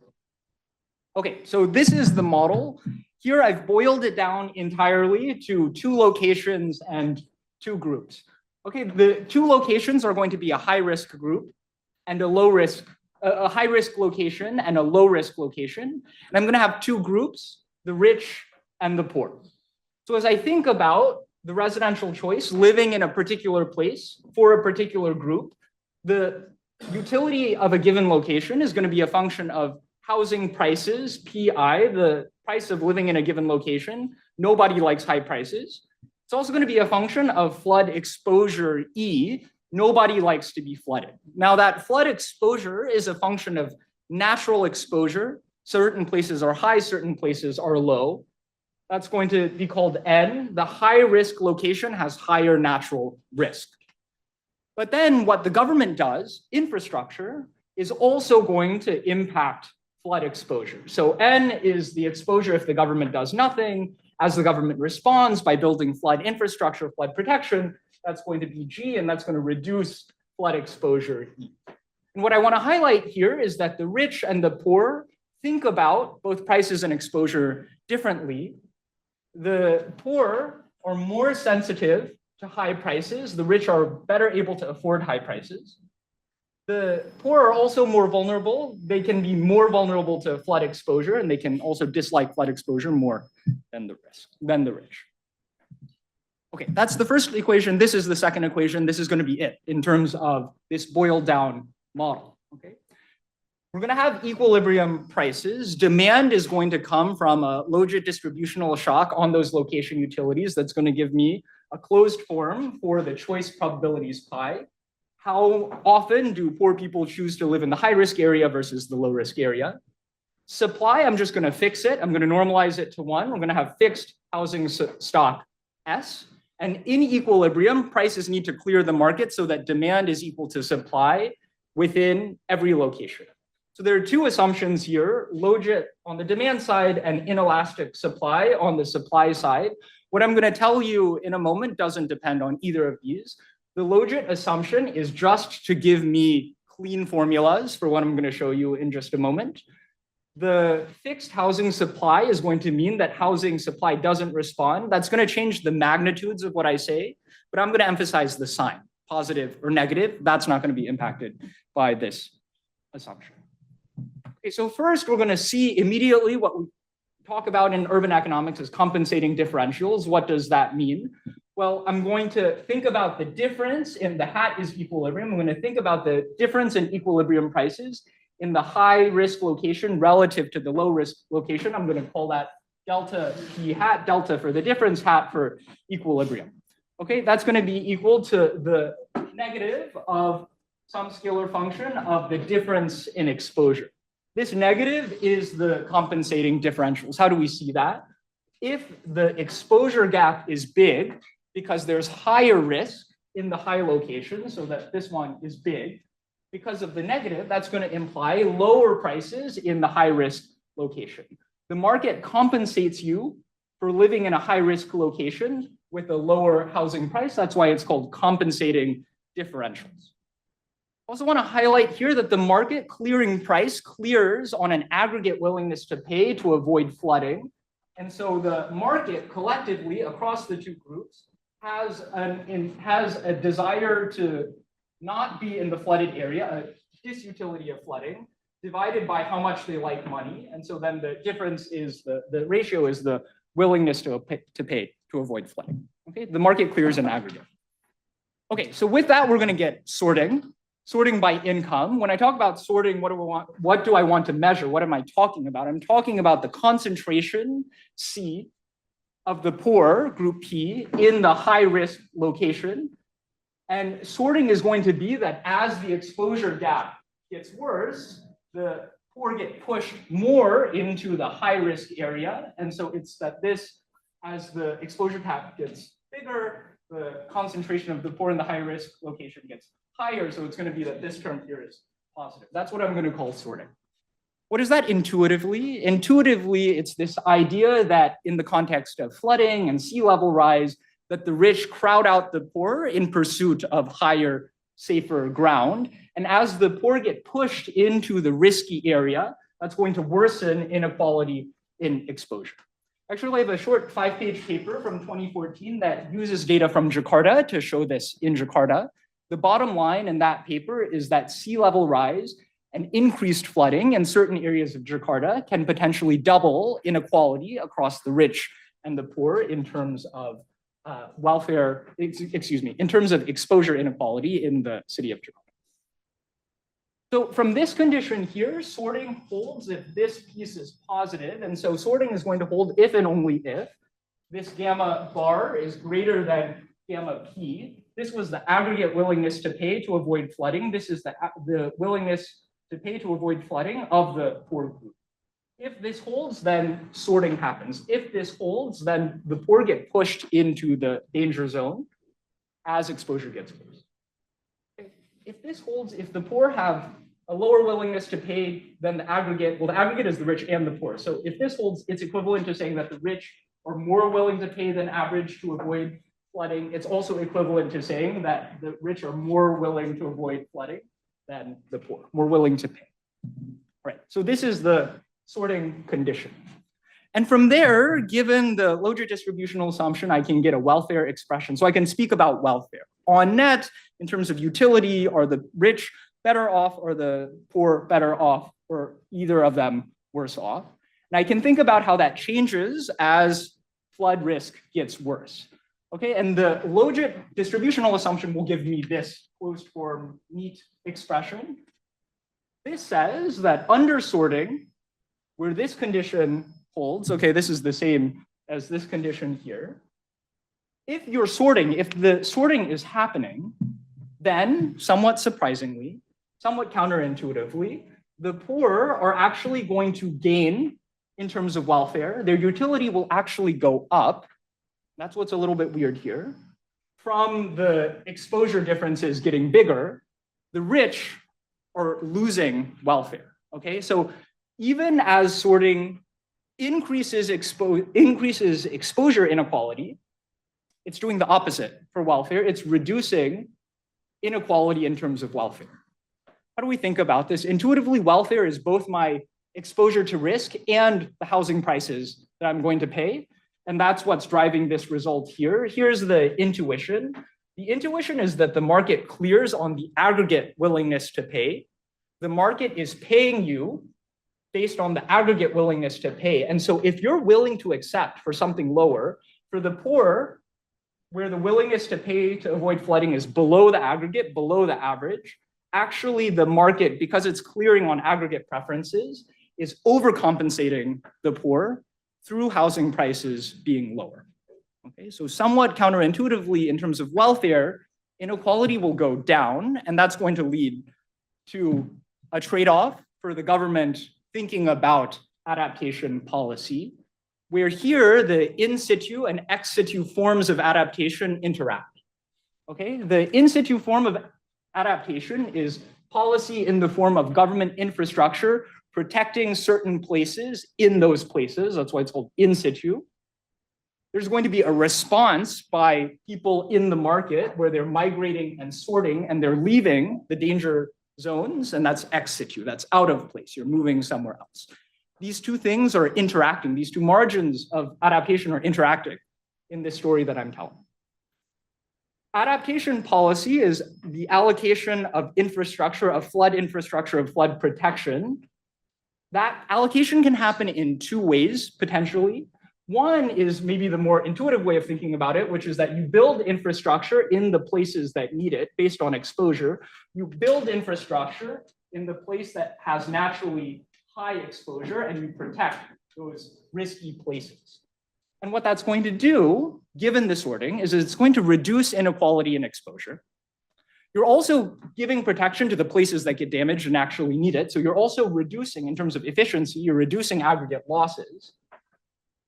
Okay, so this is the model. Here I've boiled it down entirely to 2 locations and 2 groups. Okay, the 2 locations are going to be a high-risk group and a low-risk, a high-risk location and a low-risk location. And I'm going to have 2 groups, the rich and the poor. So as I think about the residential choice, living in a particular place for a particular group, the utility of a given location is going to be a function of housing prices, PI, the price of living in a given location. Nobody likes high prices. It's also going to be a function of flood exposure, E. Nobody likes to be flooded. Now that flood exposure is a function of natural exposure. Certain places are high, certain places are low. That's going to be called N. The high risk location has higher natural risk. But then what the government does, infrastructure, is also going to impact flood exposure. So N is the exposure if the government does nothing. As the government responds by building flood infrastructure, flood protection, that's going to be G, and that's going to reduce flood exposure E. And what I want to highlight here is that the rich and the poor think about both prices and exposure differently. The poor are more sensitive to high prices. The rich are better able to afford high prices. The poor are also more vulnerable. They can be more vulnerable to flood exposure, and they can also dislike flood exposure more than the rich. Okay, that's the first equation. This is the second equation. This is going to be it in terms of this boiled down model. Okay. We're going to have equilibrium prices. Demand is going to come from a logit distributional shock on those location utilities. That's going to give me a closed form for the choice probabilities pi. How often do poor people choose to live in the high risk area versus the low risk area? Supply, I'm just going to fix it. I'm going to normalize it to 1. We're going to have fixed housing stock S. And in equilibrium, prices need to clear the market so that demand is equal to supply within every location. So there are 2 assumptions here, logit on the demand side and inelastic supply on the supply side. What I'm going to tell you in a moment doesn't depend on either of these. The logit assumption is just to give me clean formulas for what I'm going to show you in just a moment. The fixed housing supply is going to mean that housing supply doesn't respond. That's going to change the magnitudes of what I say, but I'm going to emphasize the sign, positive or negative. That's not going to be impacted by this assumption. Okay, so first we're going to see immediately what we talk about in urban economics as compensating differentials. What does that mean? Well, I'm going to think about the difference in the hat is equilibrium. I'm going to think about the difference in equilibrium prices in the high risk location relative to the low risk location. I'm going to call that delta P hat, delta for the difference, hat for equilibrium. Okay, that's going to be equal to the negative of some scalar function of the difference in exposure. This negative is the compensating differentials. How do we see that? If the exposure gap is big, because there's higher risk in the high location, so that this one is big, because of the negative, that's going to imply lower prices in the high risk location. The market compensates you for living in a high risk location with a lower housing price. That's why it's called compensating differentials. I also want to highlight here that the market clearing price clears on an aggregate willingness to pay to avoid flooding. And so the market collectively across the two groups has a desire to not be in the flooded area, a disutility of flooding, divided by how much they like money. And so then the difference is the ratio is the willingness to pay to avoid flooding. Okay, the market clears in aggregate. Okay, so with that, we're going to get sorting by income. When I talk about sorting, what do I want to measure? What am I talking about? I'm talking about the concentration C of the poor, group P, in the high risk location. And sorting is going to be that as the exposure gap gets worse, the poor get pushed more into the high risk area. And so it's that this, as the exposure gap gets bigger, the concentration of the poor in the high risk location gets higher. So it's going to be that this term here is positive. That's what I'm going to call sorting. What is that intuitively? Intuitively, it's this idea that in the context of flooding and sea level rise, that the rich crowd out the poor in pursuit of higher, safer ground. And as the poor get pushed into the risky area, that's going to worsen inequality in exposure. Actually, I have a short 5-page paper from 2014 that uses data from Jakarta to show this in Jakarta. The bottom line in that paper is that sea level rise and increased flooding in certain areas of Jakarta can potentially double inequality across the rich and the poor in terms of in terms of exposure inequality in the city of Jakarta. So from this condition here, sorting holds if this piece is positive. And so sorting is going to hold if and only if this gamma bar is greater than gamma P. This was the aggregate willingness to pay to avoid flooding. This is the willingness to pay to avoid flooding of the poor group. If this holds, then sorting happens. If this holds, then the poor get pushed into the danger zone as exposure gets worse. If this holds, if the poor have a lower willingness to pay than the aggregate, well, the aggregate is the rich and the poor. So if this holds, it's equivalent to saying that the rich are more willing to pay than average to avoid flooding. It's also equivalent to saying that the rich are more willing to avoid flooding than the poor, more willing to pay. Right. So this is the sorting condition. And from there, given the Logit distributional assumption, I can get a welfare expression. So I can speak about welfare. On net, in terms of utility, are the rich better off or the poor better off, or either of them worse off? And I can think about how that changes as flood risk gets worse. Okay, and the Logit distributional assumption will give me this closed form neat expression. This says that under sorting, where this condition holds, okay, this is the same as this condition here. If you're sorting, if the sorting is happening, then somewhat surprisingly, somewhat counterintuitively, the poor are actually going to gain in terms of welfare. Their utility will actually go up. That's what's a little bit weird here. From the exposure differences getting bigger, the rich are losing welfare, okay? So even as sorting increases exposure inequality, it's doing the opposite for welfare. It's reducing inequality in terms of welfare. How do we think about this? Intuitively, welfare is both my exposure to risk and the housing prices that I'm going to pay. And that's what's driving this result here. Here's the intuition. The intuition is that the market clears on the aggregate willingness to pay. The market is paying you based on the aggregate willingness to pay. And so if you're willing to accept for something lower, for the poor, where the willingness to pay to avoid flooding is below the aggregate, below the average, actually the market, because it's clearing on aggregate preferences, is overcompensating the poor through housing prices being lower. Okay, so somewhat counterintuitively in terms of welfare, inequality will go down, and that's going to lead to a trade-off for the government thinking about adaptation policy, where here the in situ and ex situ forms of adaptation interact. Okay, the in situ form of adaptation is policy in the form of government infrastructure protecting certain places in those places. That's why it's called in situ. There's going to be a response by people in the market where they're migrating and sorting and they're leaving the danger zones, and that's ex situ, that's out of place. You're moving somewhere else. These two things are interacting. These two margins of adaptation are interacting in this story that I'm telling. Adaptation policy is the allocation of infrastructure, of flood protection. That allocation can happen in two ways, potentially. One is maybe the more intuitive way of thinking about it, which is that you build infrastructure in the places that need it based on exposure. You build infrastructure in the place that has naturally high exposure, and you protect those risky places. And what that's going to do, given the sorting, is it's going to reduce inequality and exposure. You're also giving protection to the places that get damaged and actually need it. So you're also reducing, in terms of efficiency, you're reducing aggregate losses.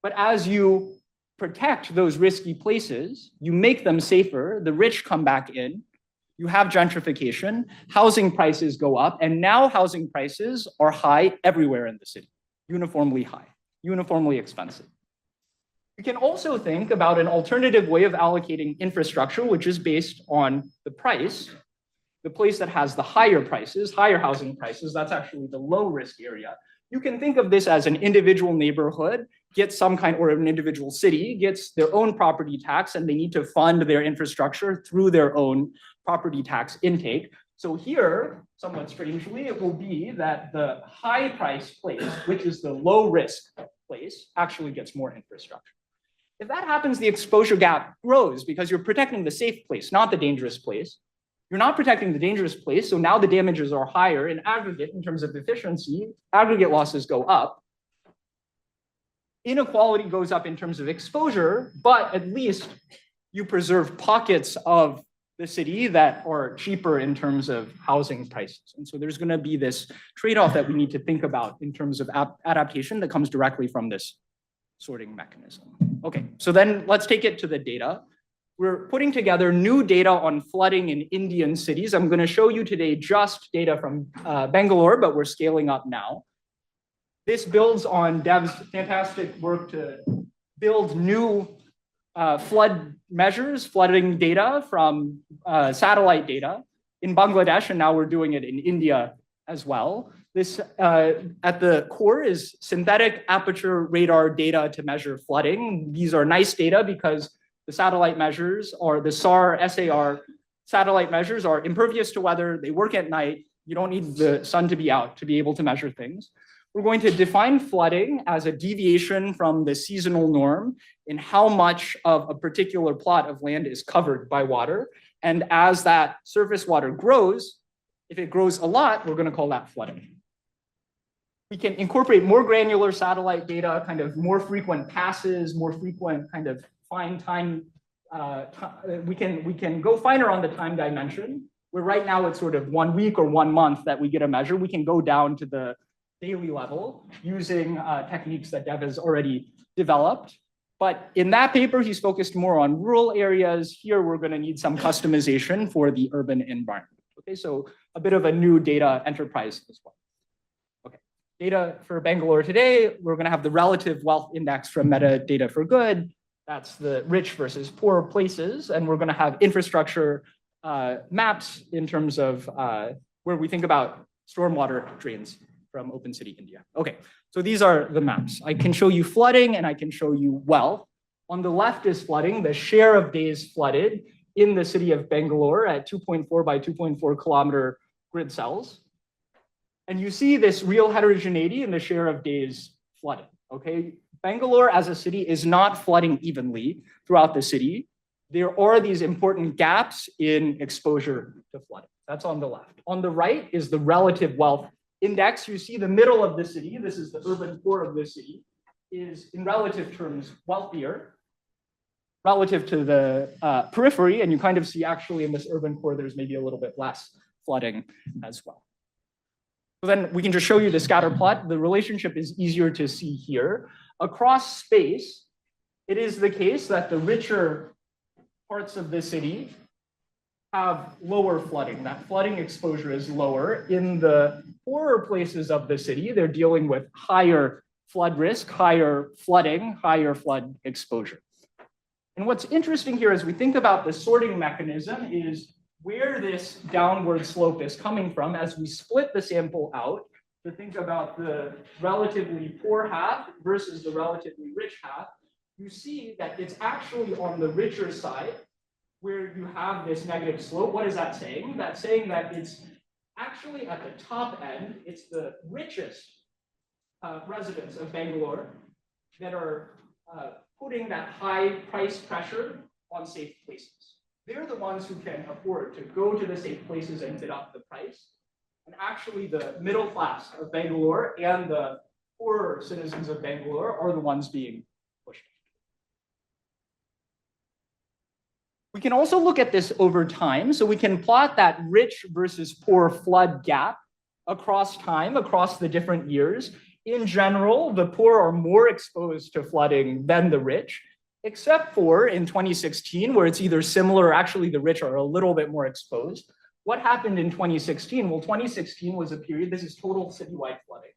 But as you protect those risky places, you make them safer, the rich come back in, you have gentrification, housing prices go up, and now housing prices are high everywhere in the city, uniformly high, uniformly expensive. You can also think about an alternative way of allocating infrastructure, which is based on the price. The place that has the higher prices, higher housing prices, that's actually the low risk area. You can think of this as an individual neighborhood gets some kind, or an individual city gets their own property tax, and they need to fund their infrastructure through their own property tax intake. So here, somewhat strangely, it will be that the high price place, which is the low risk place, actually gets more infrastructure. If that happens, the exposure gap grows because you're protecting the safe place, not the dangerous place. You're not protecting the dangerous place, so now the damages are higher in aggregate in terms of efficiency. Aggregate losses go up. Inequality goes up in terms of exposure, but at least you preserve pockets of the city that are cheaper in terms of housing prices. And so there's going to be this trade-off that we need to think about in terms of adaptation that comes directly from this sorting mechanism. Okay, so then let's take it to the data. We're putting together new data on flooding in Indian cities. I'm going to show you today just data from Bangalore, but we're scaling up now. This builds on Dev's fantastic work to build new flood measures, flooding data from satellite data in Bangladesh, and now we're doing it in India as well. This, at the core, is synthetic aperture radar data to measure flooding. These are nice data because the satellite measures, or the SAR, SAR satellite measures, are impervious to weather. They work at night. You don't need the sun to be out to be able to measure things. We're going to define flooding as a deviation from the seasonal norm in how much of a particular plot of land is covered by water. And as that surface water grows, if it grows a lot, we're going to call that flooding. We can incorporate more granular satellite data, kind of more frequent passes, more frequent kind of fine time. We can go finer on the time dimension, where right now it's sort of 1 week or 1 month that we get a measure. We can go down to the daily level using techniques that Dev has already developed. But in that paper, he's focused more on rural areas. Here, we're going to need some customization for the urban environment. Okay, so a bit of a new data enterprise as well. Okay, data for Bangalore today, we're going to have the relative wealth index from metadata for good. That's the rich versus poor places. And we're going to have infrastructure maps in terms of where we think about stormwater drains from Open City, India. Okay, so these are the maps. I can show you flooding and I can show you wealth. On the left is flooding, the share of days flooded in the city of Bangalore at 2.4 by 2.4 kilometer grid cells. And you see this real heterogeneity in the share of days flooded, okay? Bangalore as a city is not flooding evenly throughout the city. There are these important gaps in exposure to flooding. That's on the left. On the right is the relative wealth index. You see the middle of the city, this is the urban core of the city, is in relative terms wealthier relative to the periphery, and you kind of see actually in this urban core, there's maybe a little bit less flooding as well. So then we can just show you the scatter plot. The relationship is easier to see here. Across space, it is the case that the richer parts of the city have lower flooding. That flooding exposure is lower. In the poorer places of the city, they're dealing with higher flood risk, higher flooding, higher flood exposure. And what's interesting here as we think about the sorting mechanism is where this downward slope is coming from as we split the sample out to think about the relatively poor half versus the relatively rich half. You see that it's actually on the richer side where you have this negative slope. What is that saying? That's saying that it's actually at the top end, it's the richest residents of Bangalore that are putting that high price pressure on safe places. They're the ones who can afford to go to the safe places and bid up the price. And actually the middle class of Bangalore and the poorer citizens of Bangalore are the ones being pushed. We can also look at this over time. So we can plot that rich versus poor flood gap across time, across the different years. In general, the poor are more exposed to flooding than the rich, except for in 2016, where it's either similar or actually the rich are a little bit more exposed. What happened in 2016? Well, 2016 was a period, this is total citywide flooding.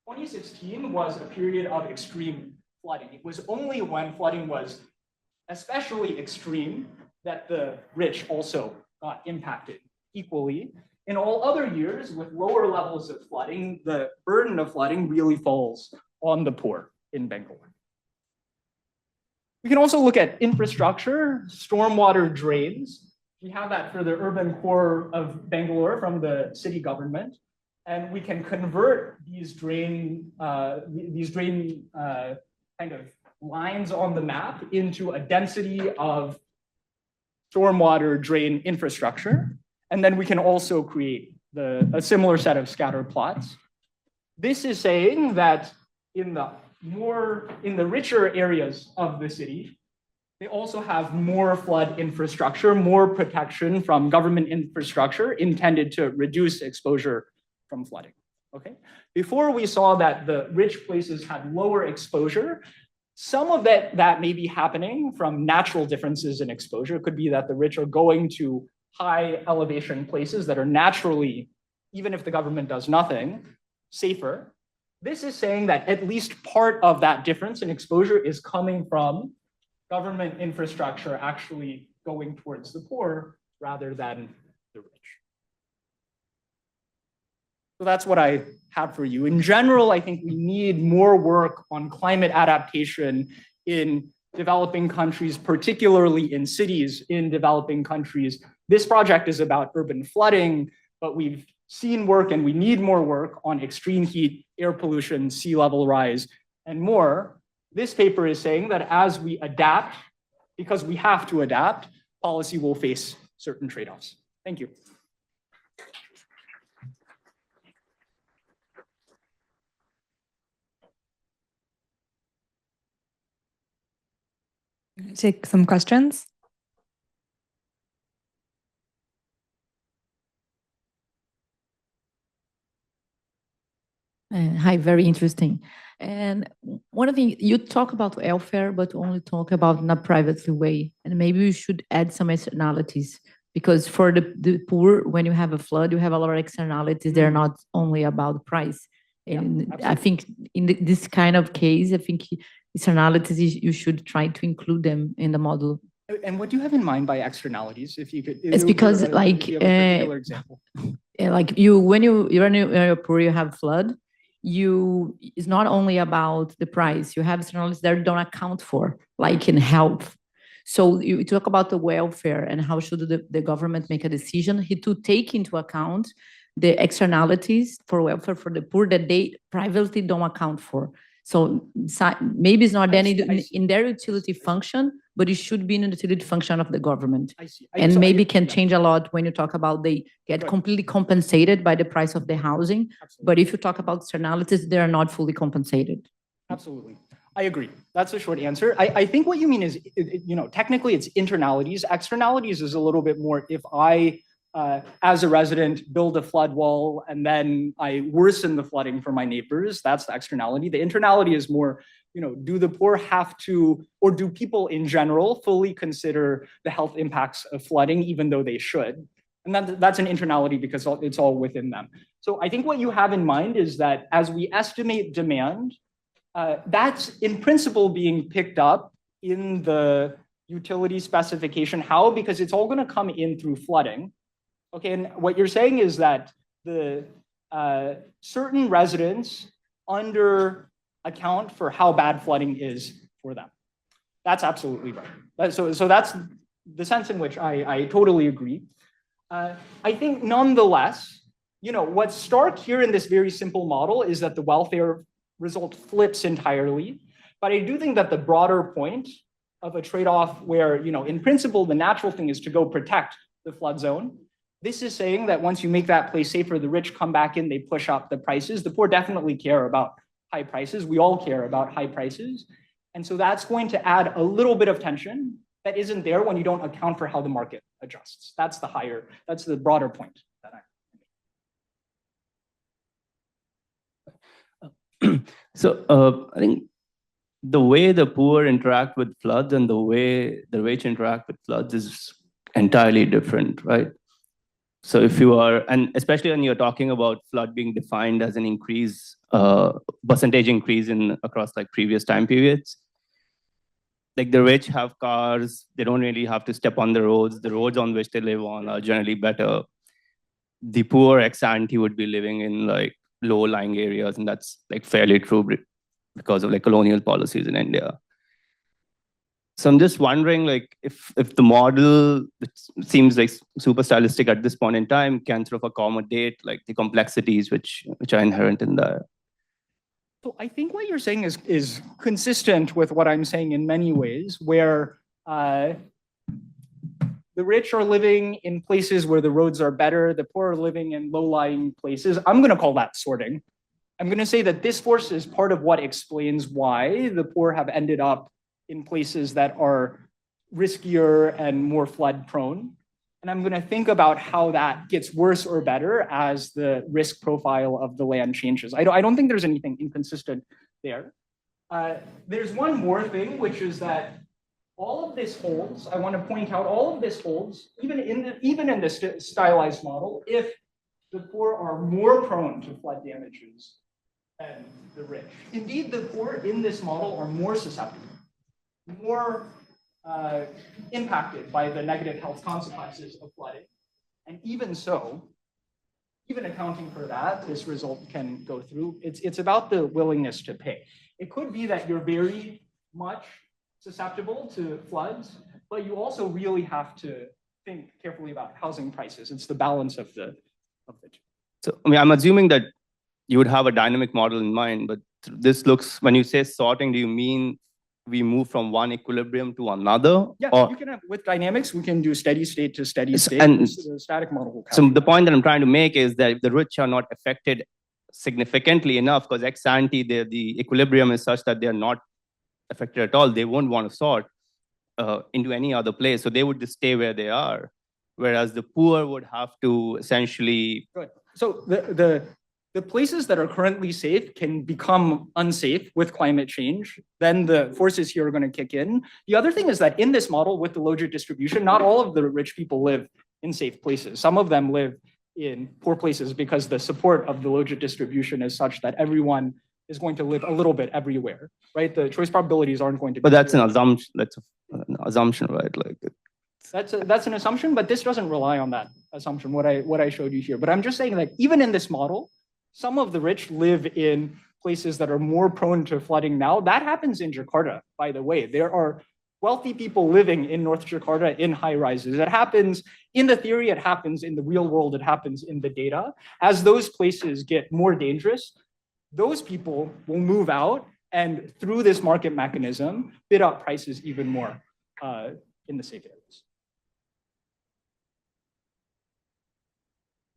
2016 was a period of extreme flooding. It was only when flooding was especially extreme that the rich also got impacted equally. In all other years, with lower levels of flooding, the burden of flooding really falls on the poor in Bangalore. We can also look at infrastructure, stormwater drains. We have that for the urban core of Bangalore from the city government. And we can convert these drain kind of lines on the map into a density of stormwater drain infrastructure. And then we can also create a similar set of scatter plots. This is saying that in the richer areas of the city, they also have more flood infrastructure, more protection from government infrastructure intended to reduce exposure from flooding. Okay. Before we saw that the rich places had lower exposure. Some of that may be happening from natural differences in exposure. It could be that the rich are going to high elevation places that are naturally, even if the government does nothing, safer. This is saying that at least part of that difference in exposure is coming from government infrastructure actually going towards the poor rather than the rich. So that's what I have for you. In general, I think we need more work on climate adaptation in developing countries, particularly in cities in developing countries. This project is about urban flooding, but we've seen work and we need more work on extreme heat, air pollution, sea level rise, and more. This paper is saying that as we adapt, because we have to adapt, policy will face certain trade-offs. Thank you. Take some questions. Hi, very interesting. And one of the you talk about welfare, but only talk about in a private way. And maybe we should add some externalities, because for the poor, when you have a flood, you have a lot of externalities. They're not only about the price. And I think in this kind of case, I think externalities, you should try to include them in the model. And what do you have in mind by externalities? If you could, it's because like example. Like when you're poor, you have flood. It's not only about the price. You have externalities that don't account for, like in health. So you talk about the welfare and how should the government make a decision to take into account the externalities for welfare for the poor that they privately don't account for. So maybe it's not in their utility function, but it should be in the utility function of the government. And maybe can change a lot when you talk about they get completely compensated by the price of the housing. But if you talk about externalities, they are not fully compensated. Absolutely. I agree. That's a short answer. I think what you mean is, technically it's internalities. Externalities is a little bit more if I, as a resident, build a flood wall and then I worsen the flooding for my neighbors. That's the externality. The internality is more, do the poor have to, or do people in general fully consider the health impacts of flooding, even though they should? And that's an internality because it's all within them. So I think what you have in mind is that as we estimate demand, that's in principle being picked up in the utility specification. How? Because it's all going to come in through flooding. Okay, and what you're saying is that the certain residents under account for how bad flooding is for them. That's absolutely right. So that's the sense in which I totally agree. I think nonetheless, what's stark here in this very simple model is that the welfare result flips entirely. But I do think that the broader point of a trade-off where, in principle, the natural thing is to go protect the flood zone. This is saying that once you make that place safer, the rich come back in, they push up the prices. The poor definitely care about high prices. We all care about high prices. And so that's going to add a little bit of tension that isn't there when you don't account for how the market adjusts. That's the broader point that So I think the way the poor interact with floods and the way the rich interact with floods is entirely different, right? So if you are, and especially when you're talking about flood being defined as an increase, percentage increase across like previous time periods, like the rich have cars, they don't really have to step on the roads on which they live on are generally better. The poor ex ante would be living in like low-lying areas, and that's like fairly true because of like colonial policies in India. So I'm just wondering, like, if the model, which seems like super stylistic at this point in time, can sort of accommodate like the complexities which are inherent in that. So I think what you're saying is consistent with what I'm saying in many ways, where the rich are living in places where the roads are better, the poor are living in low-lying places. I'm going to call that sorting. I'm going to say that this force is part of what explains why the poor have ended up in places that are riskier and more flood prone. And I'm going to think about how that gets worse or better as the risk profile of the land changes. I don't think there's anything inconsistent there. There's one more thing, which is that all of this holds. I want to point out all of this holds, even in this stylized model, if the poor are more prone to flood damages than the rich. Indeed, the poor in this model are more susceptible, more impacted by the negative health consequences of flooding. And even so, even accounting for that, this result can go through. It's about the willingness to pay. It could be that you're very much susceptible to floods, but you also really have to think carefully about housing prices. It's the balance of the two. So, I mean, I'm assuming that you would have a dynamic model in mind, but this looks, when you say sorting, do you mean we move from one equilibrium to another? Yeah, you can have, with dynamics, we can do steady state to steady state. And This is a static model. So the point that I'm trying to make is that if the rich are not affected significantly enough, because ex ante, the equilibrium is such that they're not affected at all, they won't want to sort into any other place. So they would just stay where they are. Whereas the poor would have to essentially... Good. So the places that are currently safe can become unsafe with climate change. Then the forces here are going to kick in. The other thing is that in this model with the logit distribution, not all of the rich people live in safe places. Some of them live in poor places because the support of the logit distribution is such that everyone is going to live a little bit everywhere, right? The choice probabilities aren't going to be... But that's an assumption. That's an assumption, right? Like that's an assumption, but this doesn't rely on that assumption, what I showed you here. But I'm just saying that even in this model, some of the rich live in places that are more prone to flooding now. That happens in Jakarta, by the way. There are wealthy people living in North Jakarta in high rises. It happens in the theory, it happens in the real world, it happens in the data. As those places get more dangerous, those people will move out and through this market mechanism, bid up prices even more in the safe areas.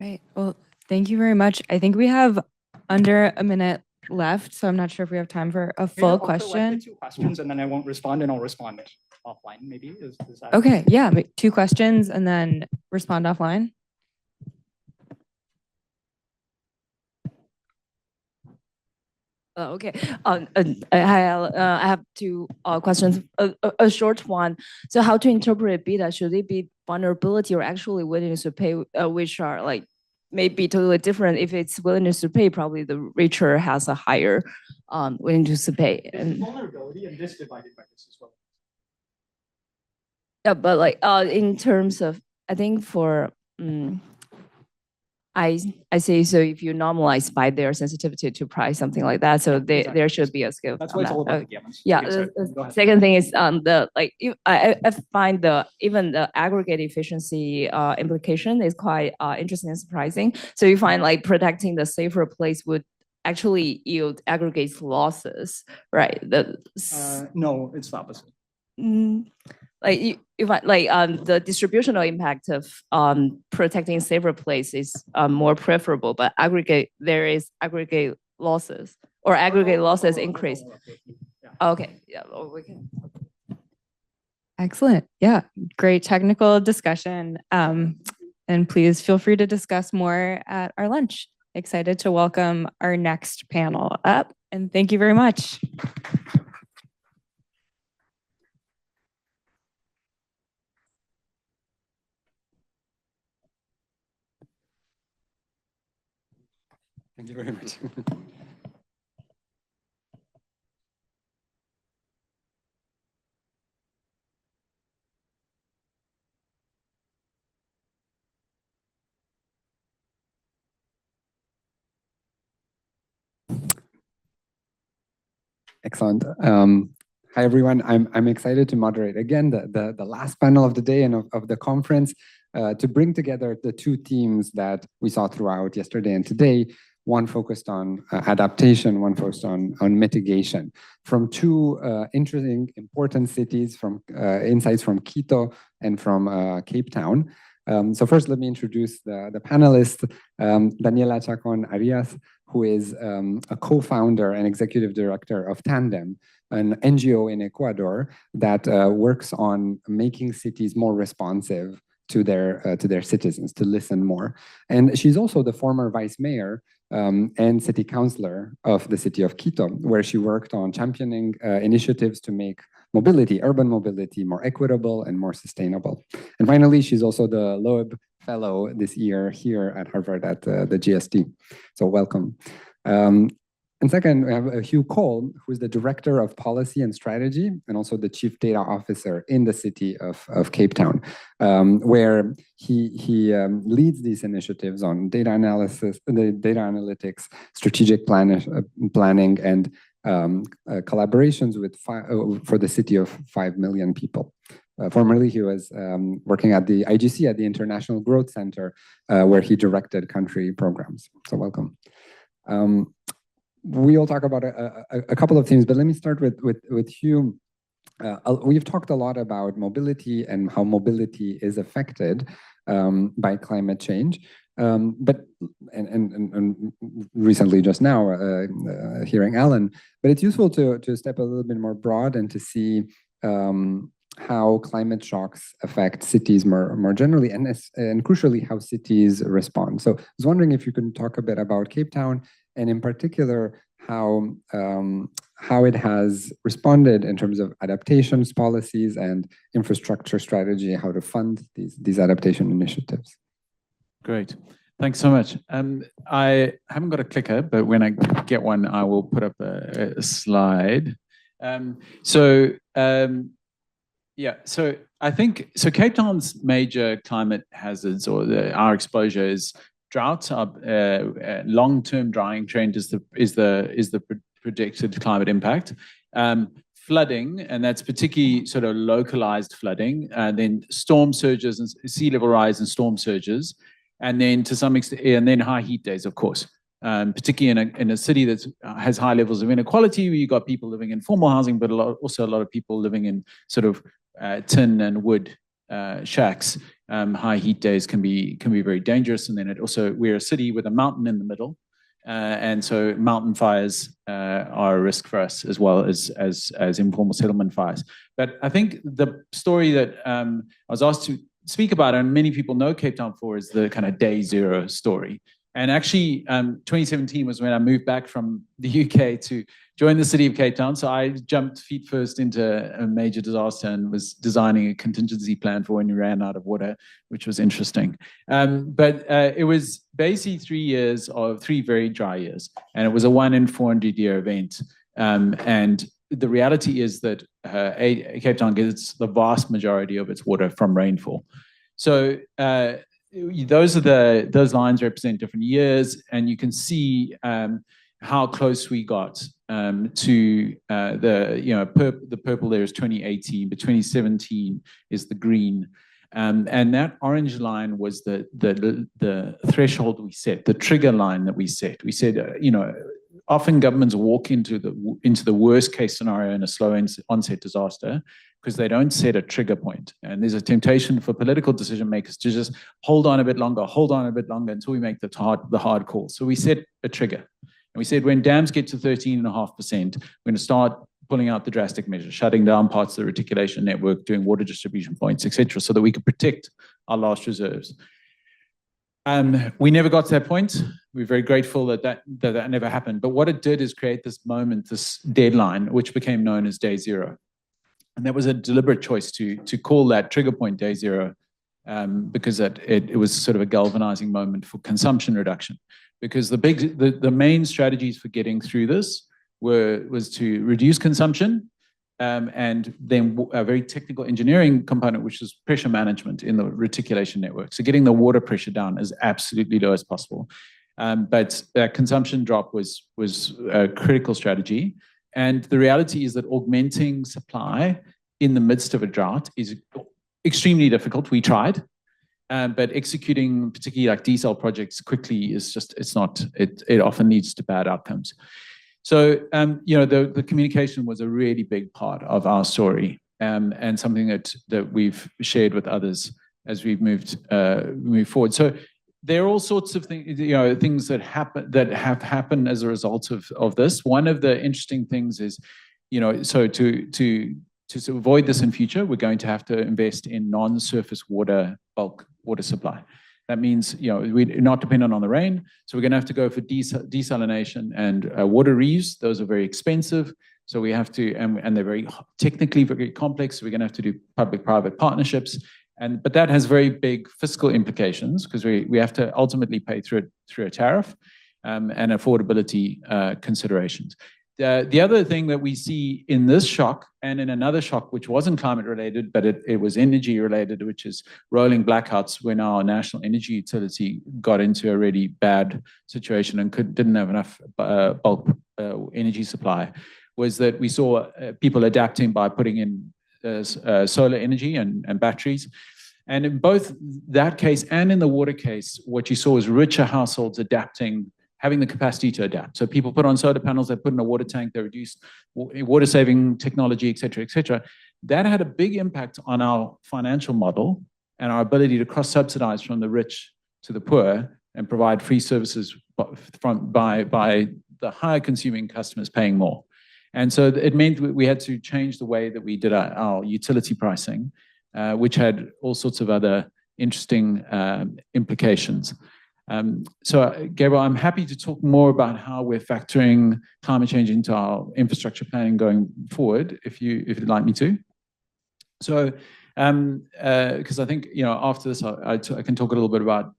Right. Well, thank you very much. I think we have under a minute left, so I'm not sure if we have time for a Maybe full I'll collect the question. 2 questions and then I won't respond and I'll respond offline maybe. Is that Okay, yeah, 2 questions and then respond offline. Okay. I have 2 questions. A short one. So, how to interpret beta? Should it be vulnerability or actually willingness to pay, which are like maybe totally different? If it's willingness to pay, probably the richer has a higher willingness to pay. It's vulnerability and this divided by this as well. Yeah, but like in terms of, I think for I say so if you normalize by their sensitivity to price, something like that. So there should be a scale. That's why it's all about the gammas. Yeah. Okay, sorry. Go ahead. Second thing is the like I find even the aggregate efficiency implication is quite interesting and surprising. So you find like protecting the safer place would actually yield aggregate losses, right? No, it's the opposite. Like you find like the distributional impact of protecting safer place is more preferable, but there is aggregate losses or aggregate losses increase. Okay, yeah, well, we can. Excellent. Yeah, great technical discussion. And please feel free to discuss more at our lunch. Excited to welcome our next panel up, and thank you very much. Thank you very much. Excellent. Hi, everyone. I'm excited to moderate again the last panel of the day and of the conference to bring together the 2 themes that we saw throughout yesterday and today. One focused on adaptation, one focused on mitigation. From 2 interesting, important cities, from insights from Quito and from Cape Town. So first, let me introduce the panelists, Daniela Chacon Arias, who is a co-founder and executive director of Tandem, an NGO in Ecuador that works on making cities more responsive to their citizens, to listen more. And she's also the former vice mayor and city councillor of the city of Quito, where she worked on championing initiatives to make urban mobility more equitable and more sustainable. And finally, she's also the Loeb Fellow this year here at Harvard at the GST. So welcome. And second, we have Hugh Cole, who is the Director of Policy and Strategy and also the Chief Data Officer in the city of Cape Town, where he leads these initiatives on data analysis, the data analytics, strategic planning, and collaborations with for the city of 5 million people. Formerly, he was working at the IGC, at the International Growth Center, where he directed country programs. So welcome. We'll talk about a couple of themes, but let me start with Hugh. We've talked a lot about mobility and how mobility is affected by climate change. But recently, just now, hearing Alan, but it's useful to step a little bit more broad and to see how climate shocks affect cities more generally, and crucially how cities respond. So I was wondering if you could talk a bit about Cape Town, and in particular how it has responded in terms of adaptations, policies, and infrastructure strategy, how to fund these adaptation initiatives. Great. Thanks so much. I haven't got a clicker, but when I get one, I will put up a slide. Yeah, so I think, Cape Town's major climate hazards, or our exposure, is droughts. Long-term drying trend is the predicted climate impact. Flooding, and that's particularly sort of localized flooding, then storm surges and sea level rise and storm surges, and then to some extent, and then high heat days, of course. Particularly in a city that has high levels of inequality, where you've got people living in formal housing, but also a lot of people living in sort of tin and wood shacks. High heat days can be very dangerous, and then we're a city with a mountain in the middle, And so mountain fires are a risk for us as well as informal settlement fires. But I think the story that I was asked to speak about, and many people know Cape Town for, is the kind of day zero story. And actually, 2017 was when I moved back from the UK to join the city of Cape Town. So I jumped feet first into a major disaster and was designing a contingency plan for when we ran out of water, which was interesting. But it was basically 3 years of 3 very dry years. And it was a 1 in 400 year event. And the reality is that Cape Town gets the vast majority of its water from rainfall. So those lines represent different years, and you can see how close we got to the purple there is 2018, but 2017 is the green, and that orange line was the threshold we set, the trigger line that we set. We said, often governments walk into the worst case scenario in a slow onset disaster because they don't set a trigger point. And there's a temptation for political decision makers to just hold on a bit longer until we make the hard call. So we set a trigger. And we said, when dams get to 13.5%, we're going to start pulling out the drastic measures, shutting down parts of the reticulation network, doing water distribution points, etc., so that we could protect our last reserves. We never got to that point. We're very grateful that never happened. But what it did is create this moment, this deadline, which became known as day zero. And that was a deliberate choice to call that trigger point day zero, because it was sort of a galvanizing moment for consumption reduction. Because the main strategies for getting through this was to reduce consumption, and then a very technical engineering component, which is pressure management in the reticulation network. So getting the water pressure down as absolutely low as possible. But consumption drop was a critical strategy. And the reality is that augmenting supply in the midst of a drought is extremely difficult. We tried, but executing particularly like desal projects quickly is just, it often leads to bad outcomes. So, the communication was a really big part of our story, and something that we've shared with others as we've moved forward. So there are all sorts of things, things that have happened as a result of this. One of the interesting things is, so to avoid this in future, we're going to have to invest in non-surface bulk water supply. That means, we're not dependent on the rain. So we're going to have to go for desalination and water reuse. Those are very expensive. So we have to, and they're technically very complex. So we're going to have to do public-private partnerships. But that has very big fiscal implications because we have to ultimately pay through a tariff and affordability considerations. The other thing that we see in this shock and in another shock, which wasn't climate related, but it was energy related, which is rolling blackouts when our national energy utility got into a really bad situation and didn't have enough bulk energy supply, was that we saw people adapting by putting in solar energy and batteries. And in both that case and in the water case, what you saw was richer households adapting, having the capacity to adapt. So people put on solar panels, they put in a water tank, they reduced water saving technology, et cetera, et cetera. That had a big impact on our financial model and our ability to cross-subsidize from the rich to the poor and provide free services by the higher consuming customers paying more. And so it meant we had to change the way that we did our utility pricing, which had all sorts of other interesting implications. So, Gabriel, I'm happy to talk more about how we're factoring climate change into our infrastructure planning going forward, if you'd like me to. So, because I think, after this, I can talk a little bit about,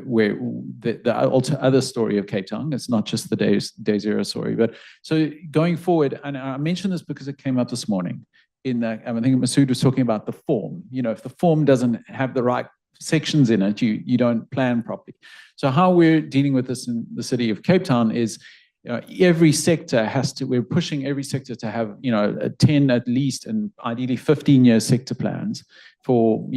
where the other story of Cape Town. It's not just the day zero story, but so going forward, and I mentioned this because it came up this morning I think Masud was talking about the form. If the form doesn't have the right sections in it, you don't plan properly. So how we're dealing with this in the city of Cape Town is, every sector we're pushing every sector to have, 10 at least, and ideally 15-year sector plans for,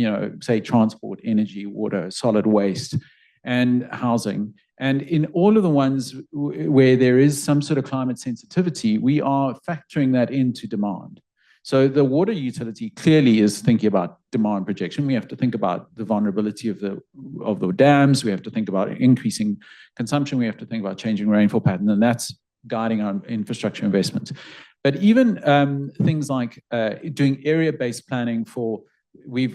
say, transport, energy, water, solid waste, and housing. And in all of the ones where there is some sort of climate sensitivity, we are factoring that into demand. So the water utility clearly is thinking about demand projection. We have to think about the vulnerability of the dams. We have to think about increasing consumption. We have to think about changing rainfall pattern, and that's guiding our infrastructure investments. But even things like doing area-based planning for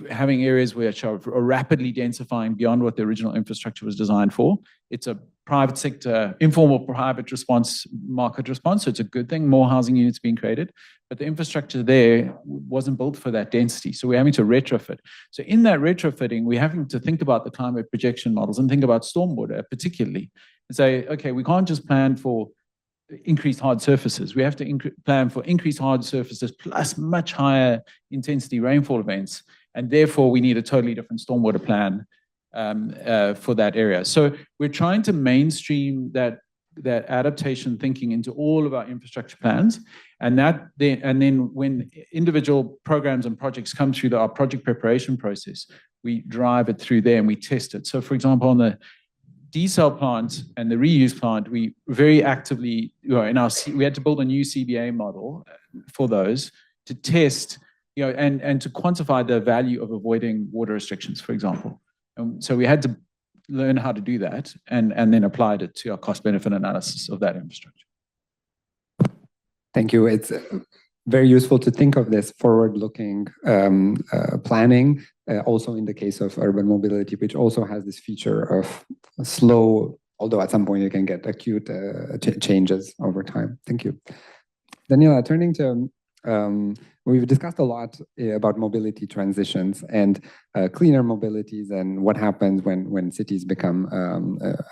having areas which are rapidly densifying beyond what the original infrastructure was designed for. It's a private sector, informal private response, market response. So it's a good thing, more housing units being created, but the infrastructure there wasn't built for that density. So we're having to retrofit. So in that retrofitting, we're having to think about the climate projection models and think about stormwater particularly and say, okay, we can't just plan for increased hard surfaces. We have to plan for increased hard surfaces plus much higher intensity rainfall events. And therefore, we need a totally different stormwater plan for that area. So we're trying to mainstream that adaptation thinking into all of our infrastructure plans. And then when individual programs and projects come through our project preparation process, we drive it through there and we test it. So for example, on the desal plant and the reuse plant, we very actively, we had to build a new CBA model for those to test, and to quantify the value of avoiding water restrictions, for example. And so we had to learn how to do that and then applied it to our cost benefit analysis of that infrastructure. Thank you. It's very useful to think of this forward-looking planning, also in the case of urban mobility, which also has this feature of slow, although at some point you can get acute changes over time. Thank you. Daniela, turning to, we've discussed a lot about mobility transitions and cleaner mobilities and what happens when cities become,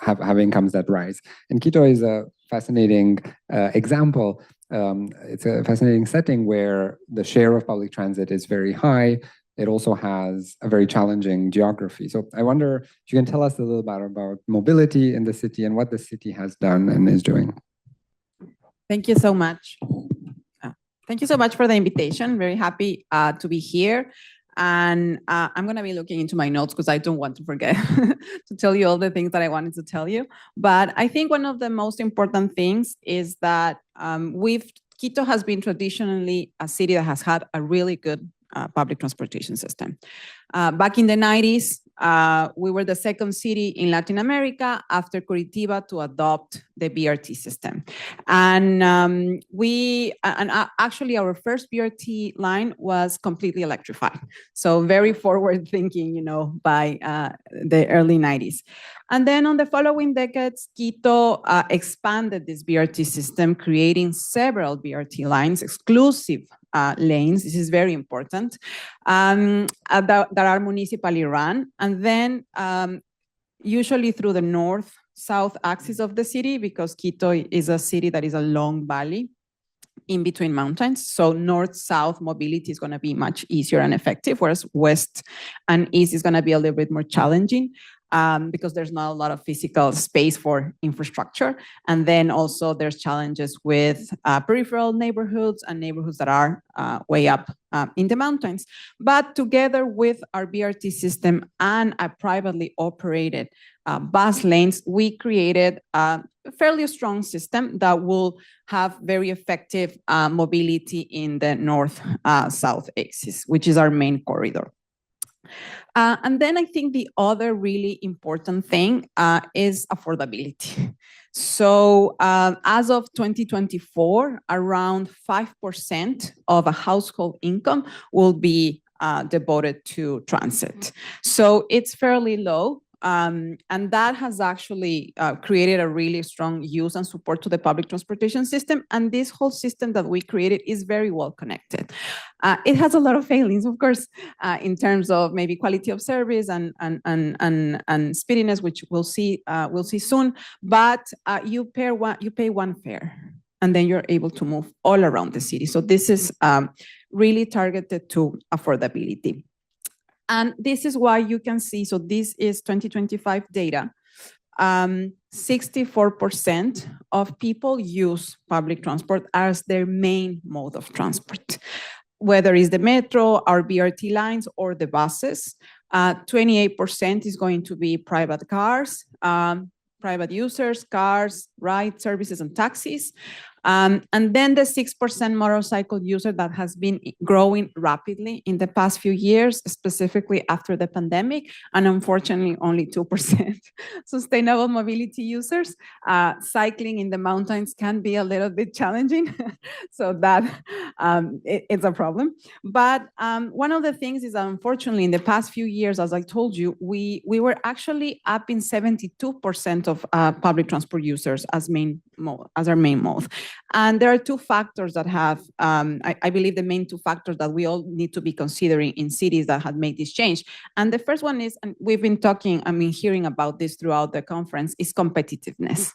have incomes that rise. And Quito is a fascinating example. It's a fascinating setting where the share of public transit is very high. It also has a very challenging geography. So I wonder if you can tell us a little bit about mobility in the city and what the city has done and is doing. Thank you so much. Thank you so much for the invitation. Very happy to be here. And I'm going to be looking into my notes because I don't want to forget to tell you all the things that I wanted to tell you. But I think one of the most important things is that Quito has been traditionally a city that has had a really good public transportation system. Back in the 90s, we were the second city in Latin America after Curitiba to adopt the BRT system. And actually our first BRT line was completely electrified. So very forward thinking, by the early 90s. And then on the following decades, Quito expanded this BRT system, creating several BRT lines, exclusive lanes. This is very important, that are municipally run. And then usually through the north-south axis of the city, because Quito is a city that is a long valley in between mountains. So north-south mobility is going to be much easier and effective, whereas west and east is going to be a little bit more challenging. Because there's not a lot of physical space for infrastructure. And then also there's challenges with peripheral neighborhoods and neighborhoods that are way up in the mountains. But together with our BRT system and a privately operated bus lanes, we created a fairly strong system that will have very effective mobility in the north-south axis, which is our main corridor. And then I think the other really important thing is affordability. So as of 2024, around 5% of a household income will be devoted to transit. So it's fairly low. And that has actually created a really strong use and support to the public transportation system. And this whole system that we created is very well connected. It has a lot of failings, of course, in terms of maybe quality of service and speediness, which we'll see soon. But you pay one fare, and then you're able to move all around the city. So this is really targeted to affordability. And this is why you can see, so this is 2025 data. 64% of people use public transport as their main mode of transport, whether it's the metro, our BRT lines, or the buses. 28% is going to be private cars, private users, cars, ride services, and taxis. And then the 6% motorcycle user that has been growing rapidly in the past few years, specifically after the pandemic, and unfortunately only 2% sustainable mobility users. Cycling in the mountains can be a little bit challenging, so that it's a problem. But one of the things is that unfortunately in the past few years, as I told you, we were actually up in 72% of public transport users as our main mode. And there are two factors that have, I believe the main two factors that we all need to be considering in cities that have made this change. And the first one is, and we've been hearing about this throughout the conference, is competitiveness.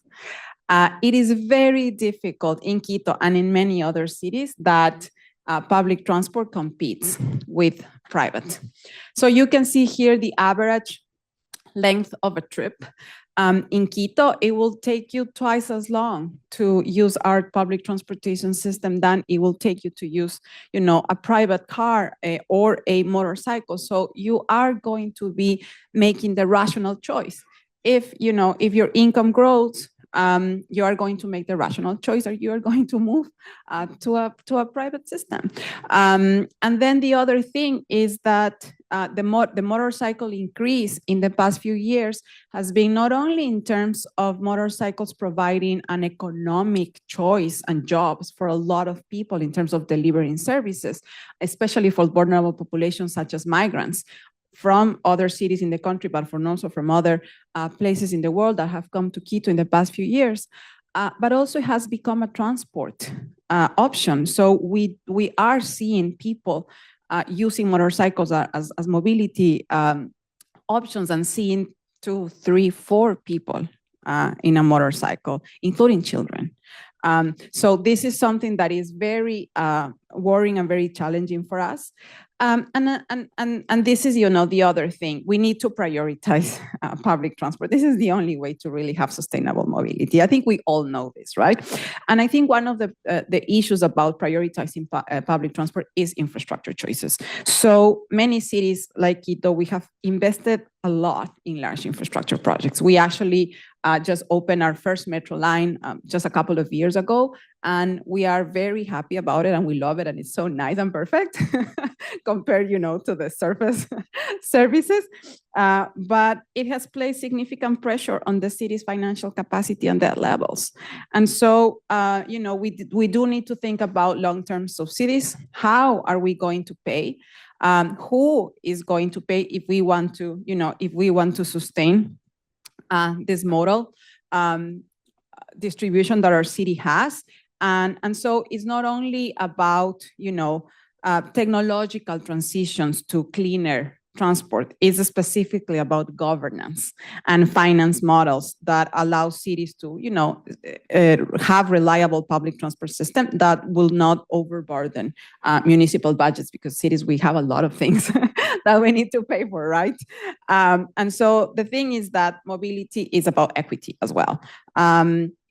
It is very difficult in Quito and in many other cities that public transport competes with private. So you can see here the average length of a trip. In Quito, it will take you twice as long to use our public transportation system than it will take you to use, a private car or a motorcycle. So you are going to be making the rational choice. If your income grows, you are going to make the rational choice, or you are going to move to a private system. And then the other thing is that the motorcycle increase in the past few years has been not only in terms of motorcycles providing an economic choice and jobs for a lot of people in terms of delivering services, especially for vulnerable populations such as migrants from other cities in the country, but also from other places in the world that have come to Quito in the past few years, but also it has become a transport option. So we are seeing people using motorcycles as mobility options, and seeing 2, 3, 4 people in a motorcycle, including children. So this is something that is very worrying and very challenging for us. And this is, the other thing. We need to prioritize public transport. This is the only way to really have sustainable mobility. I think we all know this, right? And I think one of the issues about prioritizing public transport is infrastructure choices. So many cities like Quito, we have invested a lot in large infrastructure projects. We actually just opened our first metro line just a couple of years ago, and we are very happy about it, and we love it, and it's so nice and perfect compared, to the surface services. But it has placed significant pressure on the city's financial capacity and debt levels. And so, we do need to think about long-term subsidies. How are we going to pay? Who is going to pay if we want to sustain this model distribution that our city has? And so it's not only about, technological transitions to cleaner transport. It's specifically about governance and finance models that allow cities to, have reliable public transport system that will not overburden municipal budgets, because cities, we have a lot of things that we need to pay for, right? And so the thing is that mobility is about equity as well.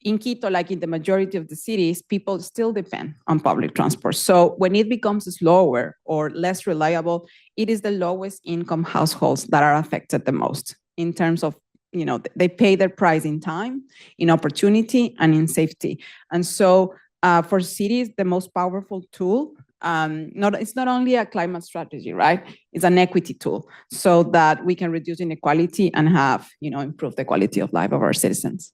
In Quito, like in the majority of the cities, people still depend on public transport. So when it becomes slower or less reliable, it is the lowest income households that are affected the most in terms of, they pay their price in time, in opportunity, and in safety. And so for cities, the most powerful tool, it's not only a climate strategy, right? It's an equity tool so that we can reduce inequality and have, improve the quality of life of our citizens.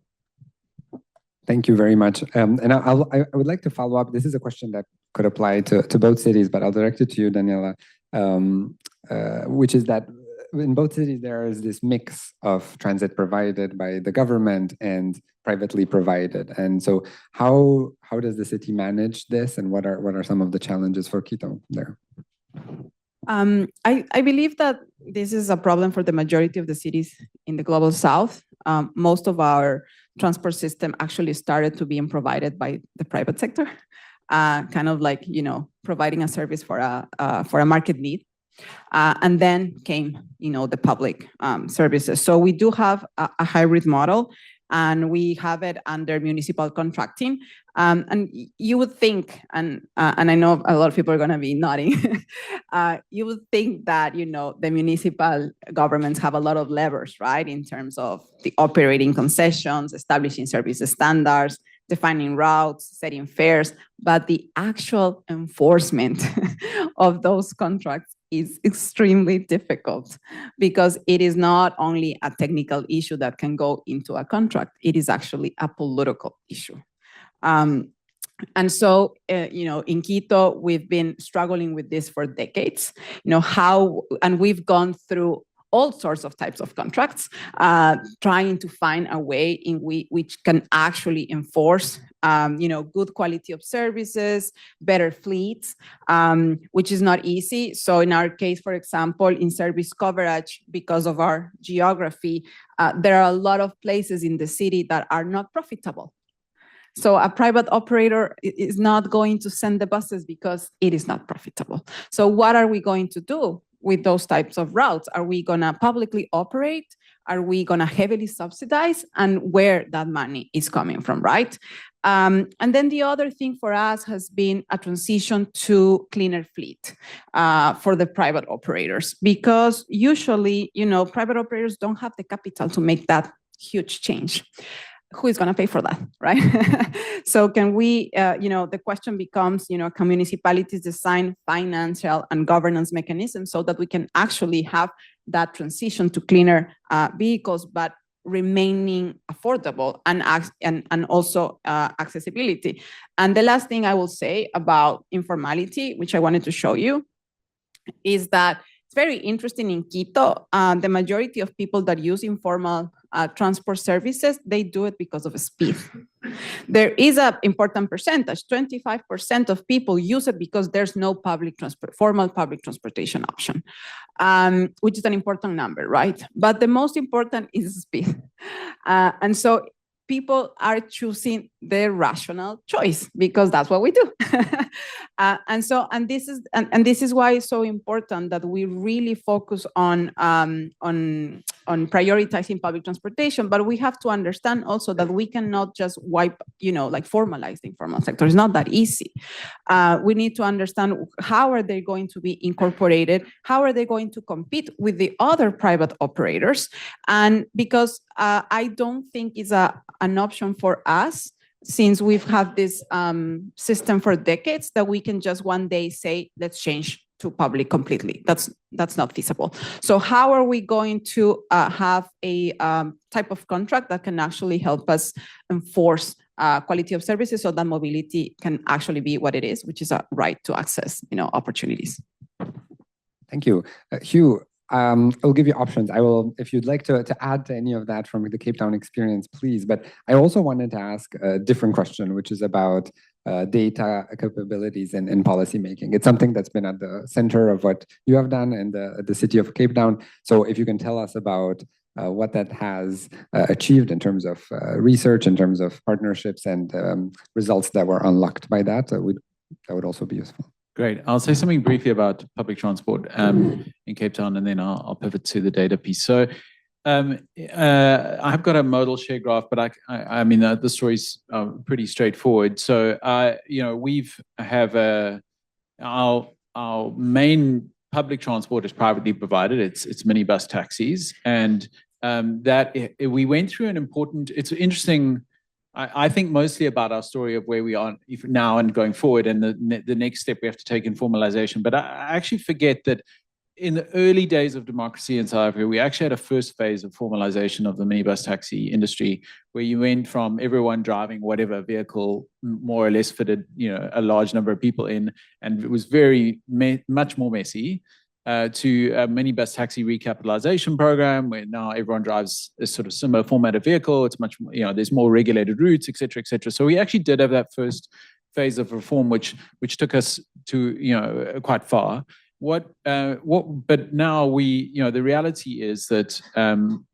Thank you very much. And I would like to follow up. This is a question that could apply to both cities, but I'll direct it to you, Daniela, which is that in both cities, there is this mix of transit provided by the government and privately provided. And so how does the city manage this, and what are some of the challenges for Quito there? I believe that this is a problem for the majority of the cities in the Global South. Most of our transport system actually started to being provided by the private sector, kind of like, providing a service for a market need. And then came, the public services. So we do have a hybrid model, and we have it under municipal contracting. And you would think, and I know a lot of people are going to be nodding, you would think that, the municipal governments have a lot of levers, right, in terms of the operating concessions, establishing services standards, defining routes, setting fares, but the actual enforcement of those contracts is extremely difficult because it is not only a technical issue that can go into a contract, it is actually a political issue. And so, in Quito, we've been struggling with this for decades, and we've gone through all sorts of types of contracts, trying to find a way in which can actually enforce, good quality of services, better fleets, which is not easy. So in our case, for example, in service coverage, because of our geography, there are a lot of places in the city that are not profitable. So a private operator is not going to send the buses because it is not profitable. So what are we going to do with those types of routes? Are we going to publicly operate? Are we going to heavily subsidize? And where that money is coming from, right? And then the other thing for us has been a transition to cleaner fleet for the private operators, because usually, private operators don't have the capital to make that huge change. Who is going to pay for that, right? So can we, the question becomes, can municipalities design financial and governance mechanisms so that we can actually have that transition to cleaner vehicles, but remaining affordable and also accessibility. And the last thing I will say about informality, which I wanted to show you, is that it's very interesting in Quito. The majority of people that use informal transport services, they do it because of speed. There is an important percentage, 25% of people use it because there's no formal public transportation option, which is an important number, right? But the most important is speed. And so people are choosing their rational choice because that's what we do. And this is why it's so important that we really focus on prioritizing public transportation. But we have to understand also that we cannot just formalize the informal sector. It's not that easy. We need to understand how are they going to be incorporated, how are they going to compete with the other private operators, and because I don't think it's an option for us, since we've had this system for decades, that we can just one day say, let's change to public completely. That's not feasible. So how are we going to have a type of contract that can actually help us enforce quality of services so that mobility can actually be what it is, which is a right to access, opportunities? Thank you. Hugh, I'll give you options. I will, if you'd like to add to any of that from the Cape Town experience, please. But I also wanted to ask a different question, which is about data capabilities in policy making. It's something that's been at the center of what you have done in the city of Cape Town. So if you can tell us about what that has achieved in terms of research, in terms of partnerships and results that were unlocked by that, that would also be useful. Great. I'll say something briefly about public transport in Cape Town, and then I'll pivot to the data piece. So I've got a modal share graph, but I mean, the story's pretty straightforward. So, we've have our main public transport is privately provided. It's minibus taxis, and we went through an important. It's interesting. I think mostly about our story of where we are now and going forward, and the next step we have to take in formalization. But I actually forget that in the early days of democracy in South Africa, we actually had a first phase of formalization of the minibus taxi industry, where you went from everyone driving whatever vehicle more or less fitted, a large number of people in, and it was very much more messy, to a minibus taxi recapitalization program, where now everyone drives a sort of similar format of vehicle. It's much more, there's more regulated routes, et cetera, et cetera. So we actually did have that first phase of reform, which took us to, quite far. But now the reality is that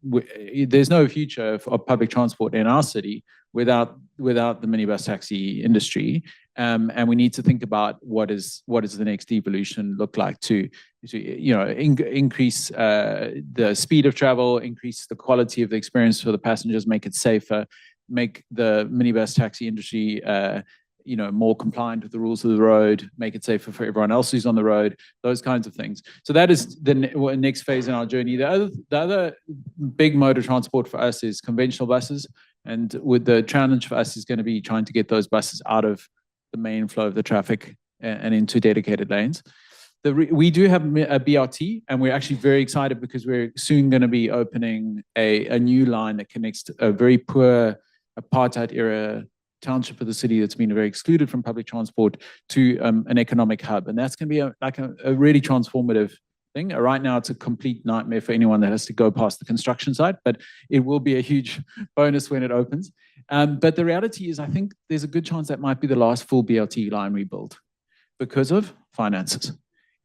there's no future of public transport in our city without the minibus taxi industry. And we need to think about what is the next evolution look like to increase the speed of travel, increase the quality of the experience for the passengers, make it safer, make the minibus taxi industry more compliant with the rules of the road, make it safer for everyone else who's on the road, those kinds of things. So that is the next phase in our journey. The other big mode of transport for us is conventional buses. And with the challenge for us is going to be trying to get those buses out of the main flow of the traffic and into dedicated lanes. We do have a BRT, and we're actually very excited because we're soon going to be opening a new line that connects a very poor apartheid-era township of the city that's been very excluded from public transport to an economic hub. And that's going to be a really transformative thing. Right now, it's a complete nightmare for anyone that has to go past the construction site, but it will be a huge bonus when it opens. But the reality is, I think there's a good chance that might be the last full BRT line we build because of finances.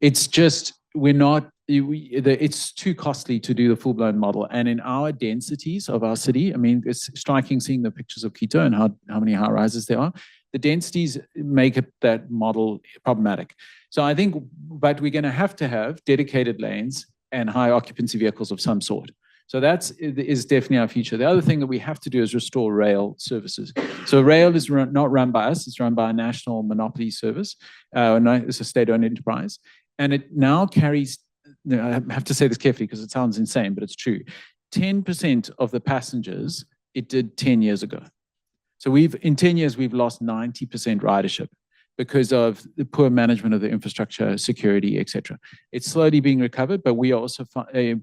It's just, it's too costly to do the full-blown model. And in our densities of our city, I mean, it's striking seeing the pictures of Quito and how many high rises there are. The densities make that model problematic. So I think, but we're going to have dedicated lanes and high occupancy vehicles of some sort. So that is definitely our future. The other thing that we have to do is restore rail services. So rail is not run by us, it's run by a national monopoly service. It's a state-owned enterprise. And it now carries, I have to say this carefully because it sounds insane, but it's true. 10% of the passengers it did 10 years ago. So in 10 years, we've lost 90% ridership because of the poor management of the infrastructure, security, etc. It's slowly being recovered, but we are also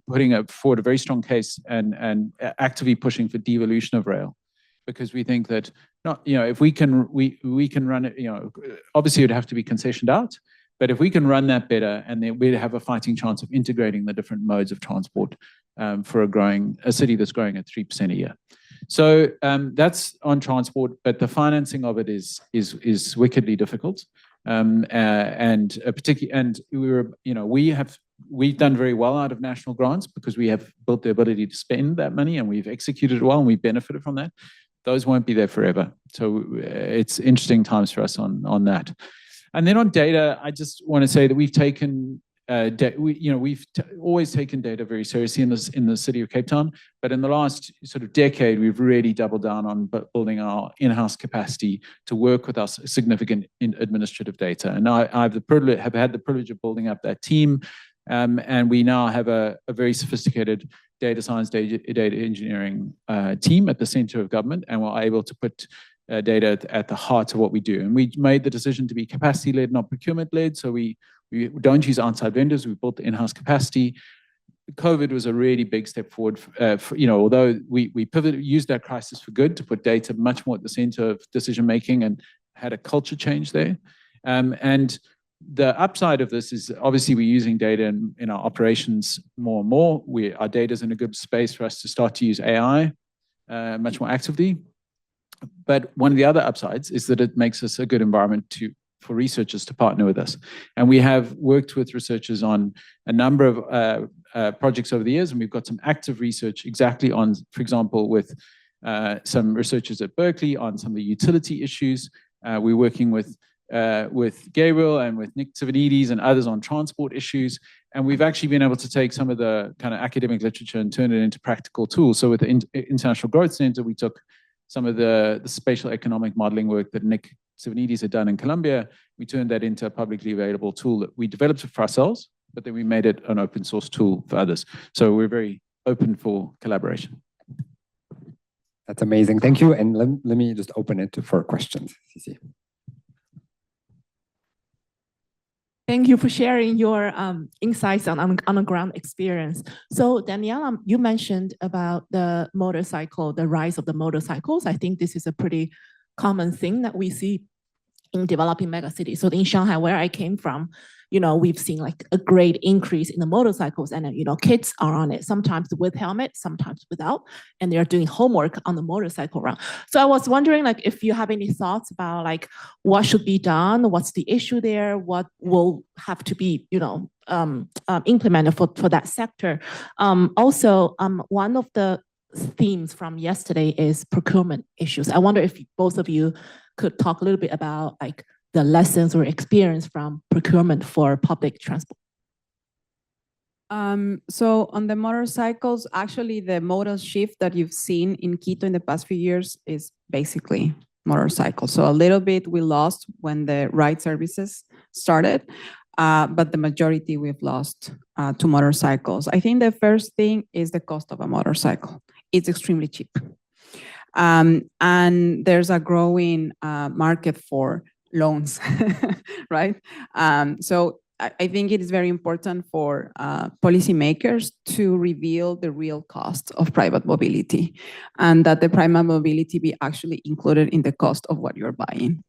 putting forward a very strong case and actively pushing for devolution of rail, because we think that if we can run it, obviously it would have to be concessioned out, but if we can run that better, and then we'd have a fighting chance of integrating the different modes of transport for a city that's growing at 3% a year. So that's on transport, but the financing of it is wickedly difficult, we've done very well out of national grants because we have built the ability to spend that money, and we've executed well, and we benefited from that. Those won't be there forever. So it's interesting times for us on that. And then on data, I just want to say that we've taken we've always taken data very seriously in the city of Cape Town, but in the last sort of decade, we've really doubled down on building our in-house capacity to work with our significant administrative data. And I have had the privilege of building up that team, and we now have a very sophisticated data science, data engineering team at the center of government, and we're able to put data at the heart of what we do. And we made the decision to be capacity-led, not procurement-led. So we don't use outside vendors. We built the in-house capacity. COVID was a really big step forward. Although we used that crisis for good to put data much more at the center of decision-making and had a culture change there. And the upside of this is obviously we're using data in our operations more and more. Our data is in a good space for us to start to use AI much more actively. But one of the other upsides is that it makes us a good environment for researchers to partner with us. And we have worked with researchers on a number of projects over the years, and we've got some active research exactly on, for example, with some researchers at Berkeley on some of the utility issues. We're working with Gabriel and with Nick Tsivanidis and others on transport issues. And we've actually been able to take some of the kind of academic literature and turn it into practical tools. So with the International Growth Center, we took some of the spatial economic modeling work that Nick Tsivanidis had done in Colombia. We turned that into a publicly available tool that we developed for ourselves, but then we made it an open source tool for others. So we're very open for collaboration. That's amazing. Thank you. And let me just open it for questions. Cici. Thank you for sharing your insights on the ground experience. So Daniela, you mentioned about the motorcycle, the rise of the motorcycles. I think this is a pretty common thing that we see in developing megacities. So in Shanghai, where I came from, we've seen like a great increase in the motorcycles, and kids are on it, sometimes with helmet, sometimes without, and they're doing homework on the motorcycle round. So I was wondering, like, if you have any thoughts about like what should be done, what's the issue there, what will have to be, implemented for that sector. Also, one of the themes from yesterday is procurement issues. I wonder if both of you could talk a little bit about like the lessons or experience from procurement for public transport. So on the motorcycles, actually the modal shift that you've seen in Quito in the past few years is basically motorcycles. So a little bit we lost when the ride services started, but the majority we've lost to motorcycles. I think the first thing is the cost of a motorcycle. It's extremely cheap. And there's a growing market for loans, right? So I think it is very important for policymakers to reveal the real cost of private mobility, and that the private mobility be actually included in the cost of what you're buying.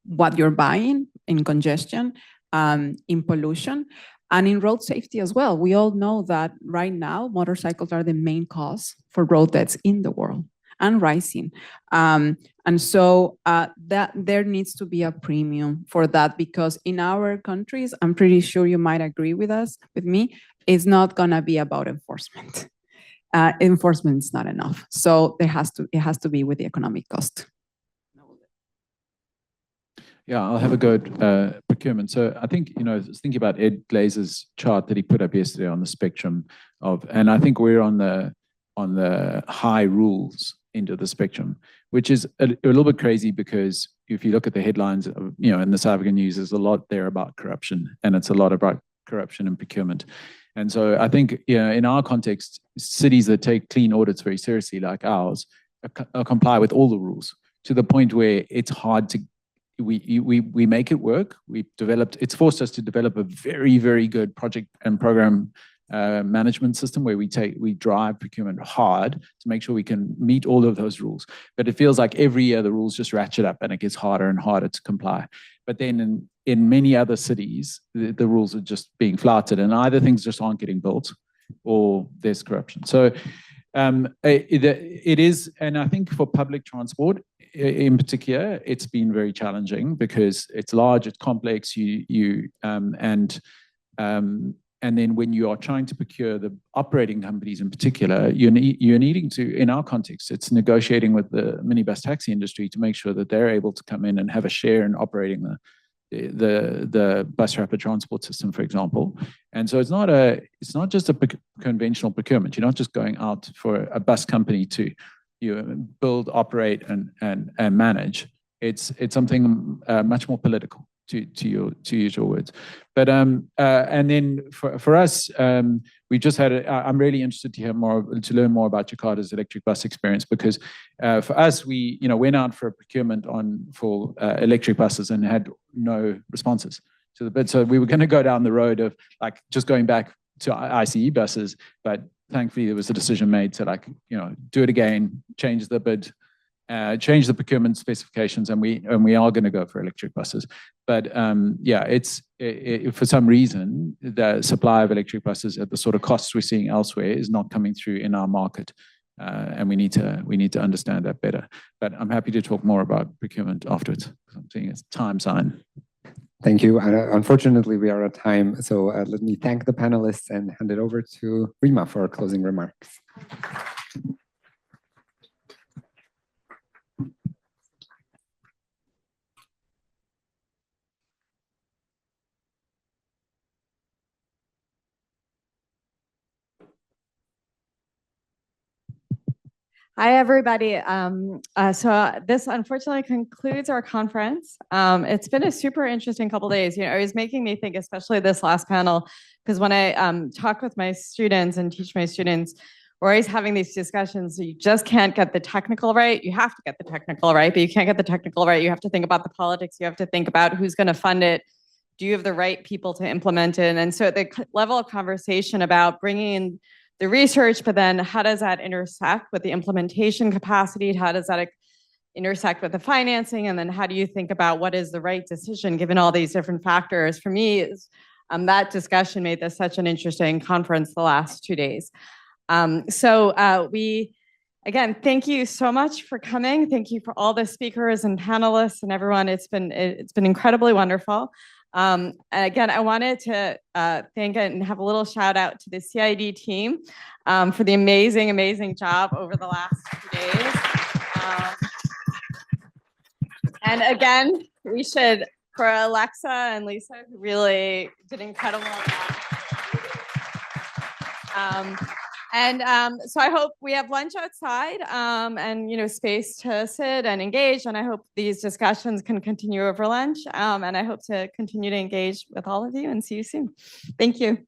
What you're buying in congestion, in pollution, and in road safety as well. We all know that right now, motorcycles are the main cause for road deaths in the world, and rising. And so that there needs to be a premium for that, because in our countries, I'm pretty sure you might agree with me, it's not gonna be about enforcement. Enforcement is not enough. So it has to be with the economic cost. Yeah, I'll have a go at procurement. So I think, I was thinking about Ed Glazer's chart that he put up yesterday on the spectrum of, and I think we're on the high rules into the spectrum, which is a little bit crazy, because if you look at the headlines of, in the South African news, there's a lot there about corruption, and it's a lot about corruption and procurement. And so I think, in our context, cities that take clean audits very seriously, like ours, comply with all the rules to the point where it's hard to, we make it work. It's forced us to develop a very, very good project and program management system where we drive procurement hard to make sure we can meet all of those rules. But it feels like every year the rules just ratchet up and it gets harder and harder to comply. But then in many other cities, the rules are just being flouted, and either things just aren't getting built or there's corruption. So it is, and I think for public transport in particular, it's been very challenging because it's large, it's complex, and then when you are trying to procure the operating companies in particular, you're needing to, in our context, it's negotiating with the minibus taxi industry to make sure that they're able to come in and have a share in operating the bus rapid transport system, for example. And so it's not just a conventional procurement. You're not just going out for a bus company to build, operate, and manage. It's something much more political, to use your words. But and then for us, we just had I'm really interested to learn more about Jakarta's electric bus experience, because for us, we went out for a procurement for electric buses and had no responses to the bid. So we were going to go down the road of just going back to ICE buses, but thankfully there was a decision made to do it again, change the bid, change the procurement specifications, and we are going to go for electric buses. But for some reason, the supply of electric buses at the sort of costs we're seeing elsewhere is not coming through in our market, and we need to understand that better. But I'm happy to talk more about procurement afterwards, because I'm seeing it's time sign. Thank you. Unfortunately, we are at time, so let me thank the panelists and hand it over to Rima for closing remarks. Hi, everybody. So this unfortunately concludes our conference. It's been a super interesting couple of days. It was making me think, especially this last panel, because when I talk with my students and teach my students, we're always having these discussions. So you just can't get the technical right. You have to get the technical right, but you can't get the technical right. You have to think about the politics. You have to think about who's going to fund it. Do you have the right people to implement it? And so the level of conversation about bringing in the research, but then how does that intersect with the implementation capacity? How does that intersect with the financing? And then how do you think about what is the right decision given all these different factors? For me, that discussion made this such an interesting conference the last 2 days. Again, thank you so much for coming. Thank you for all the speakers and panelists and everyone. It's been incredibly wonderful. And again, I wanted to thank and have a little shout out to the CID team for the amazing job over the last 2 days. And again, we should, for Alexa and Lisa, who really did incredible. So I hope we have lunch outside and space to sit and engage. And I hope these discussions can continue over lunch. And I hope to continue to engage with all of you and see you soon. Thank you.